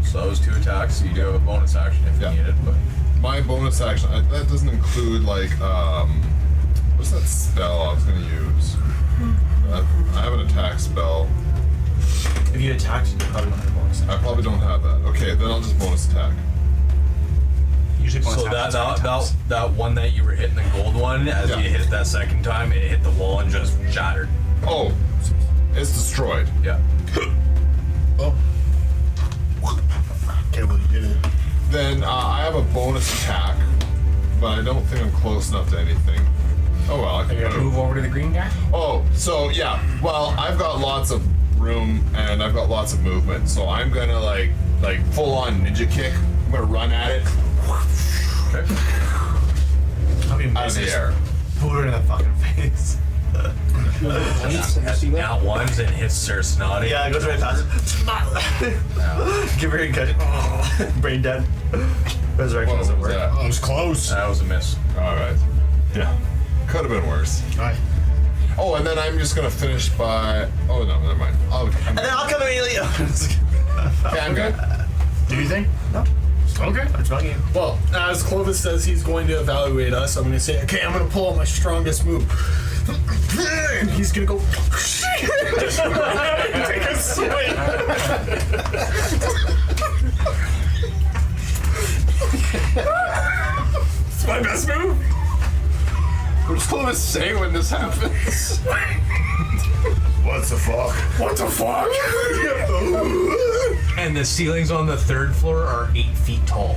So those 2 attacks, so you do have a bonus action if you Yeah. need it, but my bonus action, that doesn't include, like, what's that spell I was gonna use? I have an attack spell. If you attacked, you probably don't have a bonus. I probably don't have that. Okay, then I'll just bonus attack. Usually bonus so attacks are attacks. that one that you were hitting, the gold one, as Yeah. you hit it that second time, it hit the wall and just shattered. Oh, it's destroyed. Yeah. Oh. Okay, well, you did it. Then I have a bonus attack, but I don't think I'm close enough to anything. Oh well, I You can gotta move over to the green guy? Oh, so yeah. Well, I've got lots of room and I've got lots of movement, so I'm gonna like full on ninja kick. I'm gonna run at it Okay. How many out of the misses? air. Boot her in the fucking face. Now ones and hits her snotty. Yeah, it goes right past it. Give her a cut. Brain dead. Resurrection What was doesn't work. that? Oh, it was close. That was a miss. All right. Yeah. Could have been worse. Alright. Oh, and then I'm just gonna finish by. Oh no, never mind. And then I'll come immediately. Okay, I'm good. Do you think? No. Okay. It's my game. Well, as Clovis says he's going to evaluate us, I'm going to say, okay, I'm going to pull out my strongest move. And he's going to go take a swing. It's my best move. What does Clovis say when this happens? What the fuck? What the fuck? And the ceilings on the 3rd floor are 8 feet tall.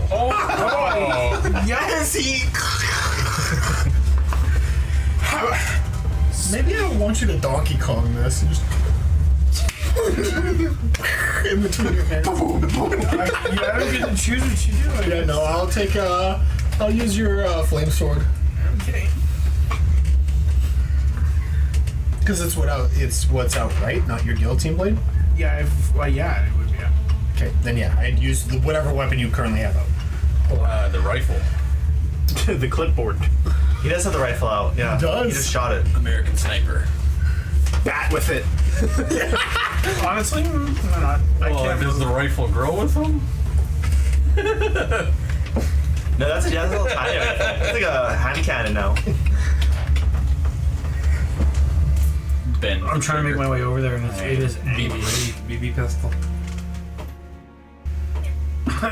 Yes, he. Maybe I don't want you to Donkey Kong this. And just in between your hands. You don't get to choose what you do. Yeah, no, I'll take. I'll use your flame sword. Okay. Because it's what's out, right? Not your guillotine blade. Yeah, yeah, it would be. Yeah. Okay, then yeah, I'd use whatever weapon you currently have out. The rifle. The clipboard. He does have the rifle out. Yeah. He does? He just shot it. American sniper. Bat with it. Honestly, why not? I Well, can't. does the rifle grow with them? No, that's a little tiny rifle. That's like a hand cannon now. Ben. I'm trying to make my way over there, and it is angry. BB pistol.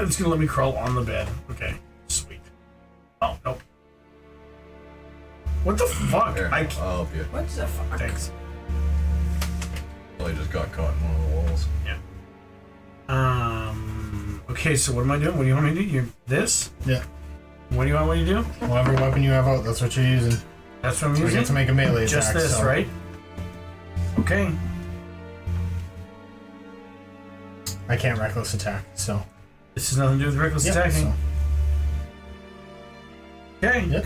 It's gonna let me crawl on the bed. Okay, sweet. Oh nope. What the fuck? Here, I'll help you. What the fuck? Thanks. Well, I just got caught in one of the walls. Yeah. Okay, so what am I doing? What do you want me to do? You're this? Yeah. What do you want me to do? Whatever weapon you have out, that's what you're using. That's what I'm So we using. get to make a melee Just attack. this, so. right? Okay. I can't reckless attack, so. This has nothing to do with reckless Yeah, attacking. so. Okay. Yep.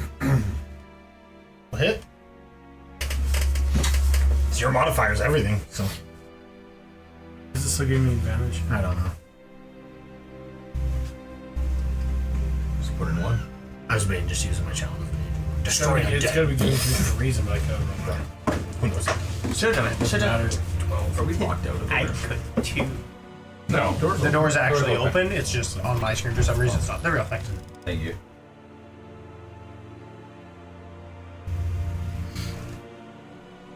We'll hit. It's your modifiers, everything, so. Does this still give me advantage? I don't know. Just put in one. I was being just using my challenge. It's gotta be doing it for a reason, but I can't remember. Who knows? Should have done it. Should have. Matters. 12. Are we locked out of I there? could too. No. The door's actually open. It's just on my screen for some reason. It's not the real thing. Thank you.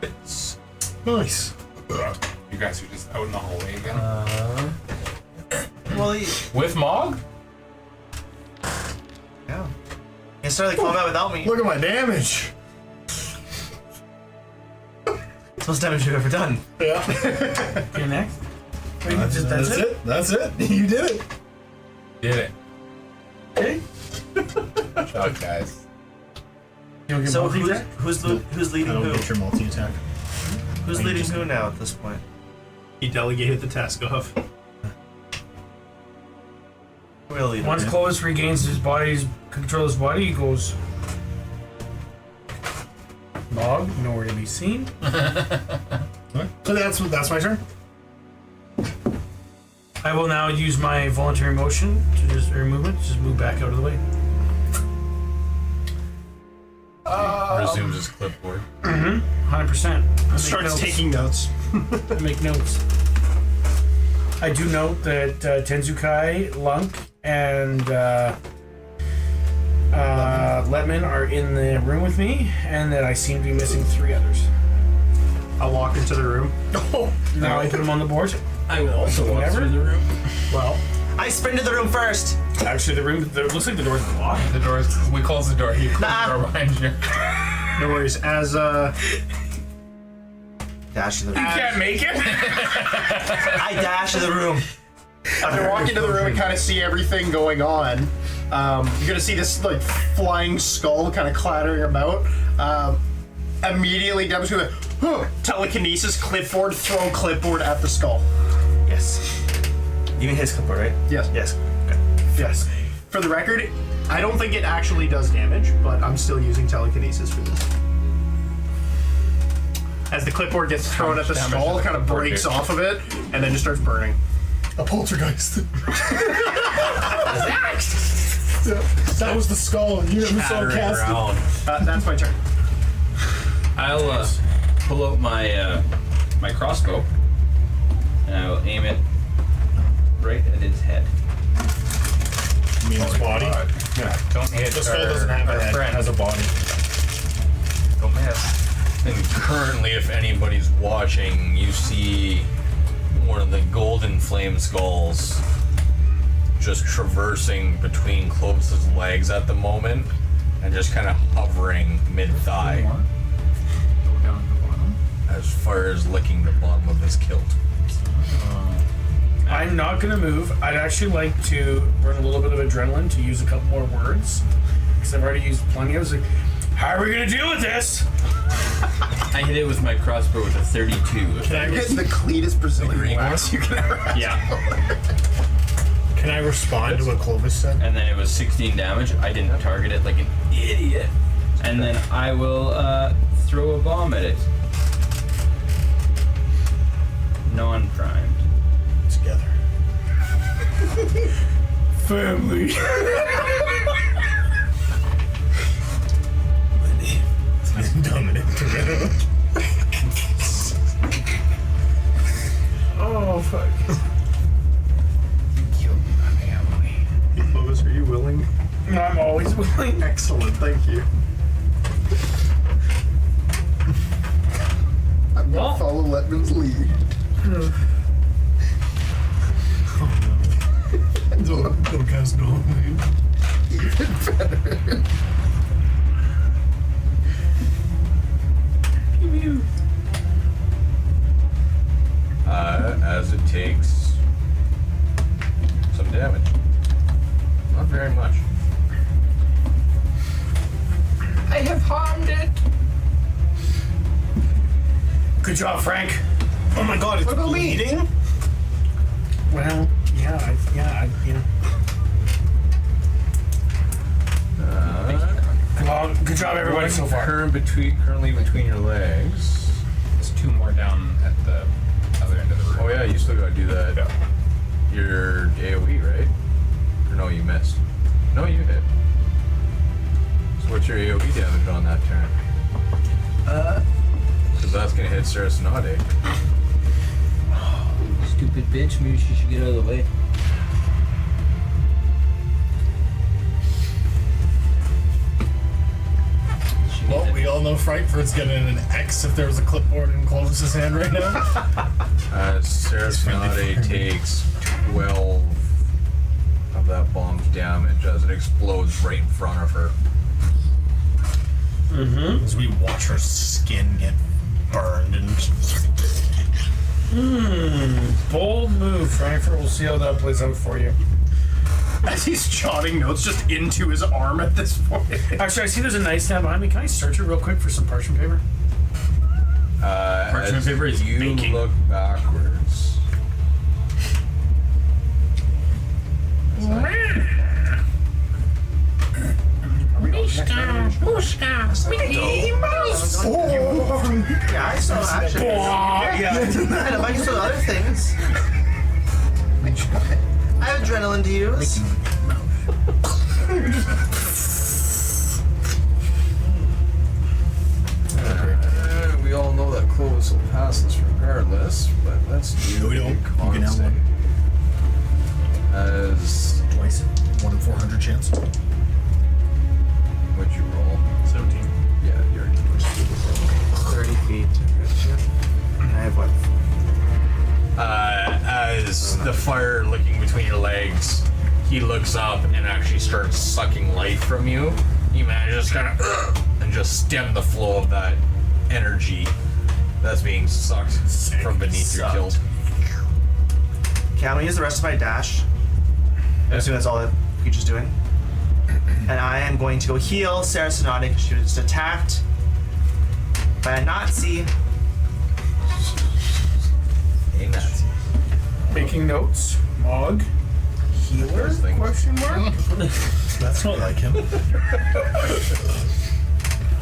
It's Nice. You guys are just out in the hallway again. Well, With Mog? yeah. You started the combat without me. Look at my damage. It's most damage you've ever done. Yeah. Okay, next. Wait, That's it. That's it. You did it. Did it. Okay. Shot, guys. You don't get So multi-attack? who's I leading don't who? get your multi attack. Who's leading who now at this point? He delegated the task of. We'll lead Once him. Clovis regains his body's control of his body, he goes. Mog, nowhere to be seen. So that's my turn. I will now use my voluntary motion to just or movement, to just move back out of the way. resumes his clipboard. 100%. Starts taking notes. I make notes. I do note that Tenzukai, Lunk, and Letman are in the room with me, and that I seem to be missing 3 others. I'll walk into the room. Now I put them on the board. I will also walk Whatever. through the room. Well, I sprinted the room first. Actually, the room looks like the door's locked. The door's. We close the door. You close Nah. the door behind you. no worries. As Dash to the room. Can't make it. I dash to the room. I walk into the room and kind of see everything going on. You're gonna see this like flying skull kind of clattering about. Immediately, Deb's gonna telekinesis clipboard, throw clipboard at the skull. Yes. Even his clipboard, right? Yes. Yes. Okay. Yes. For the record, I don't think it actually does damage, but I'm still using telekinesis for this. As the clipboard gets thrown at the Damage skull, to it the kind of clipboard, breaks dude. off of it, and then just starts burning. A poltergeist. That was the skull. You never saw it Pattering cast. around. That's my turn. I'll pull out my my crossbow and I will aim it right at his head. You mean his body? Yeah. Don't hit The skull doesn't have a head. It has a body. Don't miss. And currently, if anybody's watching, you see one of the golden flame skulls just traversing between Clovis's legs at the moment and just kind of hovering mid-thigh Go down at the bottom. as far as licking the bottom of his kilt. I'm not gonna move. I'd actually like to burn a little bit of adrenaline to use a couple more words, because I've already used plenty. I was like, "How are we gonna deal with this?" I hit it with my crossbow with a 32. You're getting the cleanest Brazilian wax you can ever have. Yeah. Can I respond to what Clovis said? And then it was 16 damage. I didn't target it like an idiot. And then I will throw a bomb at it. Non-primed. Together. Family. Dominic together. but You killed my family. Lois, are you willing? I'm always willing. Excellent, thank you. I'm gonna follow Letman's lead. Don't cast no name. Even better. As it takes some damage. Not very much. I have harmed it. Good job, Frank. Oh my god, it's bleeding? Well, yeah, Well, good job, everybody, so far. Currently between your legs. There's 2 more down at the other end of the room. Oh yeah, you still gotta do that. Yeah. Your AoE, right? Or no, you missed. No, you hit. So what's your AoE damage on that turn? Because that's gonna hit Sarasnade. Stupid bitch, maybe she should get out of the way. Well, we all know Frankfurt's getting an X if there was a clipboard in Clovis's hand right now. Sarasnade takes 12 of that bomb's damage as it explodes right in front of her. As we watch her skin get burned and. Bold move, Frankfurt. We'll see how that plays out for you. As he's jotting notes just into his arm at this point. Actually, I see there's a nightstand behind me. Can I search it real quick for some parchment paper? Parchment As paper is you baking. look backwards. Yeah, I saw action. And if I can do other things. I have adrenaline to use. We all know that Clovis will pass this regardless, but let's do We don't. a You can have con one. save. As Twice. 1 in 400 chance. what'd you roll? 17. Yeah, you're 30 feet. I have what? as the fire licking between your legs, he looks up and actually starts sucking life from you. You manage to just kind of and just stem the flow of that energy that's being sucked from beneath your kilt. Okay, I'm gonna use the rest of my dash. I assume that's all the creature's doing. And I am going to go heal Sarasnade because she was just attacked by a Nazi. A Nazi. Making notes. Mog. Healer? Those things. Question mark? That's not like him. I'm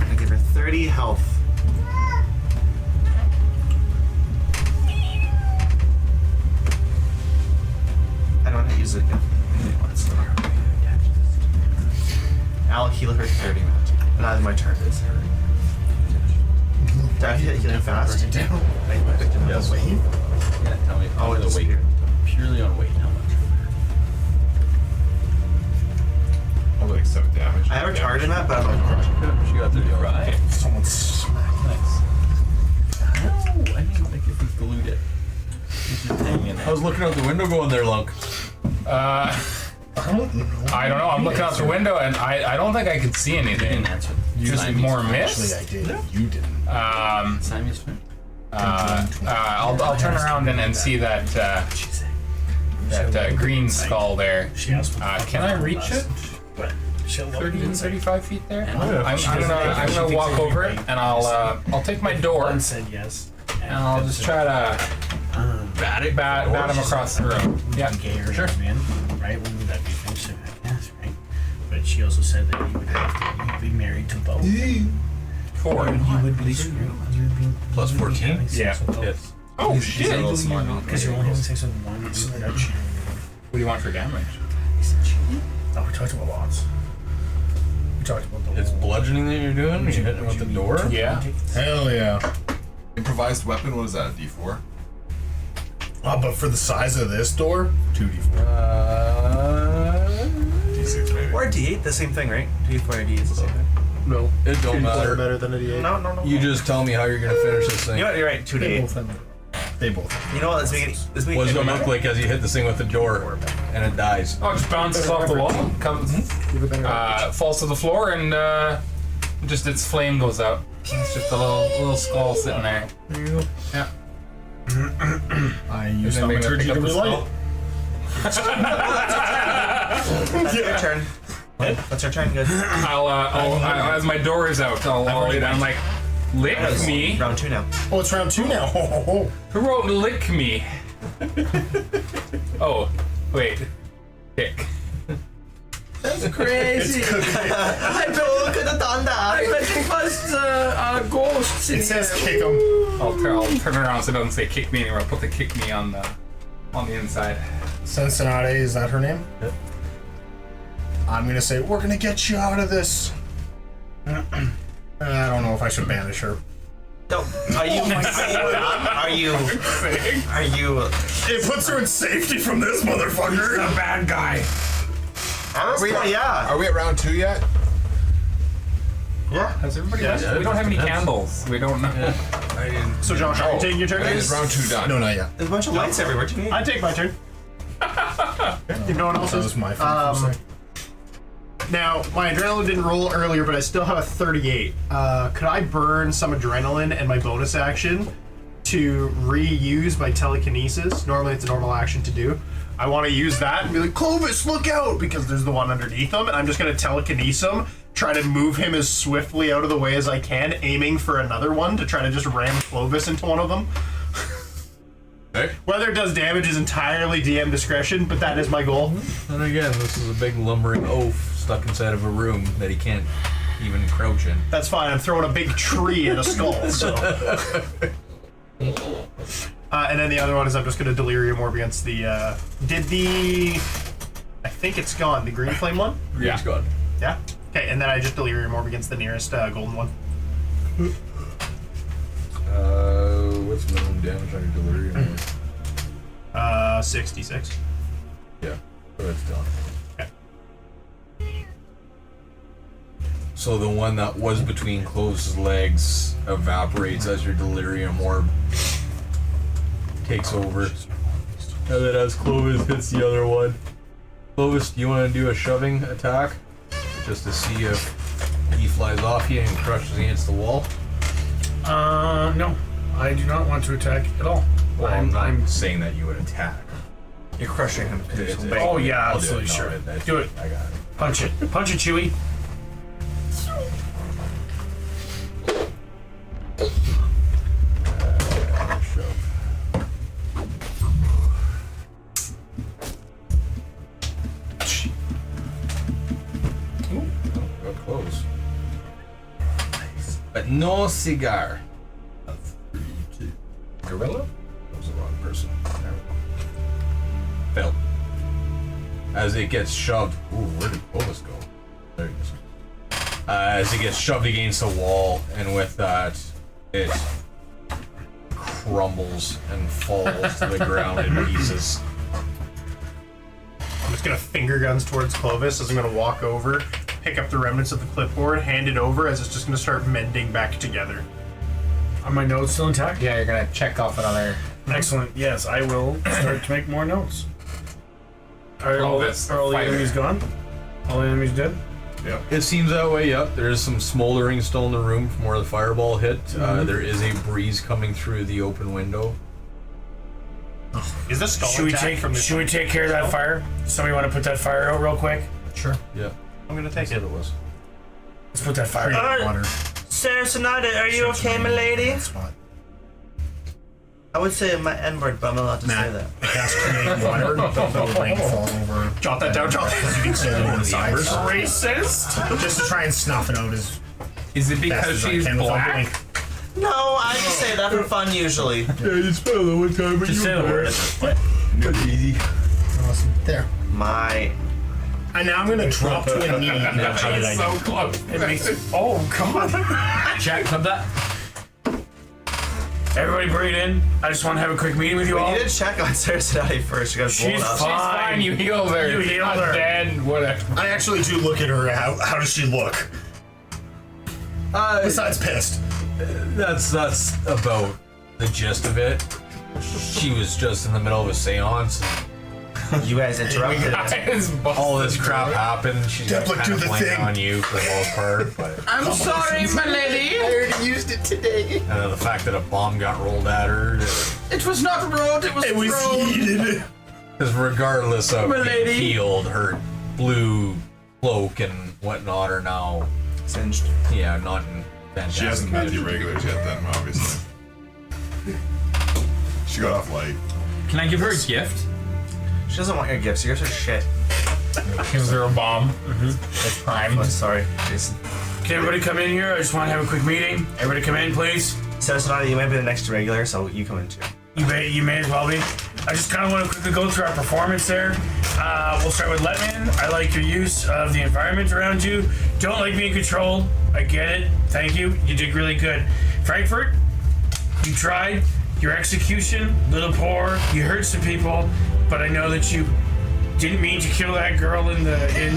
gonna give her 30 health. I don't want to use it yet. I'll heal her 30 minutes. Not my turn. It's her. Did I hit healing fast? Yes. Yeah, tell me. Oh, the it's weight. weird. Purely on weight, how much? Oh, like 7 damage. I have her targeted that, but I'm like, She got the deal. Right. Someone smacked. Nice. I mean, like if we glued it. It's just hanging I was looking out the window going there, Lunk. I don't know. I don't know. I'm looking out the window and I don't think I could see anything. answer. Just more mist. Actually, I did. You didn't. Simon's turn. I'll turn around and see that green skull there. She asked me. Can I reach it? But she'll 30, 35 feet there? yeah. I'm gonna walk over it and I'll take my door One and said yes. I'll just try to bat him across the room. Yeah, Gay or sure. man, right? When would that be finished? I guess, right? But she also said that you would have to be married to both. 4. You would be screwed. You would be Plus 14? Yeah. Yes. Oh shit! Because you're only having sex with one dude. What do you want for damage? Oh, we talked about lots. We talked about the It's whole- bludgeoning that you're doing? You're hitting with the door? Yeah. Hell yeah. Improvised weapon, what is that, a D4? But for the size of this door, 2d4. D6 maybe. Or a D8, the same thing, right? D4 or D8 is the same thing. No. It don't Better matter. than a D8. No. You just tell me how you're gonna finish this thing. You know what? You're right. 2D8. They both. You know what? Let's make it. What's it gonna look like as you hit this thing with the door and it dies? Oh, it just bounces off the wall, comes, falls to the floor, and just its flame goes out. It's just a little skull sitting there. There you go. Yeah. I use then maybe thaumaturgy pick to up the relight it. That's your turn. That's your turn. Good. I'll as my door is out, I'll lay down like, lick me. Round 2 now. Oh, it's round 2 now. Who wrote lick me? Oh, wait. Kick. That's crazy. I could have done that. I bet it was ghosts in It says here. kick 'em. I'll turn around so it doesn't say kick me anymore. I'll put the kick me on the inside. Cincinnati, is that her name? Yep. I'm gonna say, we're gonna get you out of this. I don't know if I should banish her. No, are you? It puts her in safety from this motherfucker. A bad guy. Yeah. Are we at round 2 yet? Yeah. Has everybody? Yeah, we don't have any that's- candles. We don't know. I didn't. So, Josh, are you taking your turn? Is round 2 done? No, not yet. There's a bunch of lights everywhere. What do you mean? I take my turn. If no one else That is. was my fault. Now, my adrenaline didn't roll earlier, but I still have a 38. Could I burn some adrenaline and my bonus action to reuse my telekinesis? Normally, it's a normal action to do. I want to use that and be like, Clovis, look out! Because there's the one underneath him, and I'm just going to telekinesis him, try to move him as swiftly out of the way as I can, aiming for another one to try to just ram Clovis into one of them. Hey. Whether it does damage is entirely DM discretion, but that is my goal. And again, this is a big lumbering oaf stuck inside of a room that he can't even crouch in. That's fine. I'm throwing a big tree at a skull. So. And then the other one is I'm just going to delirium orb against the. I think it's gone. The green flame one. Yeah. It's gone. Yeah. Okay, and then I just delirium orb against the nearest golden one. What's minimum damage on your delirium? 66. Yeah, so it's done. Okay. So the one that was between Clovis's legs evaporates as your delirium orb takes over. And then as Clovis hits the other one. Clovis, do you want to do a shoving attack? Just to see if he flies off you and crushes against the wall? No. I do not want to attack at all. Well, I'm not saying that you would attack. You're crushing him. Oh yeah, I'll do it. absolutely, No, sure. that's- Do it. I got it. Punch it. Punch it, Chewie. Shove. Ooh, got close. But no cigar. That's 3-2. Gorilla? That was the wrong person. Failed. As it gets shoved. Ooh, where did Clovis go? There he is. As it gets shoved against the wall, and with that, it crumbles and falls to the ground in pieces. I'm just gonna finger guns towards Clovis as I'm gonna walk over, pick up the remnants of the clipboard, hand it over as it's just gonna start mending back together. Are my notes still intact? Yeah, you're gonna check off another. Excellent. Yes, I will start to make more notes. Are all the fighter. enemies gone? All the enemies dead? It seems that way, yep. There's some smoldering still in the room from where the fireball hit. There is a breeze coming through the open window. Is this skull Should we attack take from the care of that fire? Somebody want to put that fire out real quick? Sure. Yeah, I'm gonna take that's it. what it was. Let's put that fire out. Water. Sarah Sonata, are you okay, my lady? Spot. I would say my N-word, but I'm not allowed to say that. Cast create water. The rain fall over. Jot that down, John. You can say that on the sides. Racist? Just to try and snuff it out as Is it best because as I she's can without black? being- No, I just say that for fun usually. Yeah, you spell it one time, but Just say the word. easy. Awesome. There. My And now I'm gonna drop to a knee. How did I do? So close. It makes. Oh God! Check, club that. Everybody breathe in. I just want to have a quick meeting with you We all. need to check on Sarasate first. She got blown She's up. She's fine. You healed her. You She's healed not her. dead. Whatever. I actually do look at her. How does she look? Besides pissed. That's about the gist of it. She was just in the middle of a seance. You guys interrupted. All this crap happened. She's Deplik, kind do of the blaming thing. on you for the most part. But I'm sorry, my lady. already used it today. the fact that a bomb got rolled at her. It was not rolled, it was thrown. heated. Because regardless of My being lady. healed, her blue cloak and whatnot are now, Singed. not in fantastic She hasn't met condition. the regulars yet, then, obviously. She got off light. Can I give her a gift? She doesn't want your gifts. Your gifts are shit. Gives her a bomb. It's primed. I'm sorry, Jason. Can everybody come in here? I just want to have a quick meeting. Everybody come in, please. Sarasate, you might be the next regular, so you come in too. You may as well be. I just kind of want to quickly go through our performance there. We'll start with Letman. I like your use of the environment around you. Don't like being controlled. I get it. Thank you. You did really good. Frankfurt, you tried. Your execution, little poor. You hurt some people, but I know that you didn't mean to kill that girl in the In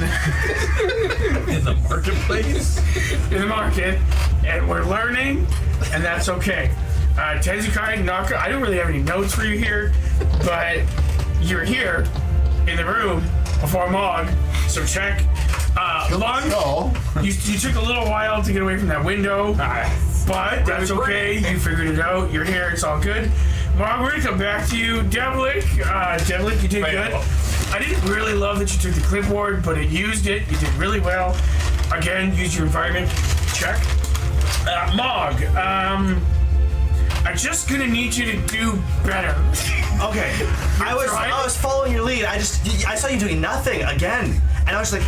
the marketplace? in the market, and we're learning, and that's okay. Tenzukai, Naka, I don't really have any notes for you here, but you're here in the room before Mog, so check. Lung, you took a little while to get away from that window, but that's okay. You figured it out. You're here. It's all good. Mog, we're gonna come back to you. Devlik, you did good. I didn't really love that you took the clipboard, but it used it. You did really well. Again, use your environment. Check. Mog, I'm just gonna need you to do better. Okay. I was following your lead. I saw you doing nothing again. And I was like,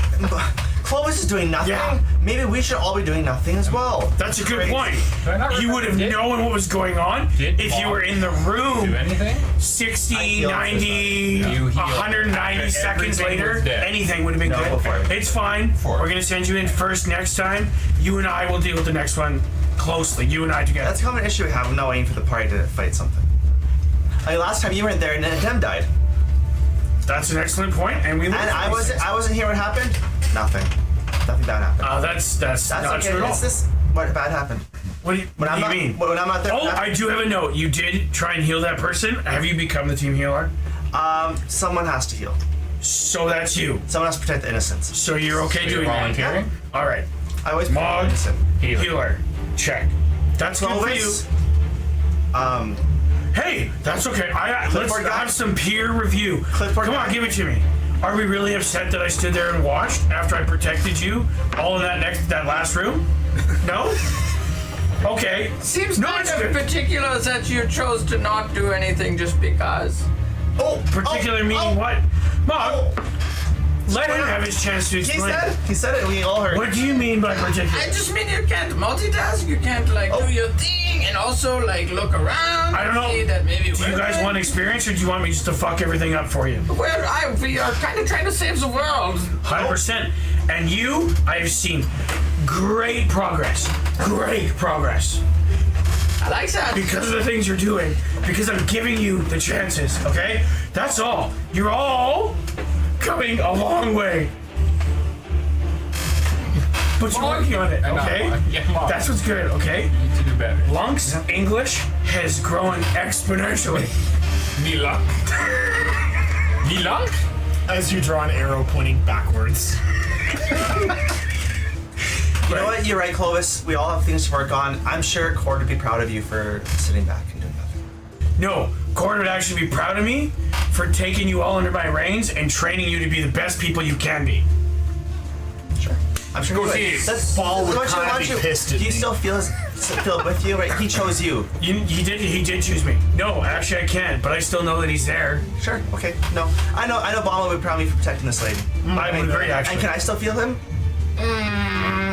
Clovis is doing nothing. Yeah. Maybe we should all be doing nothing as well. That's a good Crazy. point. I not You would have remember- known what was going on Did if you Mog were in the do room anything? 60, healed 90, You healed. 190 seconds Everything later. was dead. Anything would have been No, good. go for it. It's fine. We're going to send you in first next time. You and I will deal with the next one closely. You and I together. That's a common issue we have. I'm not waiting for the party to fight something. Like last time you weren't there and Dem died. That's an excellent point, and we. And I wasn't here. What happened? Nothing. Nothing bad happened. That's That's not okay. true at all. What's this? What bad happened? What do you mean? When I'm not there. Oh, I do have a note. You did try and heal that person. Have you become the team healer? Someone has to heal. So that's you. Someone has to protect the innocents. So you're okay You're doing that. volunteering? All right. I always Mog, innocent. healer. Check. That's good for you. Clovis. Hey, that's okay. Let's Clipboard guy? have some peer review. Clipboard Come on, guy? give it to me. Are we really upset that I stood there and watched after I protected you all in that last room? No? Okay. Seems No, kind it's of good. particular that you chose to not do anything just because. Particular meaning what? Mom, let him have his chance to He explain. said it. We all heard. What do you mean by particular? I just mean you can't multitask, you can't do your thing and also look around. I don't know. See that maybe Do you guys want experience, or do you want me just to fuck everything up for you? Well, we are kind of trying to save the world. 100%. And you, I've seen great progress. Great progress. I like that. Because of the things you're doing. Because I'm giving you the chances, okay? That's all. You're all coming a long way. But you're working on it, I know. okay? Yeah, Mog. That's what's good, okay? You need to do better. Lunk's English has grown exponentially. Nila. Nila? As you draw an arrow pointing backwards. You know what? You're right, Clovis. We all have things to work on. I'm sure Cord would be proud of you for sitting back and doing nothing. No, Cord would actually be proud of me for taking you all under my reins and training you to be the best people you can be. Sure. I'm sure. Go he would. see. That's Ball would why don't you- kinda why be don't you- pissed at Do you me. still feel it with you? Right? He chose you. He did choose me. No, actually I can, but I still know that he's there. Sure. Okay. No. I know. Bama would be proud of me for protecting this lady. I would agree, actually. And can I still feel him?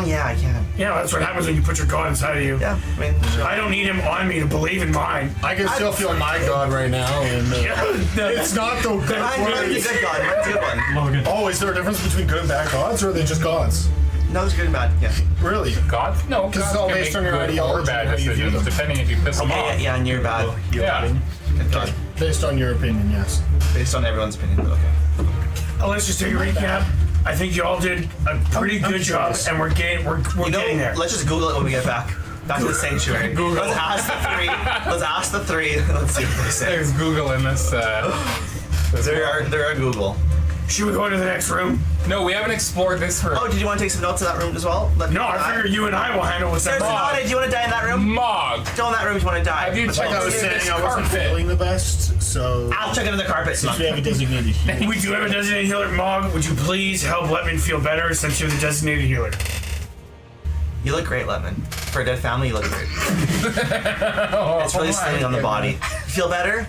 Yeah, I can. Yeah, that's what happens when you put your God inside of you. Yeah. I mean. I don't need him on me to believe in mine. I can still feel my god right now, and it's not the good Mine's a words. good God. Mine's a good one. Oh, is there a difference between good and bad gods, or are they just gods? No, it's good and bad. Yeah. Really? God? No, Because it's God all can based make on your good or ideology bad and how you view decisions, them. depending if you piss them Yeah, off. and you're bad. Yeah. Okay. Based on your opinion, yes. Based on everyone's opinion, but okay. Let's just take a recap. I think you all did a pretty good job, and we're getting there. Let's just Google it when we get back. Back to the sanctuary. Let's ask the three. Let's ask the three. Let's see what they say. There's Google in this. There are Google. Should we go into the next room? No, we haven't explored this room. Oh, did you want to take some notes in that room as well? No, I figure you and I will handle what's There's that. not. Do you want to die in that room? Mog. Go in that room if you want to die. Have you Like checked I was this saying, I wasn't carpet? feeling the best, so I'll check under the carpet. since we have a designated healer. We do have a designated healer, Mog. Would you please help Letman feel better since you're the designated healer? You look great, Lemon. For a dead family, you look great. It's really slimming on the body. Feel better?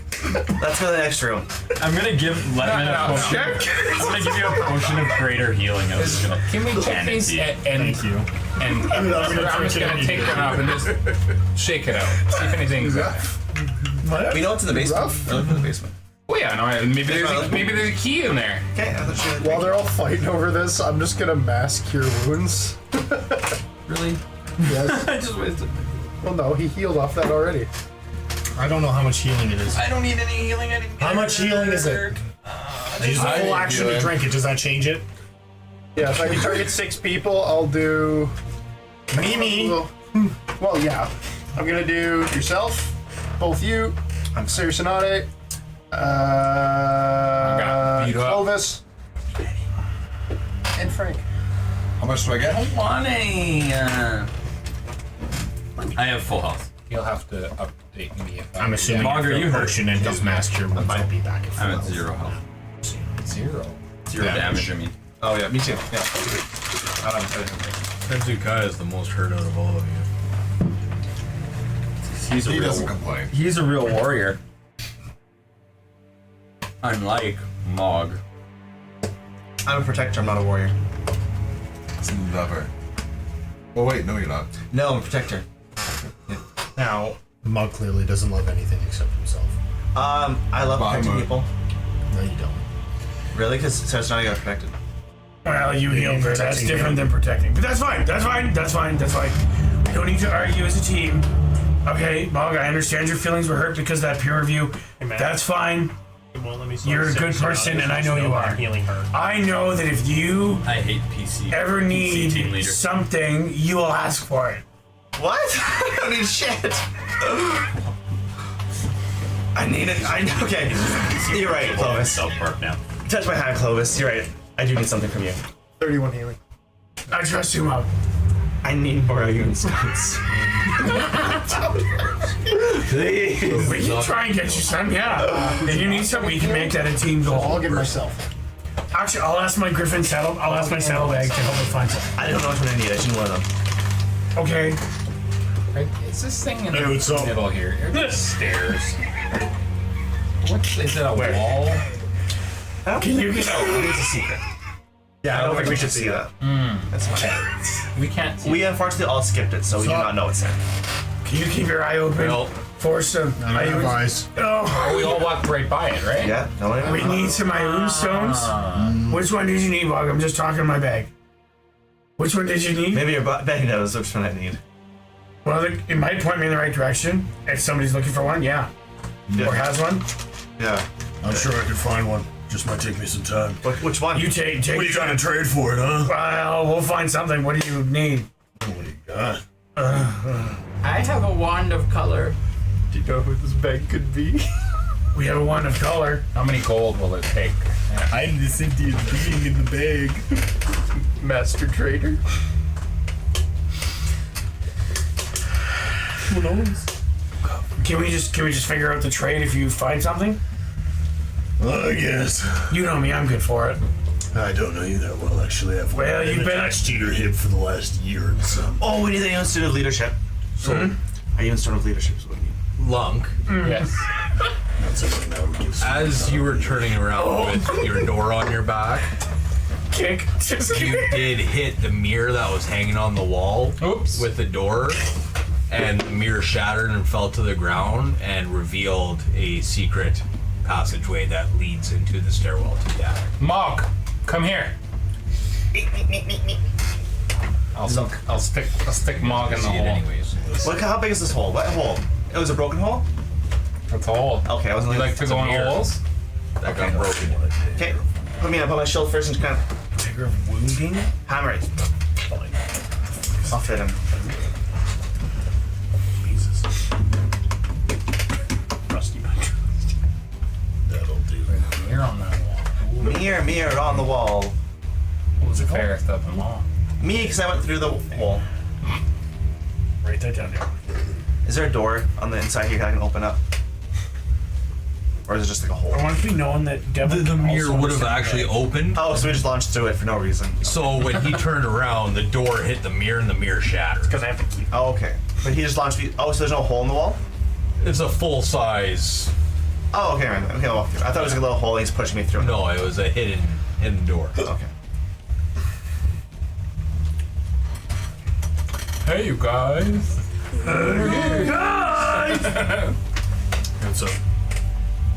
Let's go to the next room. I'm gonna give Letman a potion. I'm gonna give you a potion of greater healing. I'm just gonna Can we check hand it these to you. and Thank you. I'm just gonna take one up and just shake it out. See if anything's there. We know it's in the basement. We're looking in the basement. Oh yeah, no, maybe there's a key in there. Okay, I thought you While they're all fighting over this, I'm just gonna mass cure wounds. Really? Yes. I just wasted. Well, no, he healed off that already. I don't know how much healing it is. I don't need any healing. I didn't get How much healing is it? Use a full action to drink it. Does that change it? Yeah, if I can target 6 people, I'll do. Me. Well, yeah. I'm gonna do yourself, both you, Sarasonate, got beat up. Clovis, and Frank. How much do I get? want a. I have full health. You'll have to update me if I'm assuming Mog, are if you the hurt? potion and his master will be back at full I'm at health. 0 health. 0. 0 damage, I mean. Oh yeah, me too. Yeah. RWK is the most hurt out of all of you. He's a He real. doesn't complain. He's a real warrior. Unlike Mog. I'm a protector. I'm not a warrior. Never. Oh wait, no, you're not. No, I'm a protector. Now, Mug clearly doesn't love anything except himself. I love protecting Bahamut. people. No, you don't. Really? Because Sarasonate got protected. Well, you heal, but that's protecting different than protecting. But that's fine. That's fine. That's fine. That's fine. We don't need to argue as a team. Okay, Mog, I understand your feelings were hurt because of that peer review. That's fine. You're a good person, and I know you are. Healing her. I know that if you I hate PC. ever PC team need leader. something, you will ask for it. What? I don't need shit. I need it. Okay. You're right, Clovis. South Park now. Touch my hand, Clovis. You're right. I do need something from you. 31 healing. I trust you, Mog. I need more iron stones. Please. We can try and get you some, yeah. If you need some, we can make that a team I'll goal. get myself. Actually, I'll ask my Griffin saddle. I'll ask my saddlebag to help us find some. I don't know which one I need. I should one of them. Okay. right, is this thing in Hey, the what's up? middle here? Are these stairs? What is it? A wall? Can you get It's a secret. Yeah, I don't think we should see that. That's fine. We can't see. We unfortunately all skipped it, so we do not know what's there. Can you keep your eye open Well, for some? I have eyes. Oh, we all walked right by it, right? Yeah, no one. we need some Ioun stones. Which one did you need, Bog? I'm just talking in my bag. Which one did you need? Maybe your bag knows which one I need. Well, it might point me in the right direction if somebody's looking for one. Yeah. Or has one. Yeah. I'm sure I could find one. Just might take me some time. Which one? You take. What are you trying to trade for it, huh? Well, we'll find something. What do you need? What do you got? I have a wand of color. Do you know who this bag could be? We have a wand of color. How many gold will it take? I'm the sentient being in the bag. Master Trader. Who knows? Can we just figure out the trade if you find something? I guess. You know me. I'm good for it. I don't know you that well, actually. I've Well, you've been attached to your hip for the last year and some. Oh, we need the Ioun Stone of Leadership. So, Ioun Stone of Leadership is what we need. Lunk, Yes. That's something that would give some as you were turning around with your door on your back, Kick. Just you did hit the mirror that was hanging on the wall Oops. with the door, and the mirror shattered and fell to the ground and revealed a secret passageway that leads into the stairwell to the attic. Mog, come here. I'll stick Mog in the See it hole. anyways. How big is this hole? What hole? It was a broken hole? It's a hole. Okay, I wasn't You like to go in holes? That got broken. Okay, put my shield first and just kind of Dagger of wounding? hammer it. I'll fit him. Jesus. Rusty punch. That'll do. Mirror on that wall. Mirror on the wall. What was the fairest of them all? Me, because I went through the hole. Write that down there. Is there a door on the inside here that I can open up? Or is it just like a hole? I want to be known that Devin The can mirror also would have understand actually that. opened. Oh, so we just launched through it for no reason. So when he turned around, the door hit the mirror and the mirror shattered. Because I have to keep. Oh, okay. But he just launched. Oh, so there's no hole in the wall? It's a full size. Oh, okay, man. Okay, I'll walk through. I thought it was like a little hole and he's pushing me through. No, it was a hidden door. Okay. Hey, you guys. What's up?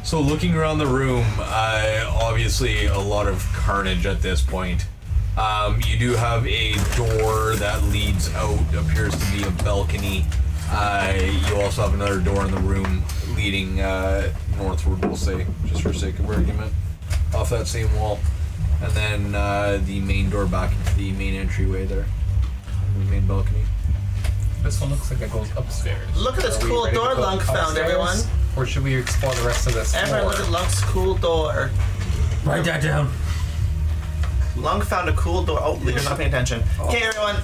So looking around the room, obviously a lot of carnage at this point. You do have a door that leads out, appears to be a balcony. You also have another door in the room leading northward, we'll say, just for sake of argument, off that same wall. And then the main door back into the main entryway there, the main balcony. This one looks like it goes upstairs. Look at this Are we cool ready to door go Lunk found, upstairs? everyone. Or should we explore the rest of this Everyone, look floor? at Lunk's cool door. Write that down. Lunk found a cool door. Oh, leader's not paying attention. Okay, everyone.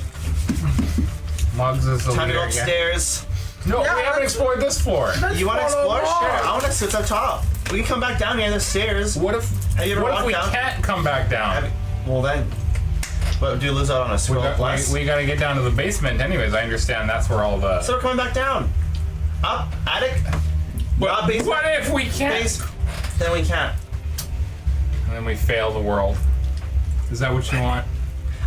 Mugs is the Time to go leader again. upstairs. No, we haven't explored this floor. You want to explore? Sure. I want to sit up top. We can come back down here the stairs. What if? Have you ever What if walked we down? can't come back down? Well then, what do you lose out on a We, scroll got, plus? we gotta get down to the basement, anyways. I understand that's where all the. So we're coming back down. Up, attic. What, basement. what if we can't? Base. Then we can't. And then we fail the world. Is that what you want?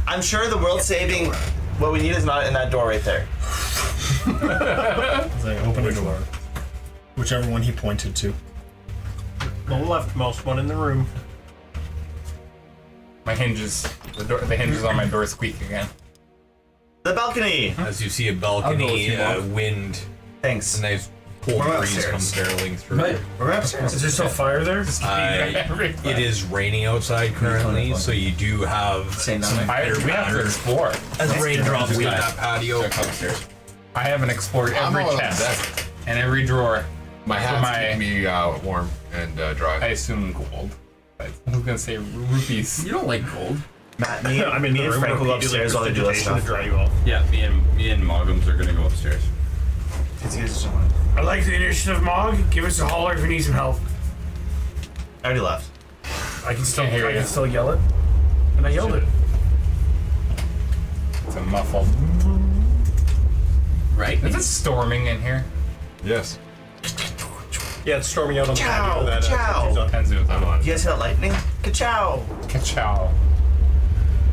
I'm sure the world saving. What we need is not in that door right there. As I open a door. Whichever one he pointed to. The leftmost one in the room. My hinges, the hinges on my door squeak again. The balcony. As you see a I'll balcony, go with you, Mark. wind, Thanks. a nice cold We're breeze upstairs. comes barreling through. Right. We're upstairs. Is there still fire there? It is raining outside currently, so you do have Say some nothing. We have to explore. as raindrops Let's with go. that patio. I haven't explored every I'm all chest and every drawer. My For hats my- keep me warm and dry. I assume gold. But I was gonna say rupees. You don't like gold. Matt, me, I'm in me the and room Frank will go repeatedly upstairs while they do this prestidigitation stuff. to dry you off. Yeah, me and Moggums are gonna go upstairs. Because you guys just don't want it. I like the initiative, Mog. Give us a holler if you need some help. I already left. I can still, Can't hear I you. can still yell it. And I yelled it. It's a muffled. Right. Is it storming in here? Yes. Yeah, it's storming out on the Chow, patio. That, chow. Tenzu's on. Tenzu's on. You guys hear that lightning? Ka-chow. Ka-chow.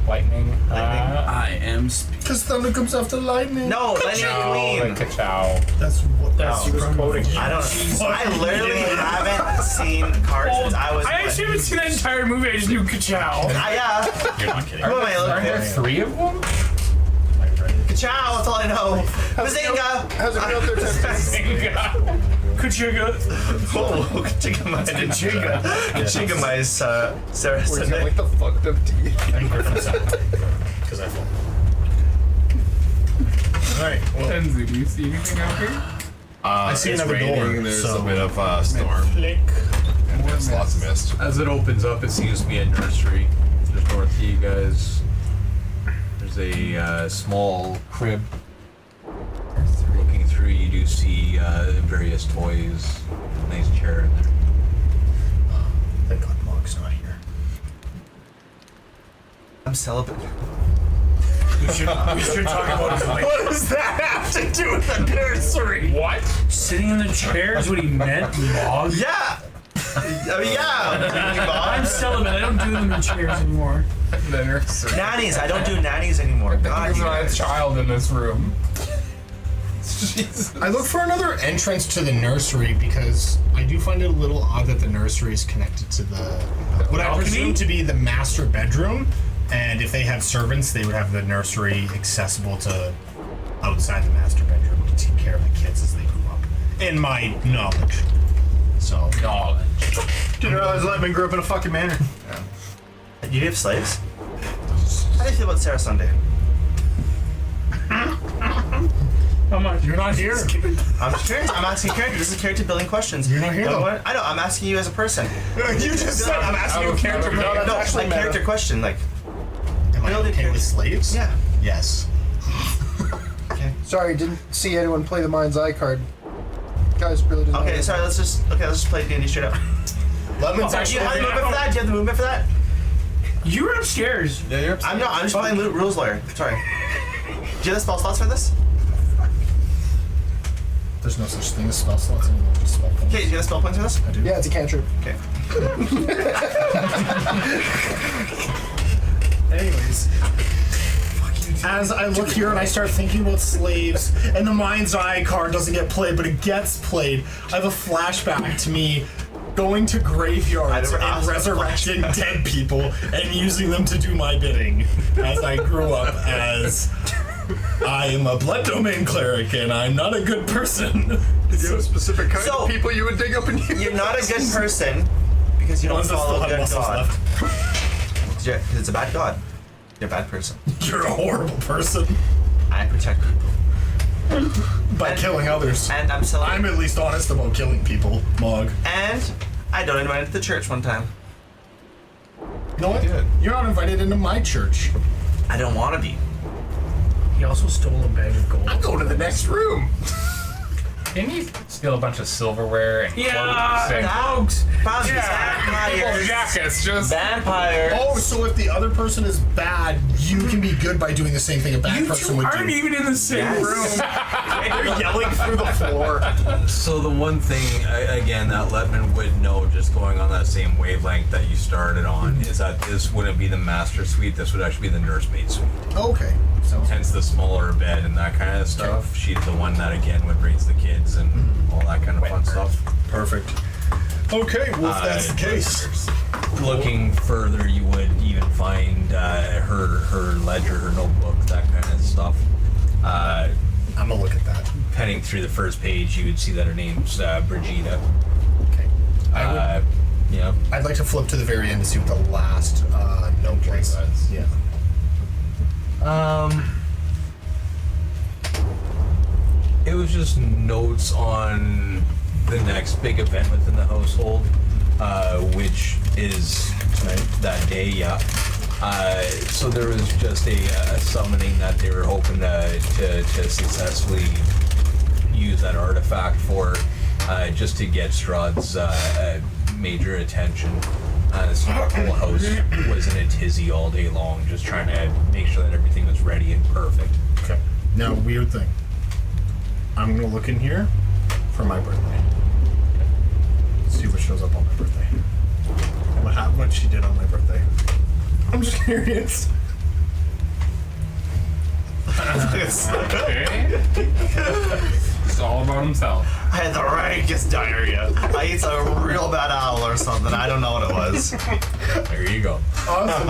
Lightning. I am speaking. Because thunder comes after lightning. No, lightning Like queen. ka-chow. That's what that's He was quoting. I don't. I literally haven't seen cards since I was. I actually haven't seen that entire movie. I just knew ka-chow. Yeah. You're not kidding. Who am I Aren't there looking 3 of them? Ka-chow, that's all I know. Bazinga. How's it out there, Tenzu? Kachiga. Oh, Kachiga my. Kachiga my, Sarah Where's said like the fucked up teeth? Because I fall. Alright, well, Tenzu, do you see anything out here? I see it's another raining, door, There's so- a bit of storm. flick. And there's lots of mist. As it opens up, it seems to be a nursery. Just north of you guys. There's a small crib. Looking through, you do see various toys. Nice chair in there. Thank God Mog's not here. I'm celibate. We should talk about his life. What does that have to do with the nursery? What? Sitting in the chair is what he meant, Mog. Yeah. I mean, yeah. I'm celibate. I don't do them in chairs anymore. The nursery. Nannies. I don't do nannies anymore. God, There's you not a guys. child in this room. I look for another entrance to the nursery because I do find it a little odd that the nursery is connected to the what I balcony? presume to be the master bedroom, And if they had servants, they would have the nursery accessible to outside the master bedroom to take care of the kids as they grew up. In my knowledge. So. Knowledge. Didn't realize Letman grew up in a fucking manor. You have slaves? How do you feel about Sarah Sunday? How much? You're not here. I'm just curious. I'm asking character. This is character building questions. You're not here, though. I know. I'm asking you as a person. You just said I'm asking you a character. No, a character question. Like, am I okay with slaves? Yeah. Yes. Okay. Sorry, didn't see anyone play the mind's eye card. Guys really didn't. Okay, sorry. Let's just play D&D straight up. Lemon's Do you actually. have the movement for that? Do you have the movement for that? You were upstairs. Yeah, you're. I'm not. I'm just playing rules lawyer. Sorry. Do you have the spell slots for this? There's no such thing as spell slots anymore. Just spell points. Okay, do you have spell points for this? I do. Yeah, it's a cantrip. Okay. Anyways. As I look here and I start thinking about slaves, and the mind's eye card doesn't get played, but it gets played, I have a flashback to me going to graveyards and resurrecting dead people and using them to do my bidding as I grew up as I am a blood domain cleric and I'm not a good person. Did you have a specific kind So, of people you would dig up and use? You're not a good person because you don't Ones that follow still a have good muscles god. left. Because it's a bad god. You're a bad person. You're a horrible person I protect people. by killing others. And I'm selling. I'm at least honest about killing people, Mog. And I donated money to the church one time. You know what? You're not invited into my church. I don't want to be. He also stole a bag of gold. Go to the next room. Didn't you steal a bunch of silverware and Yeah, cloaks and folks. Vampires. jackets? Just Vampires. Oh, so if the other person is bad, you can be good by doing the same thing a bad You person two would aren't do. even in the same room. They're yelling through the floor. So the one thing, again, that Letman would know, just going on that same wavelength that you started on, is that this wouldn't be the master suite. This would actually be the nursemaid suite. Okay. So Hence the smaller bed and that kind of stuff. She's the one that, again, would raise the kids and all that kind of fun stuff. perfect. Okay, well if that's the case. Looking further, you would even find her ledger, her notebook, that kind of stuff. I'm gonna look at that. Penning through the first page, you would see that her name's Brigida. Okay. Yeah. I'd like to flip to the very end to see what the last note was. Yeah. It was just notes on the next big event within the household, which is Tonight. that day, yeah. So there was just a summoning that they were hoping to successfully use that artifact for, just to get Strahd's major attention. So the whole house was in a tizzy all day long, just trying to make sure that everything was ready and perfect. Okay. Now, weird thing. I'm gonna look in here for my birthday. See what shows up on my birthday. What she did on my birthday. I'm just curious. okay. It's all about himself. I had the rankest diarrhea. I ate a real bad owl or something. I don't know what it was. There you go. Awesome.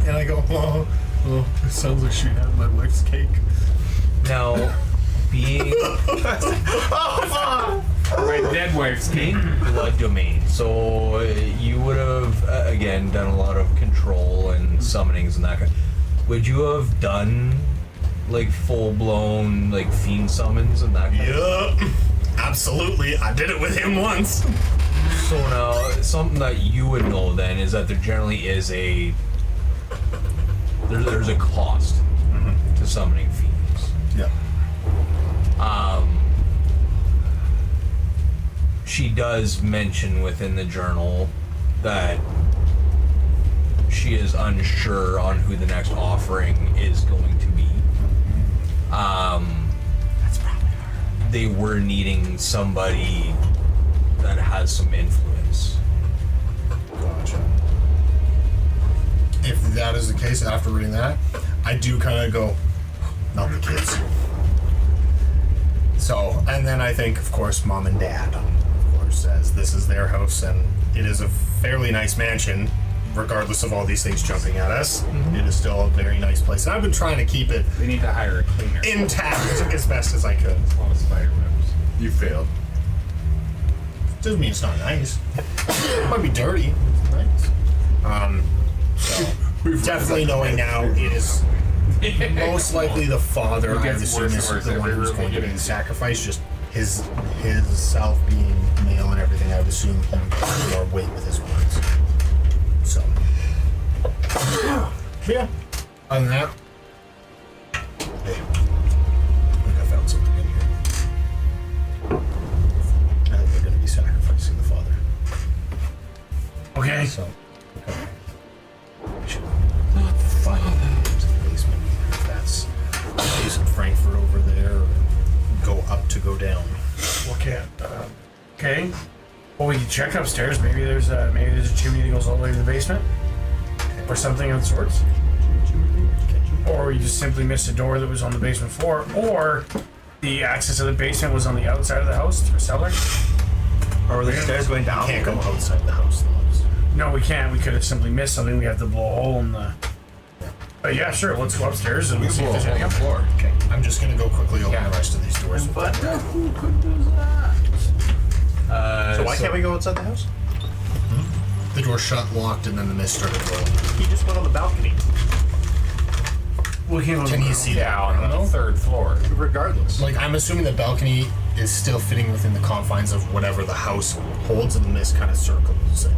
And I go, oh, it sounds like she had my wife's cake. Now, being My dead wife's king. blood domain, so you would have again done a lot of control and summonings and that kind. Would you have done like full blown like fiend summons and that kind of? Yup. Absolutely. I did it with him once. So now, something that you would know then is that there generally is there's a cost to summoning fiends. Yeah. She does mention within the journal that she is unsure on who the next offering is going to be. That's probably her. They were needing somebody that has some influence. Gotcha. If that is the case, after reading that, I do kind of go, not the kids. So, and then I think, of course, mom and dad, of course, as this is their house and it is a fairly nice mansion. regardless of all these things jumping at us, it is still a very nice place. And I've been trying to keep it We need to hire a cleaner. intact as best as I could. A lot of spider webs. You failed. Doesn't mean it's not nice. It might be dirty. It's nice. So definitely knowing now it is most likely the father. I would assume is the one who's going to be the sacrifice. Just his self being male and everything. I would assume he would carry more weight with his words. So yeah. Other than that, hey, I think I found something in here. I think they're going to be sacrificing the father. Okay. So, I should find into the basement either if that's Base in Frankfurt over there or go up to go down. Okay. Okay. Well, we can check upstairs. Maybe there's a chimney that goes all the way to the basement, or something of the sorts. Or we just simply missed a door that was on the basement floor, or the access to the basement was on the outside of the house through a cellar. Or were the stairs going down? Can't go outside the house though. No, we can't. We could have simply missed something. We have to blow a hole in the. But yeah, sure. Let's go upstairs and see if there's anything up there. floor. Okay, I'm just gonna go quickly open the rest of these doors. But who could do that? So why can't we go outside the house? The door shut, locked, and then the mist started rolling. He just went on the balcony. Can you see that? On the third floor. Regardless. Like, I'm assuming the balcony is still fitting within the confines of whatever the house holds, and the mist kind of circles it.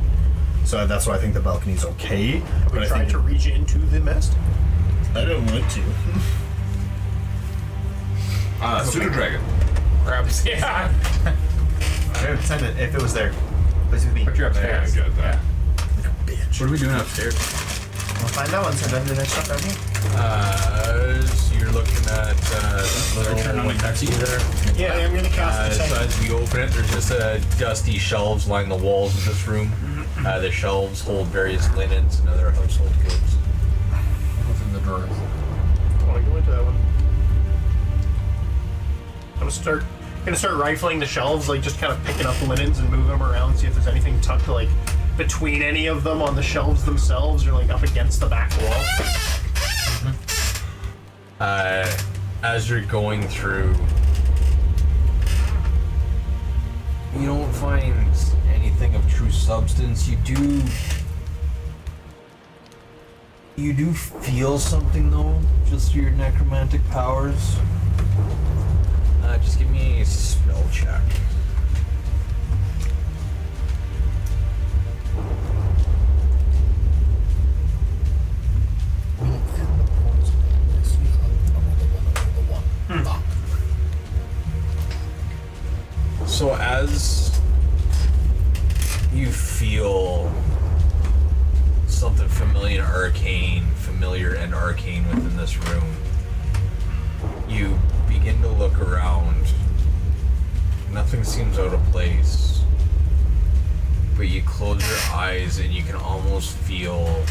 So that's why I think the balcony's okay. Are we trying to reach into the mist? I don't want to. Pseudo dragon. Grabs. Yeah. Send it if it was there. Please with me. Put you upstairs. Yeah, I get that. Like a bitch. What are we doing upstairs? We'll find out once I've done the next stuff down here. So you're looking at Literature little on next to you there. Yeah, I am gonna cast so as we open it, there's just dusty shelves lining the walls of this room. The shelves hold various linens and other household goods. What's in the drawers? I want to go into that one. I'm gonna start rifling the shelves, like just kind of picking up the linens and moving them around, see if there's anything tucked like between any of them on the shelves themselves or like up against the back wall. As you're going through, you don't find anything of true substance. You do feel something though, just through your necromantic powers. Just give me a spell check. So as you feel something familiar and arcane within this room, you begin to look around. Nothing seems out of place, but you close your eyes and you can almost feel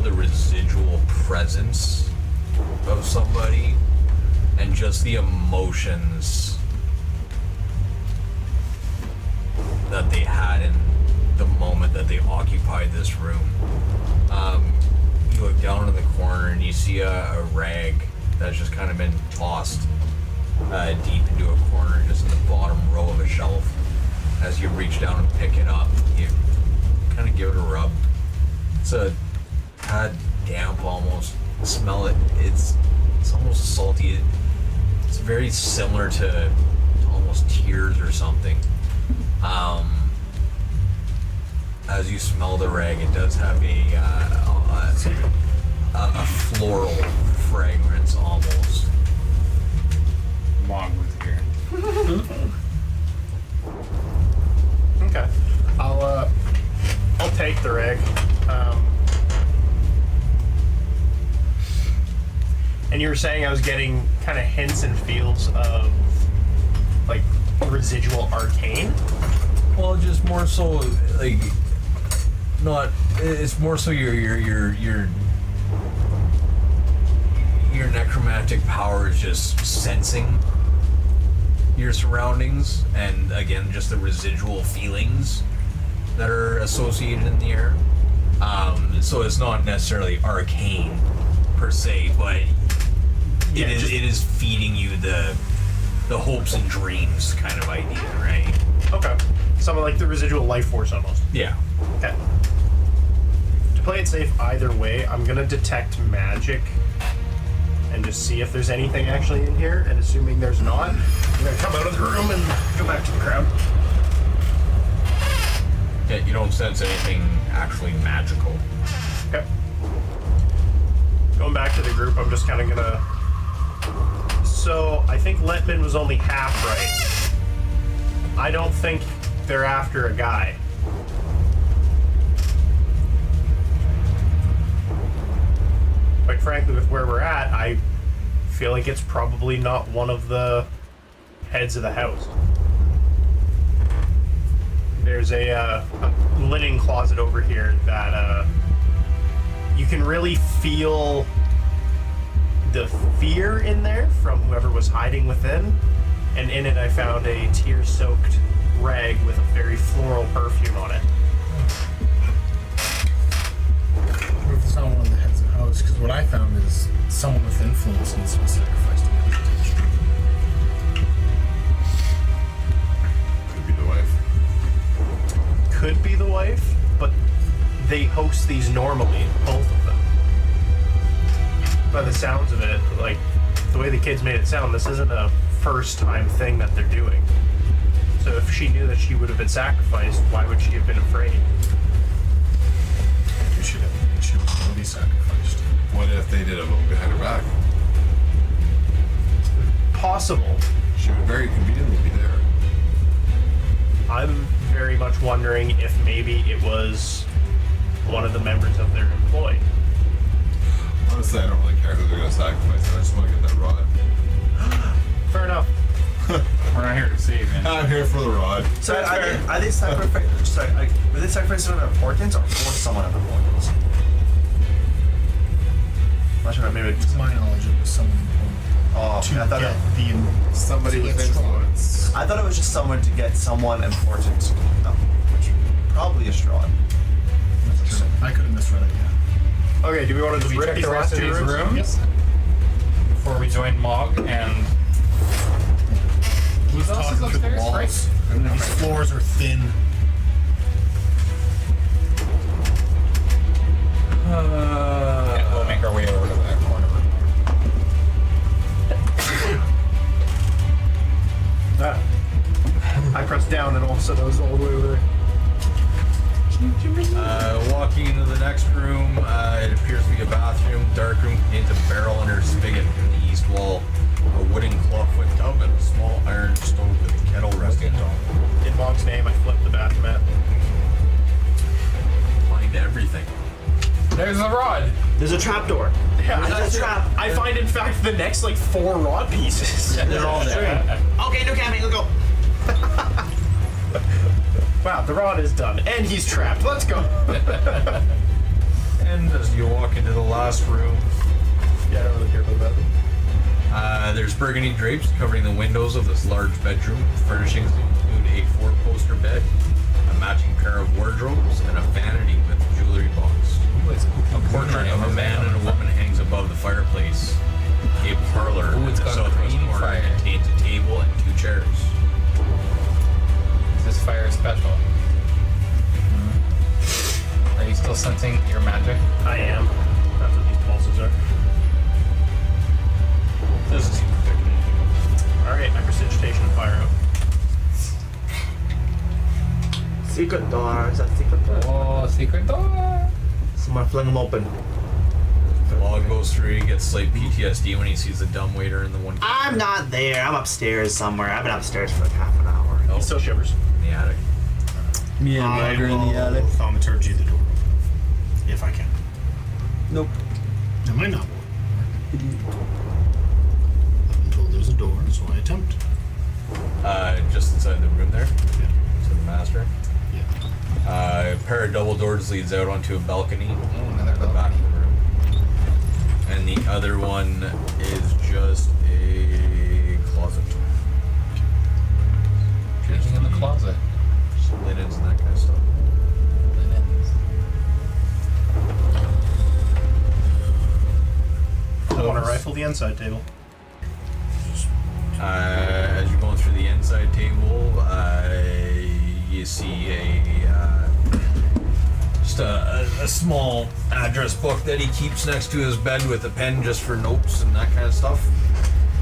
the residual presence of somebody and just the emotions that they had in the moment that they occupied this room. You look down in the corner and you see a rag that's just kind of been tossed deep into a corner just in the bottom row of a shelf. As you reach down and pick it up, you kind of give it a rub. It's a tad damp almost. Smell it. It's almost salty. It's very similar to almost tears or something. As you smell the rag, it does have a floral fragrance almost. Mog was here. Okay. I'll take the rag. And you were saying I was getting kind of hints and feels of like residual arcane. Well, just more so like not. It's more so your necromantic power is just sensing your surroundings, and again, just the residual feelings that are associated in the air. So it's not necessarily arcane per se, but Yeah, it is feeding you the hopes and dreams kind of idea, right? Okay. Something like the residual life force almost. Yeah. Okay. To play it safe either way, I'm gonna detect magic and just see if there's anything actually in here. And assuming there's not, I'm gonna come out of the room and go back to the crowd. Yeah, you don't sense anything actually magical. Okay. Going back to the group, I'm just kind of gonna. So I think Letman was only half right. I don't think they're after a guy. Quite frankly, with where we're at, I feel like it's probably not one of the heads of the house. There's a linen closet over here that you can really feel the fear in there from whoever was hiding within. And in it, I found a tear-soaked rag with a very floral perfume on it. What if it's not one of the heads of the house? Because what I found is someone with influence needs to be sacrificed to get attention. Could be the wife. Could be the wife, but they host these normally, both of them. By the sounds of it, like the way the kids made it sound, this isn't a first-time thing that they're doing. So if she knew that she would have been sacrificed, why would she have been afraid? She was going to be sacrificed. What if they did a move behind her back? Possible. She would very conveniently be there. I'm very much wondering if maybe it was one of the members of their employ. Honestly, I don't really care who they're going to sacrifice. I just want to get that rod. Fair enough. We're not here to save, man. I'm here for the rod. So are they sacrificing? Sorry, were they sacrificing of importance or for someone of importance? I'm not sure. Maybe. To my knowledge, it was someone Oh, to I thought get it, Somebody to with get strong. influence. I thought it was just someone to get someone important. Which probably is Strahd. I could have misread it, yeah. Okay, do we want to just We rip check these the last rest of two these rooms? rooms before we join Mog and who else is Talking through the upstairs? walls. Right? I mean, these floors are thin. Yeah, we'll make our way over to that corner room. I pressed down and all of a sudden I was all the way over there. Walking into the next room, it appears to be a bathroom. Dark room contains a barrel under a spigot in the east wall, a wooden clawfoot tub, and a small iron stove with a kettle resting on top. In Mog's name, I flipped the bathroom mat. Find everything. There's the rod. There's a trapdoor. Yeah, There's a trap. I find, in fact, the next, like, 4 rod pieces. Yeah, they're all there. Okay, no camping. Let's go. Wow, the rod is done. And he's trapped. Let's go. And as you walk into the last room, Yeah, I don't really care about that. there's burgundy drapes covering the windows of this large bedroom. Furnishings include a 4-poster bed, a matching pair of wardrobes, and a vanity with a jewelry box. A portrait of a man and a woman hangs above the fireplace. A parlor in it's the got a southwest green corner fire. contains a table and 2 chairs. Is this fire special? Are you still sensing your magic? I am. That's what these pulses are. Doesn't seem to pick anything up. Alright, I prestidigitation fire up. Secret door. Is that secret door? Oh, secret door. Someone fling them open. The log goes through, he gets slight PTSD when he sees the dumbwaiter in the one I'm not there. I'm upstairs somewhere. I've been upstairs for like half an hour. Oh, He still shivers. in the attic. Me and I Mog are in the attic. will thaumaturgy the door. If I can. Nope. It might not work. I've been told there's a door, so I attempt. Just inside the room there, Yeah. to the master. Yeah. A pair of double doors leads out onto a balcony another at the back of the room. And the other one is just a closet. Anything in the closet? Just linens and that kind of stuff. inside table. As you're going through the inside table, you see just a small address book that he keeps next to his bed with a pen just for notes and that kind of stuff.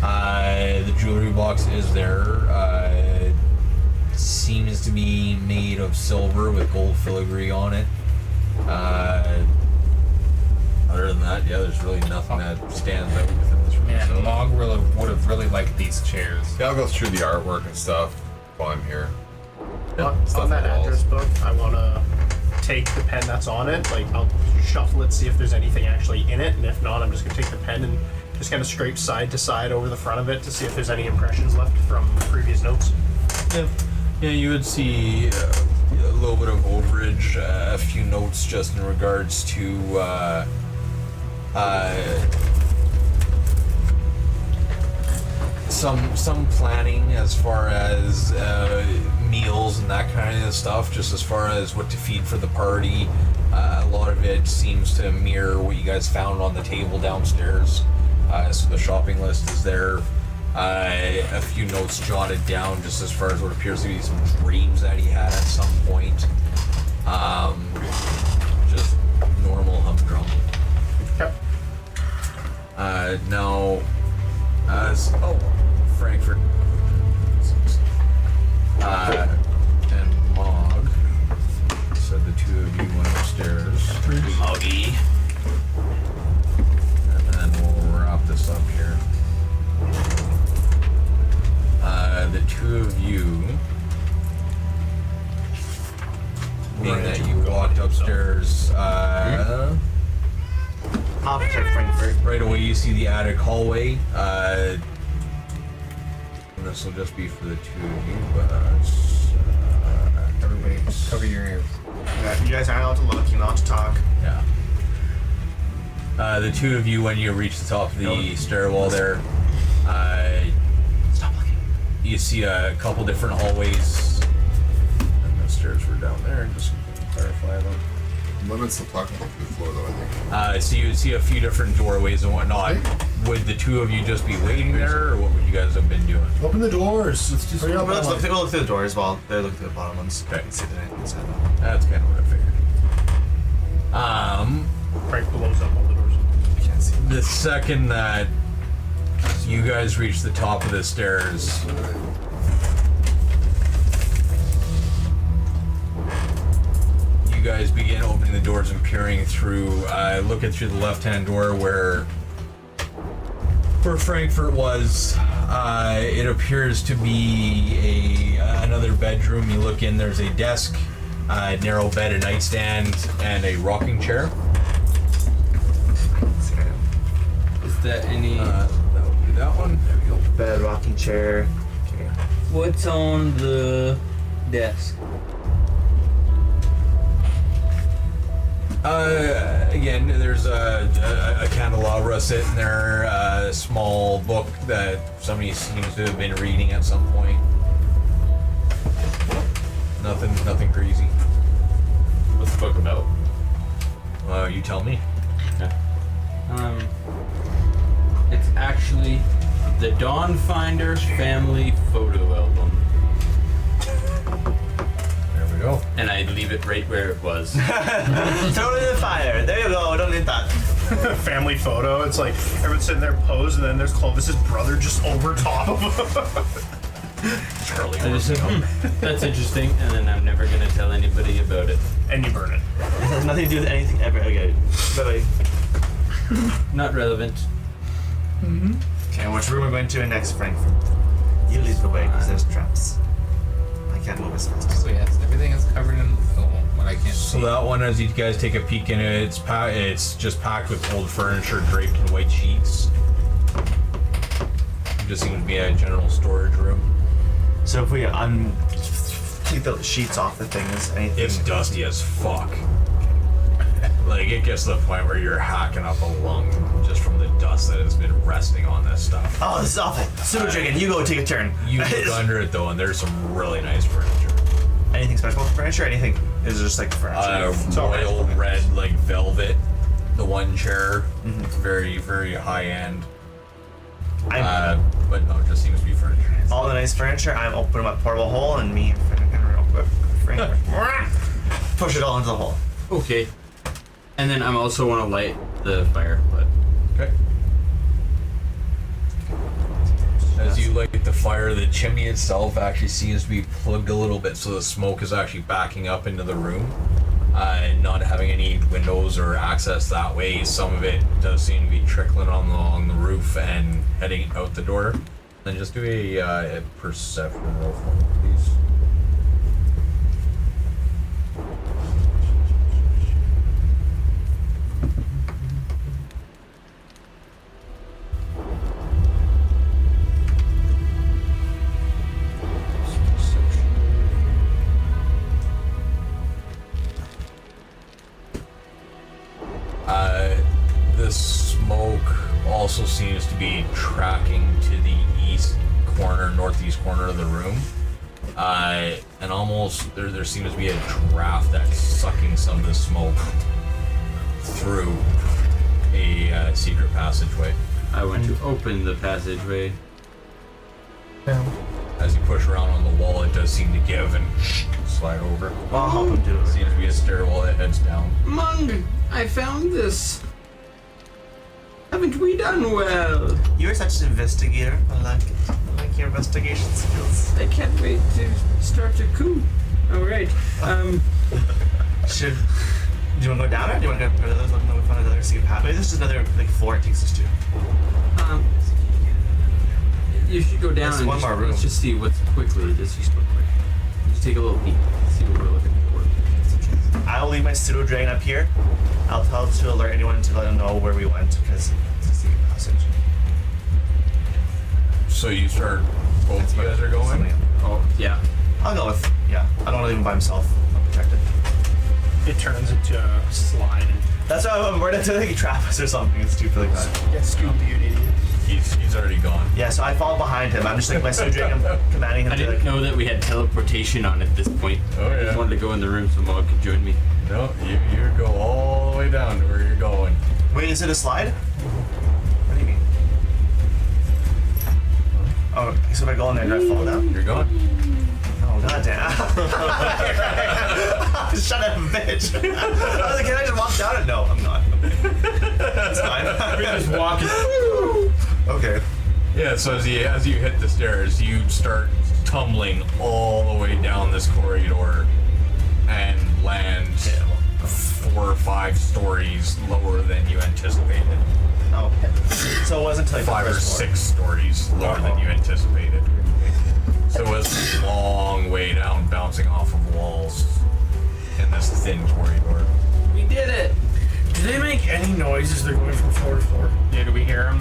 The jewelry box is there. Seems to be made of silver with gold filigree on it. Other than that, yeah, there's really nothing that stands out within this room. Man, so. Mog would have really liked these chairs. Yeah, I'll go through the artwork and stuff while I'm here. On that address book, I want to take the pen that's on it. Like, I'll shuffle it, see if there's anything actually in it, and if not, I'm just going to take the pen and just kind of scrape side to side over the front of it to see if there's any impressions left from previous notes. Yeah, you would see a little bit of overage, a few notes just in regards to some planning as far as meals and that kind of stuff, just as far as what to feed for the party. A lot of it seems to mirror what you guys found on the table downstairs. So the shopping list is there. A few notes jotted down just as far as what appears to be some dreams that he had at some point. Just normal humdrum. Yep. Now, Frankfurt and Mog said the two of you went upstairs. Moggy. And then we'll wrap this up here. The two of you, being that you walked upstairs, I'll protect Frankfurt. right away you see the attic hallway. And this will just be for the two of you, but Everybody, cover your ears. Yeah, you guys aren't allowed to look, you're not allowed to talk. yeah. The two of you, when you reach the top of the stairwell there, Stop looking. you see a couple different hallways, and the stairs were down there, and just clarify them. Limits the plucking through the floor, though, I think. So you would see a few different doorways and whatnot. Would the two of you just be waiting there, or what would you guys have been doing? Open the doors. Let's just hurry up. We'll look through the doors while they're looking through the bottom ones. Okay. See if there's anything inside. That's kind of what I figured. Frank blows up all the doors. I can't see. The second that you guys reach the top of the stairs, you guys begin opening the doors and peering through, looking through the left-hand door where Frankfurt was. It appears to be another bedroom. You look in, there's a desk, a narrow bed, a nightstand, and a rocking chair. Is there any? That would be that one. There we go. Bed, rocking chair. Okay. What's on the desk? Again, there's a candelabra sitting there, a small book that somebody seems to have been reading at some point. Nothing crazy. What's the book about? You tell me. It's actually the Dawn Finder's family photo album. There we go. And I leave it right where it was. Throw it in the fire. There you go. Don't need that. Family photo. It's like everyone's sitting there posed, and then there's Clovis's brother just over top of him. Charlie. I just said, that's interesting, and then I'm never gonna tell anybody about it. And you burn it. It has nothing to do with anything ever. Okay. Bye-bye. Not relevant. Okay, which room are we going to next, Frankfurt? You lead the way, because there's traps. I can't move as fast. So yes, everything is covered in film, but I can't So see. that one, as you guys take a peek in it, it's just packed with old furniture draped in white sheets. It just seems to be a general storage room. So if we take the sheets off the thing, is anything? It's dusty as fuck. Like, it gets to the point where you're hacking up a lung just from the dust that has been resting on this stuff. Oh, this is awful. Super Chicken, you go take a turn. You look under it though, and there's some really nice furniture. Anything special with the furniture? Anything? Is it just like the furniture? Royal red, like velvet. The one chair, very, very high end. But no, it just seems to be furniture. All the nice furniture, I'm opening up portable hole and me and Frank real quick. Push it all into the hole. Okay. And then I also want to light the fire, but Okay. As you light the fire, the chimney itself actually seems to be plugged a little bit, so the smoke is actually backing up into the room. Not having any windows or access that way, some of it does seem to be trickling along the roof and heading out the door. Then just do a perception roll for me, please. The smoke also seems to be tracking to the northeast corner of the room. And almost there seems to be a draft that's sucking some of the smoke through a secret passageway. I want to open the passageway. As you push around on the wall, it does seem to give and slide over. I'll help him do it. Seems to be a stairwell that heads down. Mung, I found this. Haven't we done well? You're such an investigator. I like it. I like your investigation skills. I can't wait to start a coup. Alright. Do you want to go down or do you want to go further? Let's look we find another secret path. Maybe this is another floor it takes us to. You should go down There's and one more room. let's just see what's quickly. Just real quick. Just take a little peek. See what we're looking for. I'll leave my pseudo dragon up here. I'll tell to alert anyone to let them know where we went because it's a secret passage. So you start, both you guys are going? Oh, yeah. I'll go with, yeah. I don't want to leave him by himself. I'll protect it. It turns into a slide. That's why I'm worried to like trap us or something. It's stupid like that. Yeah, Scooby, you idiot. He's already gone. Yeah, so I follow behind him. I'm just like my pseudo dragon commanding him I to didn't like. know that we had teleportation on at this point. Oh, I yeah. just wanted to go in the room so Mog could join me. No, you go all the way down to where you're going. Wait, is it a slide? What do you mean? Oh, so if I go in there, do I fall down? You're going. Oh, goddamn. Shut up, bitch. I was like, can I just walk down it? No, I'm not. That's fine. We're just walking. Okay. Yeah, so as you hit the stairs, you start tumbling all the way down this corridor and land 4 or 5 stories lower than you anticipated. Oh. So it wasn't until like 5 or 6 stories lower than you anticipated. So it was a long way down, bouncing off of walls in this thin corridor. We did it! Do they make any noise as they're going from floor to floor? Yeah, do we hear him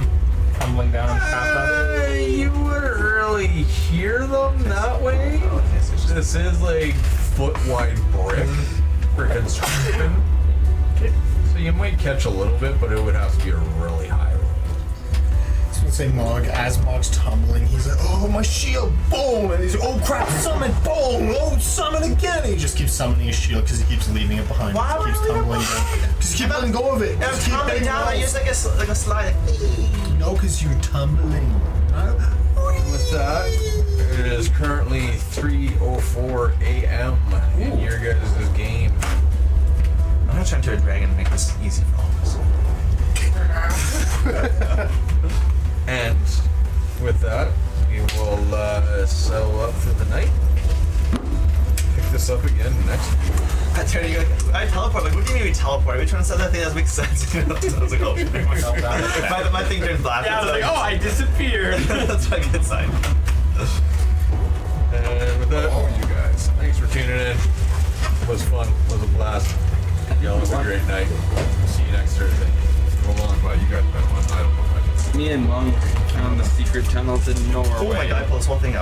tumbling down past us? You wouldn't really hear them that way. This is like foot-wide brick for construction. So you might catch a little bit, but it would have to be a really high roll. I was gonna say Mog, as Mog's tumbling, he's like, oh, my shield, boom! And he's like, oh crap, summon, boom! Oh, summon again! And he just keeps summoning his shield because he keeps leaving it behind. Why He would keeps I leave it tumbling behind? down. Because you keep letting go of it. I'm Just keep tumbling hitting down. I walls. use like a slide. Like, No, because you're tumbling. With that, it is currently 3:04 a.m. in your guys' game. I'm gonna turn to a dragon and make this easy for all of us. And with that, we will settle up for the night. Pick this up again next week. I turn to you like, I teleport. Like, what do you mean we teleport? Are we trying to set that thing that makes sense? I was like, oh, pick myself down. my thing turned black. Yeah, I was like, oh, I disappeared! That's my good sign. And with that, you guys, thanks for tuning in. It was fun. It was a blast. Y'all have a great night. See you next Thursday. Hold on, but you got that one. I don't know if I can. Me and Monk found the secret tunnel to Norway. Oh my god, I pulled this whole thing out.